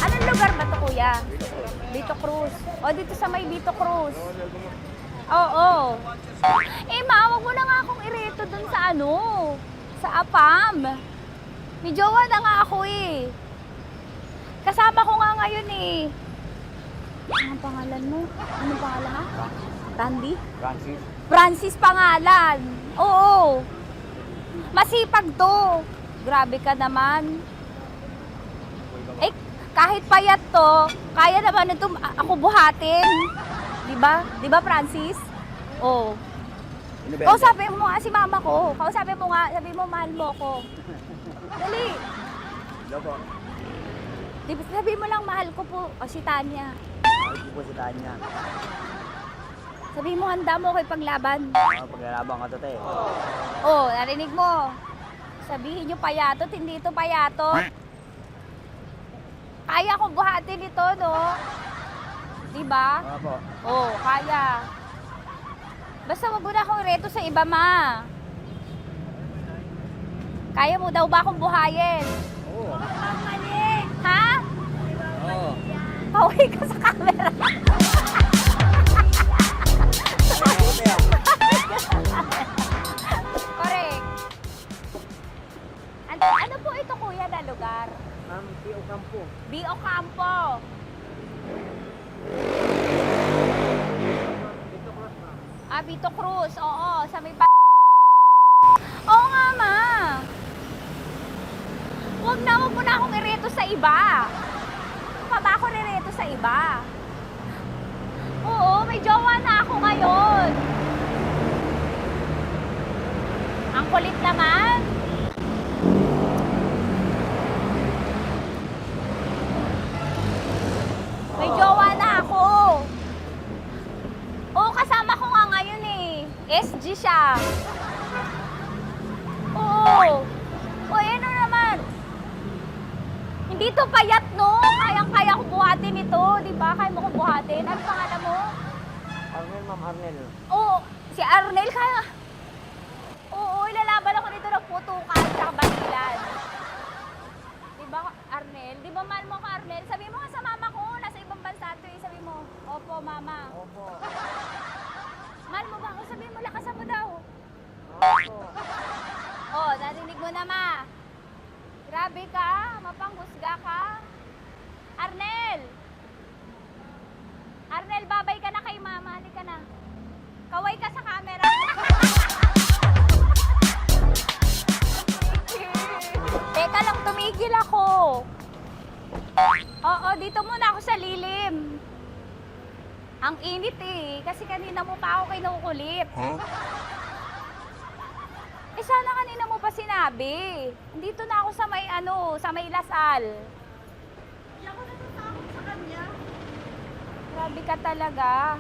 Anong lugar ba to, kuya? Vito Cruz. O, dito sa may Vito Cruz. Oo. Eh, ma, wag mo na nga akong ireto dun sa ano, sa APAM. May jowa na nga ako eh. Kasama ko nga ngayon eh. Anong pangalan mo? Anong pangalan ha? Randy? Francis. Francis pangalan. Oo. Masipag to. Grabe ka naman. Eh, kahit payat to, kaya naman ito ako buhatin. Diba? Diba, Francis? Oo. Kausapin mo nga si mama ko. Kausapin mo nga, sabi mo mahal mo ko. Dali. Hello po. Sabi mo lang mahal ko po. O si Tanya. Mahal ko po si Tanya. Sabi mo handa mo kay paglaban. Paglalaban ka to, te. Oh, narinig mo. Sabihin nyo payatot, hindi ito payatot. Kaya ko buhatin ito, no? Diba? Opo. Oh, kaya. Basta wag mo na akong reto sa iba, ma. Kaya mo daw ba akong buhayin? Oo. Ha? Oo. Paway ka sa camera. Correct. Ano po ito, kuya, na lugar? Ma'am, P.O. Campo. B.O. Campo. Vito Cruz. Oo, sa may Oo nga, ma. Wag mo na akong ireto sa iba. Pa ba ako rireto sa iba? Oo, may jowa na ako ngayon. Ang kulit naman. May jowa na ako. Oo, kasama ko nga ngayon eh. SG siya. Oo. O, ano naman? Hindi to payat, no? Kayang-kaya ko buhatin ito. Di ba? Kaya mo ko buhatin. Ano pangalan mo? Arnel, ma'am, Arnel. Oo, si Arnel kaya. Oo, ilalaban ako dito ng putukan sa basilan. Di ba, Arnel? Di ba mahal mo ko, Arnel? Sabi mo nga sa mama ko, nasa ibang bansa ito eh. Sabi mo, opo, mama. Opo. Mahal mo ba ako? Sabi mo, lakasan mo daw. Grabe ka, mapanghusga ka. Arnel! Arnel, babay ka na kay mama. Halika na. Kaway ka sa camera. Teka lang, tumigil ako. Oo, dito muna ako sa lilim. Ang init eh, kasi kanina mo pa ako kinukulit. Eh sana kanina mo pa sinabi. Dito na ako sa may sa may Lasal. Hindi ako natatakot sa kanya. Grabe ka talaga.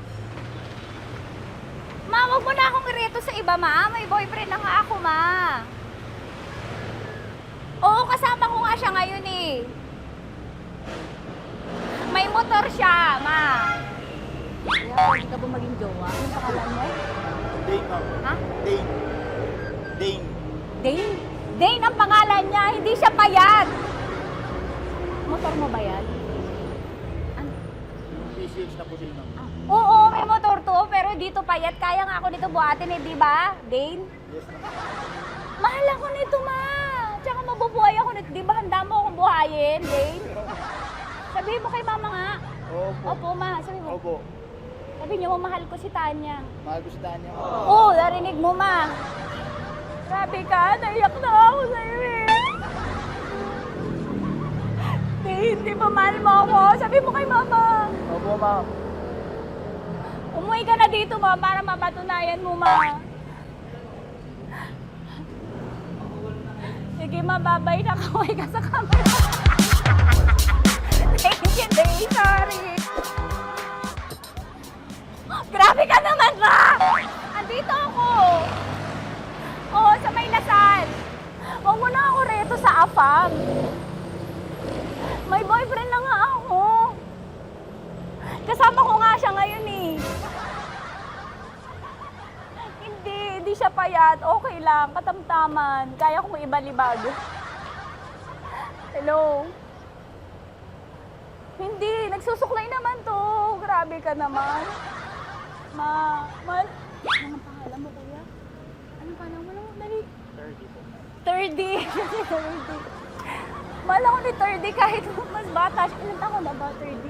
Ma, wag mo na akong ireto sa iba, ma. May boyfriend na nga ako, ma. Oo, kasama ko nga siya ngayon eh. May motor siya, ma. Pwede ka ba maging jowa? Anong pangalan mo? Dane, ma'am. Ha? Dane. Dane. Dane? Dane ang pangalan niya, hindi siya payat. Motor mo ba yan? PCH na po din, ma'am. Oo, may motor to, pero dito payat. Kaya nga ako nito buhatin eh, di ba? Dane? Yes, ma'am. Mahal ako nito, ma. Tsaka mabubuhay ako nito. Di ba handa mo akong buhayin, Dane? Sabihin mo kay mama nga. Opo. Opo, ma. Sabihin mo. Opo. Sabi niyo, mahal ko si Tanya. Mahal ko si Tanya. Oo, narinig mo, ma. Grabe ka, naiyak na ako sa'yo eh. Hindi ba mahal mo ako? Sabi mo kay mama. Opo, ma'am. Umuwi ka na dito, ma, para mapatunayan mo, ma. Sige, ma, babay na. Kaway ka sa camera. Thank you, Day. Sorry. Grabe ka naman, ma! Andito ako. Oo, sa may Lasal. Huwag mo na ako reto sa afam. May boyfriend na nga ako. Kasama ko nga siya ngayon eh. Hindi siya payat. Okay lang, katamtaman. Kaya kong ibalibag. Hello? Hindi, nagsusuklay naman to. Grabe ka naman. Anong pangalan mo, kuya? Anong pangalan mo? Dali. 30 po. 30. 30. Mahal ako ni 30 kahit mas bata siya. Ilan taon na ba, 30?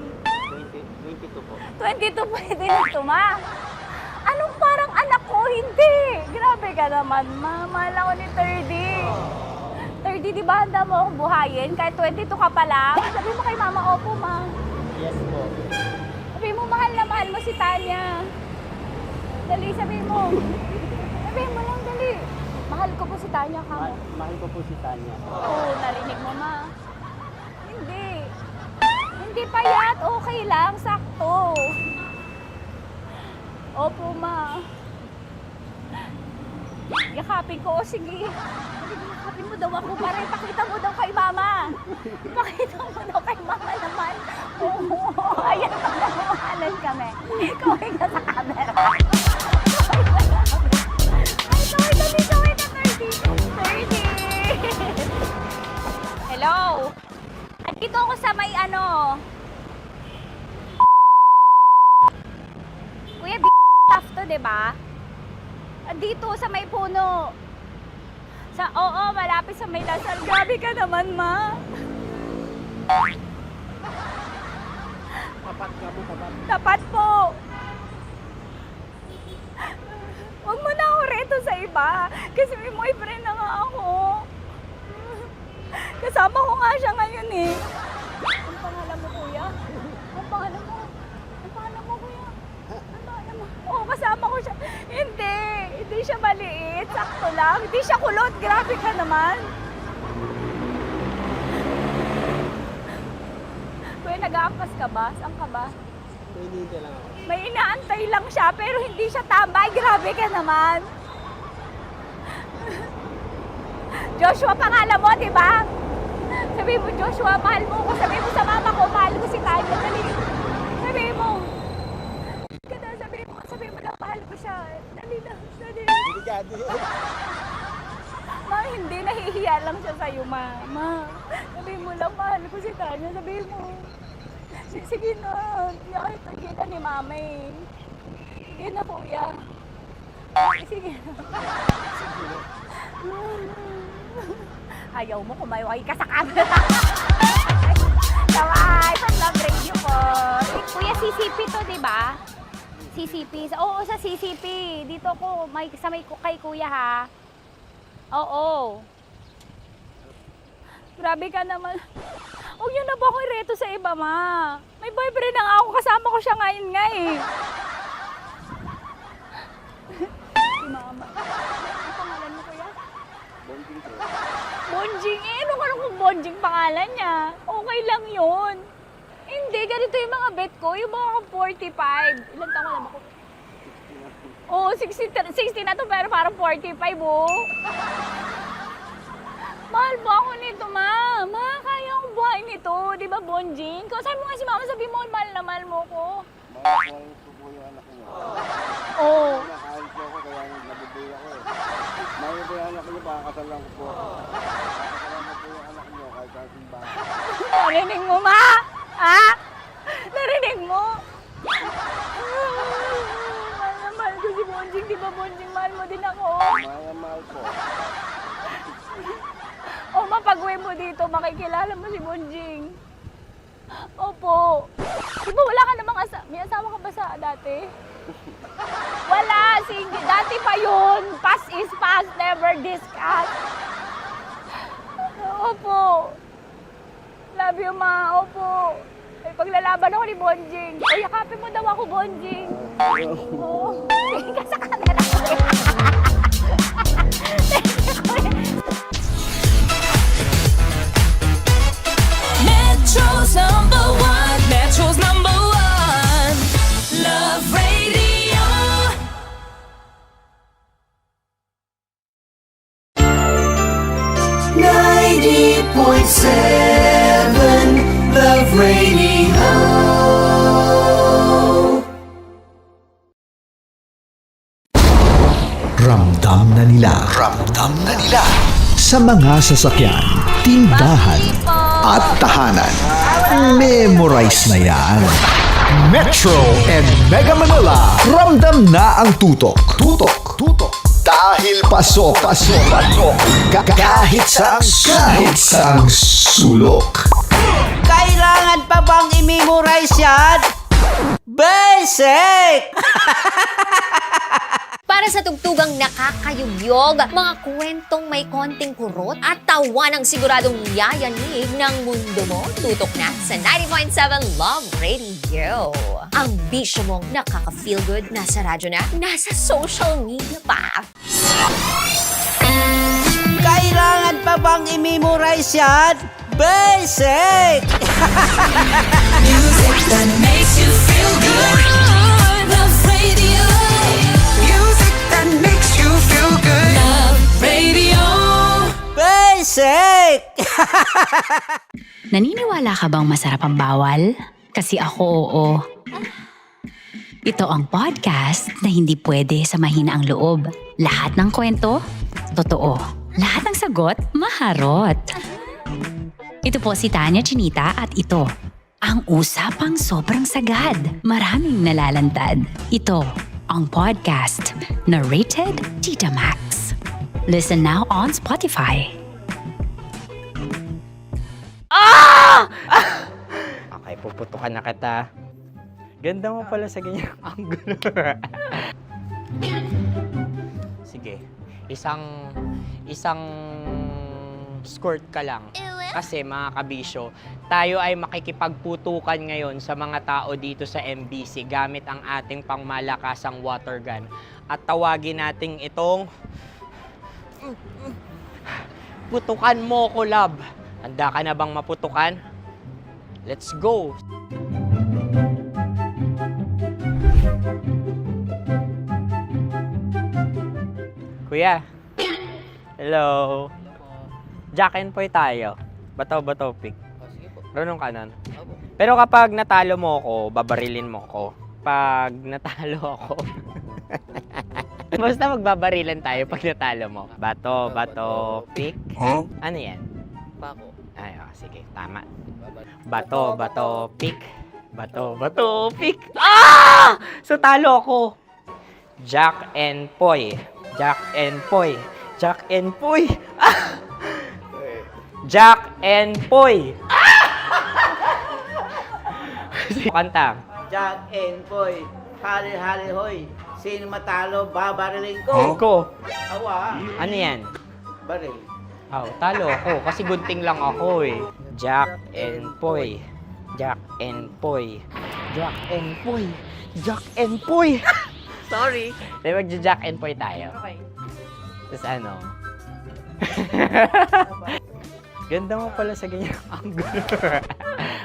22 po. 22 pwede na ito, ma. Anong parang anak ko? Hindi. Grabe ka naman, ma. Mahal ako ni 30. 30, di ba handa mo akong buhayin? Kahit 22 ka pa lang. Sabi mo kay mama, opo, ma. Yes po. Sabi mo, mahal na mahal mo si Tanya. Dali, sabi mo. Sabi mo lang, dali. Mahal ko po si Tanya ka mo. Mahal ko po si Tanya. Oo, narinig mo, ma. Hindi. Hindi payat. Okay lang. Sakto. Opo, ma. Yakapin ko. O, sige. Yakapin mo daw ako para ipakita mo daw kay mama. Ipakita mo daw kay mama naman. Oo. Ayan, magmamahalan kami. Kaway ka sa camera. Kaway ka, 30. Hello? Andito ako sa may Kuya, tough to, diba? Andito sa may puno. Oo, malapit sa may Lasal. Grabe ka naman, ma. Tapat ka po, tapat. Tapat po. Huwag mo na ako reto sa iba. Kasi may boyfriend na nga ako. Kasama ko nga siya ngayon eh. Ang pangalan mo, kuya? Ang pangalan mo? Ang pangalan mo, kuya? Ang pangalan mo? Oo, kasama ko siya. Hindi siya maliit. Sakto lang. Hindi siya kulot. Grabe ka naman. Kuya, nag-aampas ka ba? Saan ka ba? Hinihintay lang ako. May inaantay lang siya, pero hindi siya tambay. Grabe ka naman. Joshua, pangalan mo, di ba? Sabi mo, Joshua, mahal mo ko. Sabi mo sa mama ko, mahal ko si Tanya. Sabi mo. Sabi mo na, mahal ko siya. Dali na. Delikado yun. Ma, hindi. Nahihiya lang siya sa'yo, ma. Sabi mo lang, mahal ko si Tanya. Sabi mo. Sige na. Sige na ni mama eh. Sige na, kuya. Sige na. Ayaw mo, kumayway ka sa camera. Kawai, from Love Radio po. Kuya, CCP to, di ba? CCP. Oo, sa CCP. Dito ko, kay kuya ha. Oo. Grabe ka naman. Huwag niyo na ba ako ireto sa iba, ma? May boyfriend na nga ako, kasama ko siya ngayon nga eh. Si mama. Ano pangalan mo, kuya? Bonjing eh. Ano kung Bonjing pangalan niya? Okay lang yun. Hindi, ganito yung mga bet ko. Yung mga 45. Ilan taon alam ako? Oo, 60 na to pero parang 45 oh. Mahal ba ako nito, ma? Ma, kaya akong buhay nito. Di ba, Bonjing? Sabi mo nga si mama, sabi mo, mahal na mahal mo ko. Mahal ko yung anak niyo. Oo. Nakahal ko ako, kaya nabubuhay ako eh. Mahal ko yung anak niyo, pakakasalan ko po. Pakakasalan ko po yung anak niyo, kahit sa simbahan. Narinig mo, ma? Ha? Narinig mo? Mahal na mahal ko si Bonjing. Di ba, Bonjing, mahal mo din ako? Mahal na mahal ko. O, mapag-uwi mo dito, makikilala mo si Bonjing. Opo. Di ba wala ka namang may asawa ka ba sa dati? Wala, single. Dati pa yun. Past is past, never discuss. Opo. Love you, ma. Opo. May paglalaban ako ni Bonjing. O, yakapin mo daw ako, Bonjing. Oo. Tingin ka sa camera. Metro's number one. Metro's number one. Love Radio. Love Radio. Ramdam na nila sa mga sasakyan, tindahan at tahanan. Memorize na yan. Metro and Mega Manila, ramdam na ang tutok. Dahil pasok. Kahit saang sulok. Kailangan pa bang i-memorize yan? Basic! Para sa tugtugang nakakayugyog, mga kwentong may konting kurot at tawa ng siguradong yayanig ng mundo mo, tutok na sa 90.7 Love Radio. Ang bisyo mong nakaka-feel good, nasa radyo na, nasa social media pa. Kailangan pa bang i-memorize yan? Basic! Music that makes you feel good. Love Radio. Music that makes you feel good. Love Radio. Basic! Naniniwala ka bang masarap ang bawal? Kasi ako oo. Ito ang podcast na hindi pwede sa mahina ang loob. Lahat ng kwento, totoo. Lahat ng sagot, maharot. Ito po si Tanya Chinita at ito, ang usapang sobrang sagad. Maraming nalalantad. Ito, ang podcast na Rated Tita Max. Listen now on Spotify. Okay, puputukan na kita. Ganda mo pala sa ganyang angulo. Sige, isang skirt ka lang. Kasi mga kabisyo, tayo ay makikipagputukan ngayon sa mga tao dito sa MBC gamit ang ating pangmalakasang water gun. At tawagin natin itong putukan mo ko, love. Handa ka na bang maputukan? Let's go! Kuya. Hello. Jack and Poy tayo. Bato-bato pick. Runong kanan. Pero kapag natalo mo ako, babarilin mo ako. Pag natalo ako, basta magbabarilan tayo pag natalo mo. Bato, pick. Huh? Ano yan? Bako. Ay, sige, tama. Bato, pick. Bato, pick. Ah! So talo ako. Jack and Poy. Jack and Poy. Ah! Jack and Poy. Kanta. Jack and Poy, hali-hali hoy. Sino matalo, babarilin ko. Ko. Awa. Ano yan? Baril. Oh, talo ako kasi gunting lang ako eh. Jack and Poy. Jack and Poy. Jack and Poy. Jack and Poy. Sorry. Di magja-Jack and Poy tayo. Okay. Tapos ano? Ganda mo pala sa ganyan angle.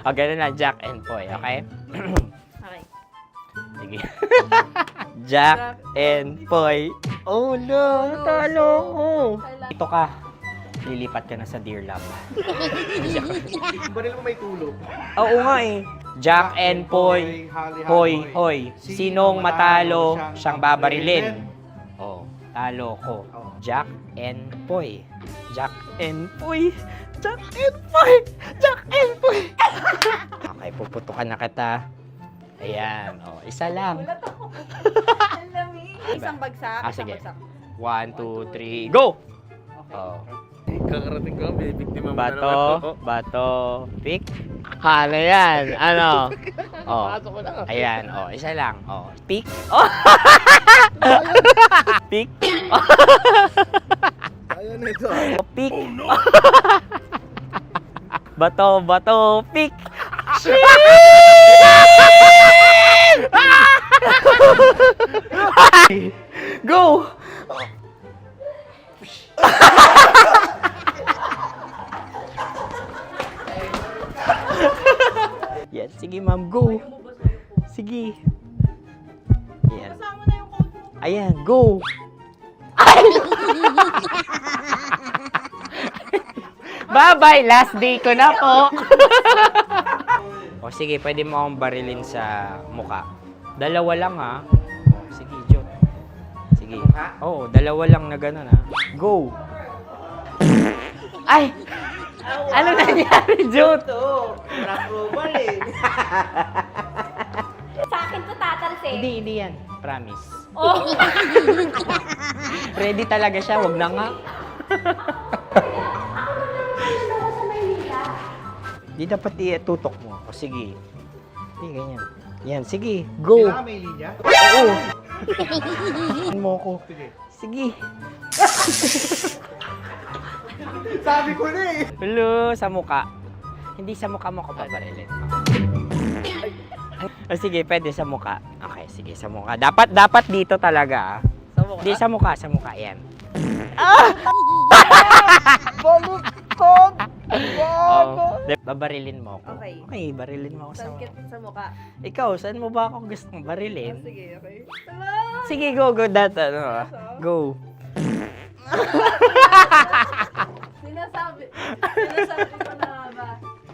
O, ganun lang, Jack and Poy, okay? Okay. Sige. Jack and Poy. Oh no, natalo ko. Dito ka. Lilipat ka na sa Dear Love. Baril mo may tulog. Oo nga eh. Jack and Poy. Hoy, hoy. Sinong matalo, siyang babarilin. Oh, talo ko. Jack and Poy. Jack and Poy. Jack and Poy. Jack and Poy. Okay, puputukan na kita. Ayan. Oh, isa lang. Isang bagsak. Ah, isang sige. bagsak. 1, 2, 3, go! Oh. Kakarating ko, may biktima mo na Bato, naman. bato, pick. Ano yan? Ano? Oh. Pasok ko na. Ayan, oh, isa lang. Oh, pick. Oh. Pick. Ayan na ito. Oh, pick. Bato, bato, pick. Go! Yan, sige ma'am, go. Sige. Ayan. Ayan, go. Bye-bye, last day ko na po. O sige, pwede mo akong barilin sa muka. Dalawa lang ha. O, sige, Jot. Sige. Oo, dalawa lang na gano'n ha. Go. Ay! Ano nangyari, Jot? Approval eh. Sa akin to tatalsik. Hindi yan. Promise. Oh. Ready talaga siya, wag na nga. Di dapat itutok mo. O sige. Hindi, ganyan. Yan, sige. Go. Kailangan may linya? Oo. mo ko. Sige. Sabi ko na eh. Hello, sa muka. Hindi sa muka mo ko paparilin. O sige, pwede sa muka. Okay, sige, sa muka. Dapat dito talaga. Sa mukha? Hindi, sa muka. Yan. Baluktot! Oh, babarilin mo ako. Okay. Okay, barilin mo ako sa Sakit sa mukha. Ikaw, saan mo ba ako gustong barilin? Sige, okay. Sige, go. Go. Sinasabi ko na ba?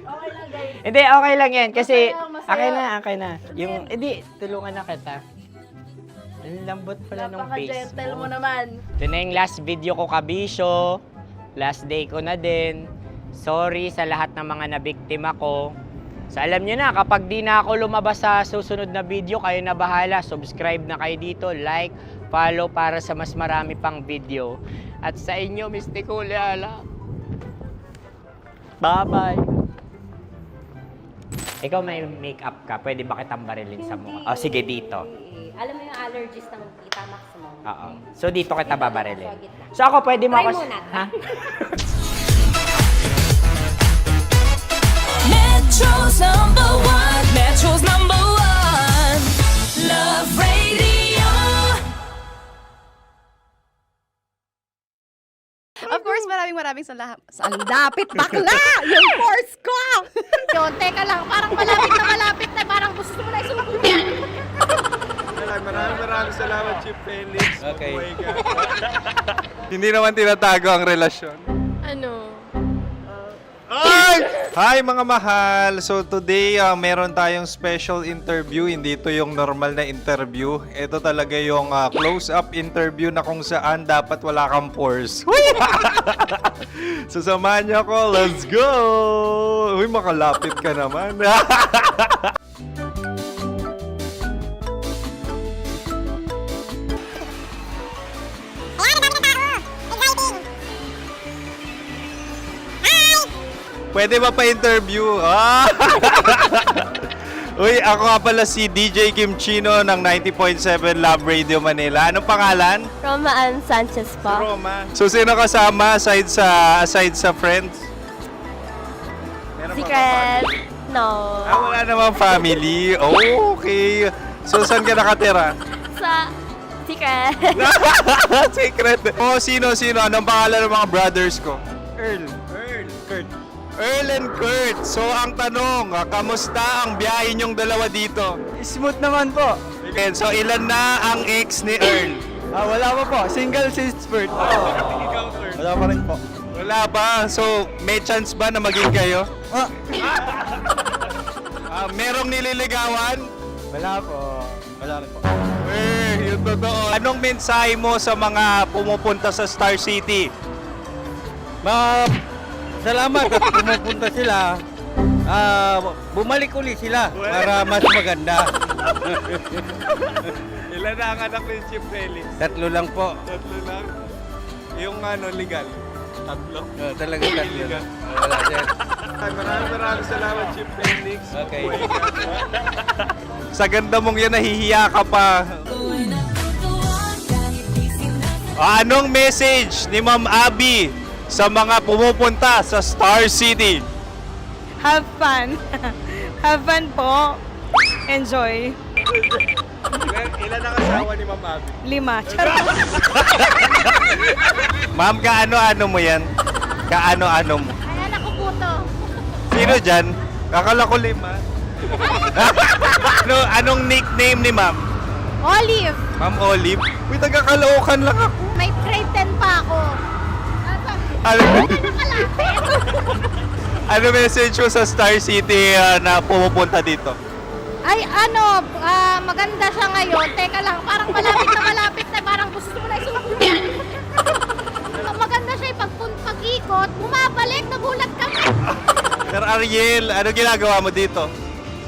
Okay lang, guys. Hindi, okay lang yan. Kasi, Masaya. okay na. Yung, hindi, tulungan na kita. Ang lambot pala ng face Napaka-gentle mo mo. naman. Ito na yung last video ko, kabisyo. Last day ko na din. Sorry sa lahat ng mga nabiktima ko. So alam nyo na, kapag di na ako lumabas sa susunod na video, kayo na bahala. Subscribe na kayo dito, like, follow para sa mas marami pang video. At sa inyo, Mistiko Leala. Bye-bye. Ikaw may makeup ka, pwede ba kitang barilin sa mukha? Oh, sige, dito. Alam mo yung allergies ng tita Max mo? Oo. So dito kita babarilin. So ako pwede mo Try ako... muna. Ha? Metro's #1, Metro's #1, Love Radio. Of course, maraming salamat. Ang lapit bakla! Yung force ko! Yun, teka lang, parang malapit na, parang gusto mo na isumagot. Maraming salamat, Chief Felix. Okay. Hindi naman tinatago ang relasyon. Ano? Hi mga mahal! So today, meron tayong special interview. Hindi ito yung normal na interview. Ito talaga yung close-up interview na kung saan dapat wala kang pores. So samahan niyo ako. Let's go! Uy, makalapit ka naman. Pwede ba pa-interview? Ah! Uy, ako nga pala si DJ Kim Chino ng 90.7 Love Radio Manila. Anong pangalan? Roma Ann Sanchez po. Roma. So, sino kasama aside sa friends? Meron pa ba Secret. No. wala namang family. Oh, okay. So, saan ka nakatira? Sa secret. Secret. Oh, sino? Anong pangalan ng mga brothers ko? Earl. Kurt. Earl and Kurt. So, ang tanong, kamusta ang biyahe niyong dalawa dito? Smooth naman po. Okay, so, ilan na ang ex ni Earl? Wala pa po. Single since birth. Wala pa rin po. Wala ba? So, may chance ba na maging kayo? Merong nililigawan? Wala po. Wala rin po. Yung totoo. Anong mensahe mo sa mga pumupunta sa Star City? Salamat at pumupunta sila. Bumalik uli sila para mas maganda. Ilan na ang anak ni Chief Felix? 3 lang po. 3 lang? Yung legal? 3? Talaga 3 lang. Wala sir. Maraming salamat, Chief Felix. Okay. Sa ganda mong yan, nahihiya ka pa. Anong message ni Ma'am Abby sa mga pumupunta sa Star City? Have fun. Have fun po. Enjoy. Ilan ang asawa ni Ma'am Abby? 5. Charot. Ma'am, kaano-ano mo yan? Kaano-ano mo? Ay, anak ko po to. Sino dyan? Akala ko 5. Anong nickname ni Ma'am? Olive, Ma'am Olive? Uy, taga-Caloocan lang ako. may grade 10 pa ako. Ano message mo sa Star City na pumupunta dito? Ay, maganda siya ngayon. Teka lang, parang malapit na, parang gusto mo na isumakit. Maganda siya pag-ikot, bumabalik, nagulat ka. Sir Ariel, ano ginagawa mo dito?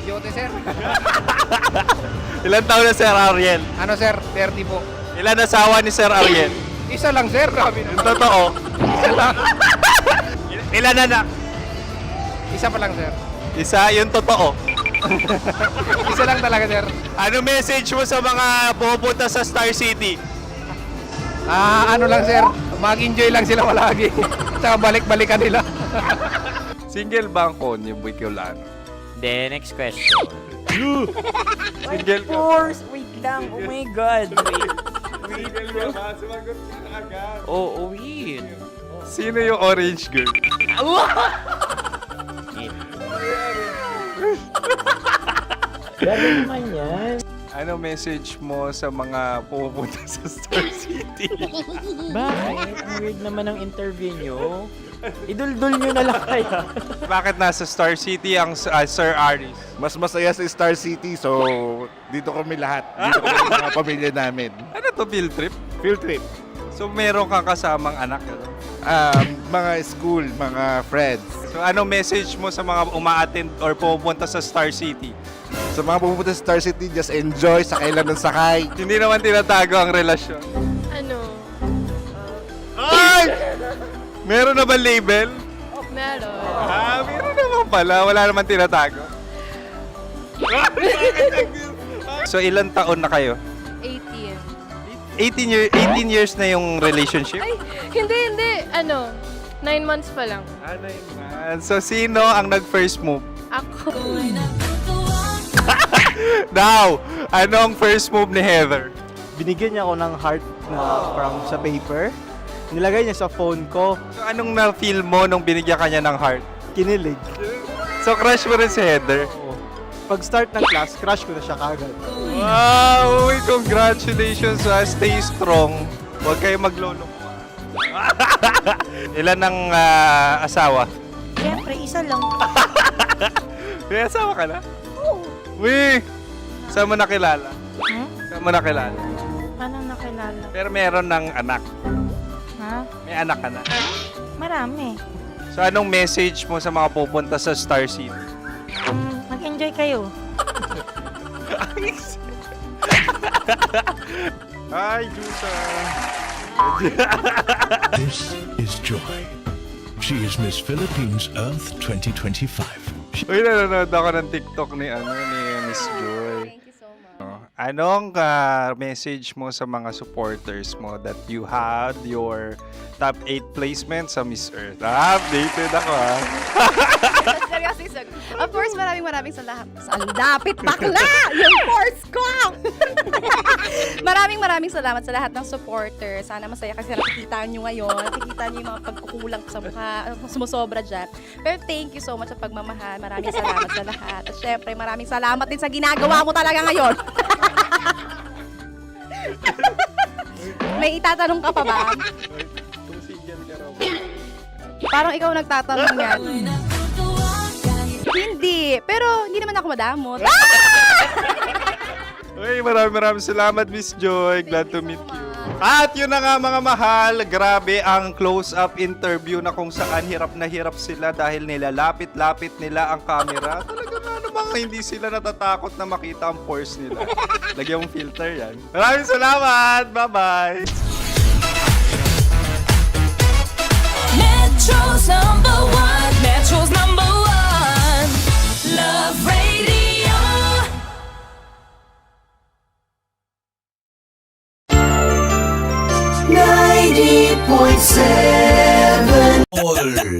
Yote sir. Ilan taon na Sir Ariel? Ano sir? 30 po. Ilan asawa ni Sir Ariel? Isa lang sir. Yung totoo? Isa lang. Ilan anak? Isa pa lang sir. Isa, yung totoo. Isa lang talaga sir. Ano message mo sa mga pumupunta sa Star City? Ano lang sir. Mag-enjoy lang sila palagi. Tsaka balik-balikan nila. Single ba ang konyo, Boy Kiolano? Then, next question. Single ka? Wait lang. Oh my God. Wait. Single ka ba? Sumagot ka na agad. Oh, wait. Sino yung orange girl? Grabe naman yan. Ano message mo sa mga pumupunta sa Star City? Bakit? Ang weird naman ang interview nyo. Idul-dul nyo na lang kaya. Bakit nasa Star City ang Sir Aris? Mas masaya sa Star City, so dito kami lahat. Dito kami mga pamilya namin. Ano to, field trip? Field trip. So meron kang kasamang anak? Mga school, mga friends. So anong message mo sa mga uma-attend or pumupunta sa Star City? Sa mga pupunta sa Star City, just enjoy, sakay lang ng sakay. Hindi naman tinatago ang relasyon. Ano? Ay! Meron na ba label? Meron. Meron naman pala. Wala naman tinatago. So ilan taon na kayo? 18. 18 years na yung relationship? Ay, hindi. 9 months pa lang. 9 months. So sino ang nag-first move? Ako. Now, anong first move ni Heather? Binigyan niya ako ng heart na from sa paper. Nilagay niya sa phone ko. So anong na-feel mo nung binigyan ka niya ng heart? Kinilig. So crush mo rin si Heather? Pag-start ng class, crush ko na siya kagad. Wow! Uy, congratulations! Stay strong. Huwag kayo maglolo. Ilan ang asawa? Siyempre, isa lang. May asawa ka na? Oo. Uy! Saan mo nakilala? Saan mo nakilala? Paano nakilala? Pero meron ng anak. Ha? May anak ka na. Marami. So anong message mo sa mga pupunta sa Star City? Mag-enjoy kayo. Hi, Juta! This is Joy. She is Miss Philippines Earth 2025. Uy, nanonood ako ng TikTok ni Miss Joy. Thank you so much. Anong message mo sa mga supporters mo that you had your top 8 placement sa Miss Earth? Updated ako Of course, maraming salamat. Lapit bakla! Yung course ko! maraming salamat sa lahat ng supporters. Sana masaya kasi nakikita nyo ngayon. Nakikita nyo yung mga pagkukulang sa mukha, sumusobra dyan. Pero thank you so much sa pagmamahal. Maraming salamat sa lahat. At syempre, maraming salamat din sa ginagawa mo talaga ngayon. May itatanong ka pa ba? Parang ikaw nagtatanong yan. Hindi. Pero hindi naman ako madamot. Uy, maraming salamat, Miss Joy. Glad to meet you. At yun na nga mga mahal, grabe ang close-up interview na kung saan hirap na hirap sila dahil nilalapit-lapit nila ang camera. Talaga nga namang hindi sila natatakot na makita ang pores nila. Lagyan mong filter yan. Maraming salamat! Bye-bye! Metro's number one. Metro's number one. Love Radio.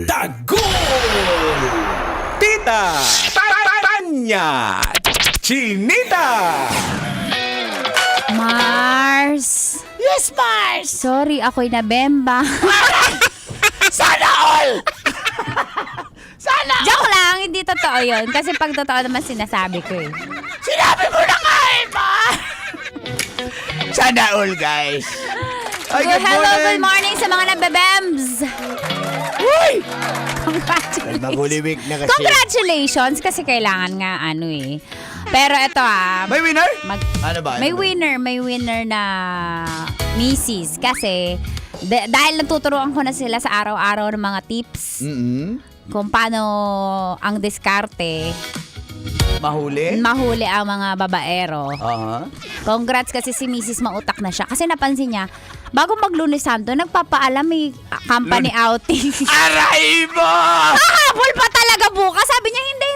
Tagol! Tita! Tanya! Chinita! Mars! Yes, Mars! Sorry, ako'y nabemba. Sana all! Sana! Joke lang, hindi totoo yun. Kasi pag totoo naman sinasabi ko eh. Sinabi mo na nga eh, Mars! Sana all, guys! Good morning sa mga nabebems! Uy! Congratulations! Mag-Holy Week na kasi. Congratulations! Kasi kailangan nga Pero eto may winner? Ano ba? May winner na misis. Kasi dahil natuturuan ko na sila sa araw-araw ng mga tips kung paano ang diskarte. Mahuli ang mga babaero. Congrats kasi si Mrs. mautak na siya. Kasi napansin niya, bago mag-Lunes Santo, nagpapaalam may company outing. Aray mo! Hahabol pa talaga bukas. Sabi niya, hindi,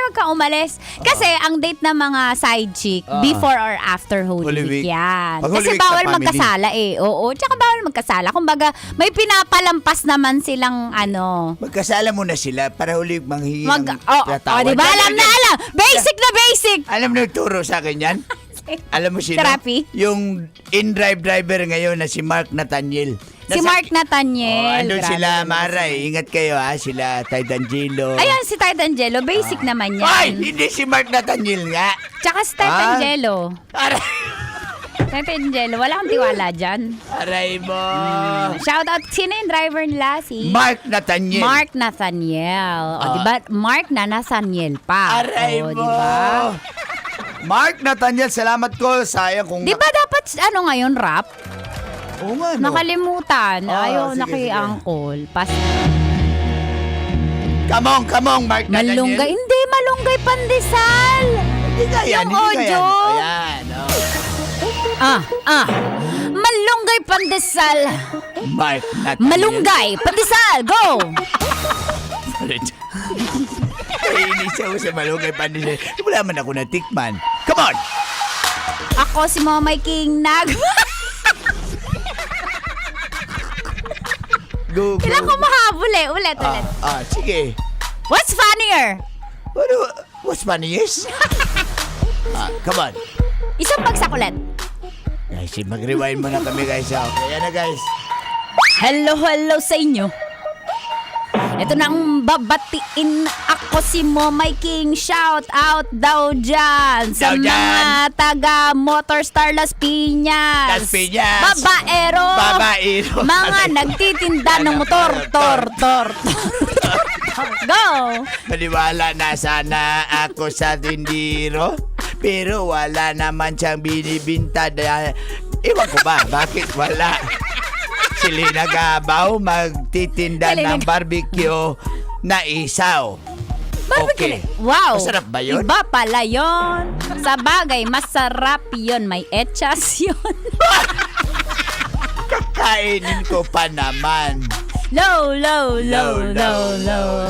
wag ka umalis. Kasi ang date ng mga side chick, before or after Holy Week yan. Kasi bawal magkasala eh. Oo, tsaka bawal magkasala. Kumbaga, may pinapalampas naman silang Magkasala muna sila para huli manghingi ng diba? Alam na alam. Basic na basic. Alam na nagturo sa akin yan? Alam mo sino? Therapy? Yung in-drive driver ngayon na si Mark Nathaniel. Mark Nathaniel. Andun sila, Mara. Ingat kayo sila Ty D'Angelo. Ayan, si Ty D'Angelo. Basic naman yan. Ay, hindi si Mark Nathaniel nga. Tsaka si Ty D'Angelo. Ty D'Angelo, wala kang tiwala dyan. Aray mo. Shout out. Sino yung driver nila? Si Mark Nathaniel. Mark Nathaniel. Diba? Mark na Nathaniel pa. Aray mo. Diba? Mark Nathaniel, salamat ko. Sayang kung... Di ba dapat ngayon rap? Oo nga, no? Nakalimutan. Ayaw na kay sige. Uncle. Kamong, Mark Nathaniel. Malunggay. Hindi, malunggay pandesal. Hindi nga yan. Yung audio. Ayan. Malunggay pandesal. Mark Nathaniel. Malunggay pandesal. Go! Inis ako sa malunggay pandesal. Wala man ako natikman. Come on! Ako si Momay King Go. Kailan ko mahabol eh. Ulit. Sige. What's funnier? What's funniest? Come on. Isang bagsak ulit. Guys, mag-rewind muna kami guys. Kaya na guys. Hello sa inyo. Ito nang babatiin ako si Momay King. Shout out daw dyan sa mga taga Motorstar Las Piñas. Las Piñas. Babaero. Mga nagtitinda ng motor. Go! Maniwala na sana ako sa tindiro. Pero wala naman siyang binibinta. Ewan ko ba, bakit wala? Sila nagabaw magtitinda ng barbecue na isaw. Barbecue? Okay. Wow! Masarap ba yun? Iba pala yun. Sa bagay, masarap yun. May etchas yun. Kakainin ko pa naman. Low, low, low, low, low.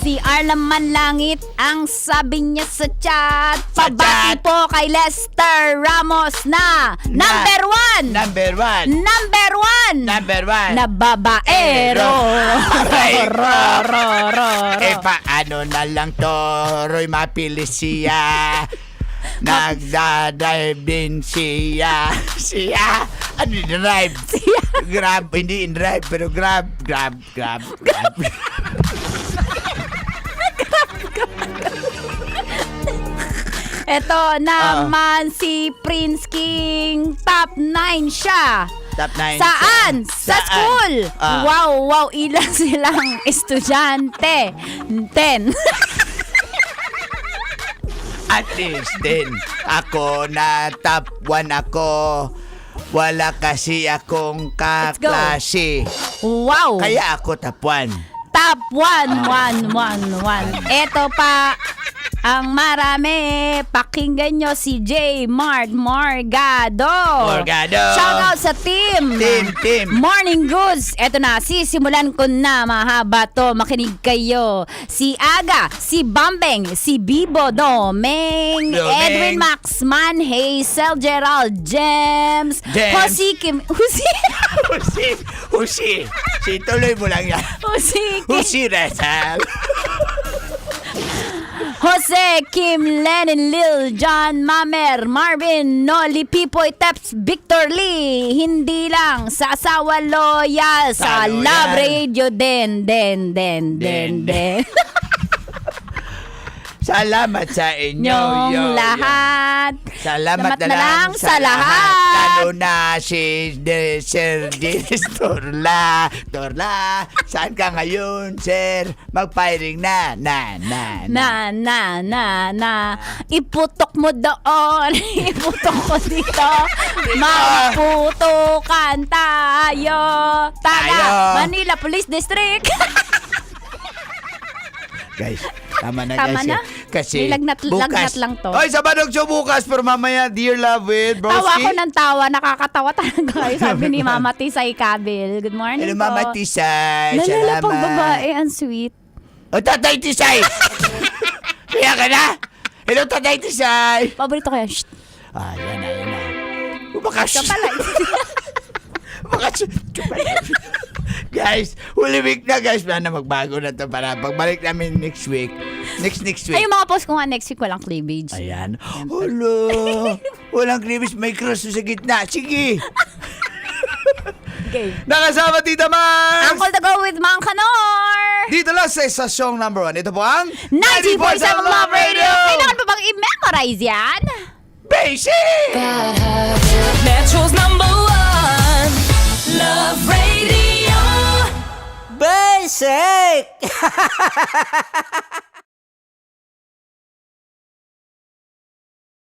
Si Arlaman Langit ang sabi niya sa chat. Pabati po kay Lester Ramos na number one na babaero. Paano na lang to, Roy, mapili siya. Nagdadrive din siya. Ano yung drive? Grab, hindi in drive, pero grab. Eto naman si Prince King, top 9 siya. Top 9. Saan? Sa school. Wow, ilan silang estudyante? 10. At least din, ako na top 1 ako. Wala kasi akong kaklase. Wow. Kaya ako top 1. Top 1. Eto pa ang marami. Pakinggan nyo si J. Morgado. Shout out sa team. Morning Goods. Eto na, sisimulan ko na. Mahaba to. Makinig kayo. Si Aga, si Bambeng, si Bibo Domeng, Edwin Maxman, Hazel Gerald, James, Husi Kim. Husi. Tuloy mo lang yan. Husi Rizal. Jose, Kim, Lenin, Lil, John, Mamer, Marvin, Noli, Pipoy, Teps, Victor Lee. Hindi lang sa asawa loyal, sa Love Radio din. Salamat sa inyong lahat. Salamat na lang sa lahat. Lalo na si Sir Dennis Torla. Saan ka ngayon, sir? Mag-firing na. Iputok mo doon. Iputok ko dito. Magputukan tayo. Manila Police District. Guys, tama na Tama guys. na? Kasi May lagnat lang to. Oy, sa Badog Show bukas, pero mamaya, Dear Love with Broski. Tawa ko ng tawa. Nakakatawa talaga kayo. Sabi ni Mama Tisay Kabil. Good morning Hello, po. Mama Tisay. Nalala Salamat. pag babae. Ang sweet. O, Tatay Tisay. Kaya ka na? Hello, Tatay Tisay. Paborito ko yan. Shh. Yan na. Bumakas. Guys, huli week na guys. Wala na magbago na to para pagbalik namin next week. Next week. Ay, yung mga post ko nga next week walang cleavage. Ayan. Hello. Walang cleavage, may cross sa gitna. Sige. Okay. Nakasama Tita Mars. Uncle to go with Mang Kanor. Dito lang sa estasyong number 1. Ito po ang 90.7 Love Radio. Kailangan pa bang i-memorize yan? Basic! Metro's number 1 Love Radio. Basic!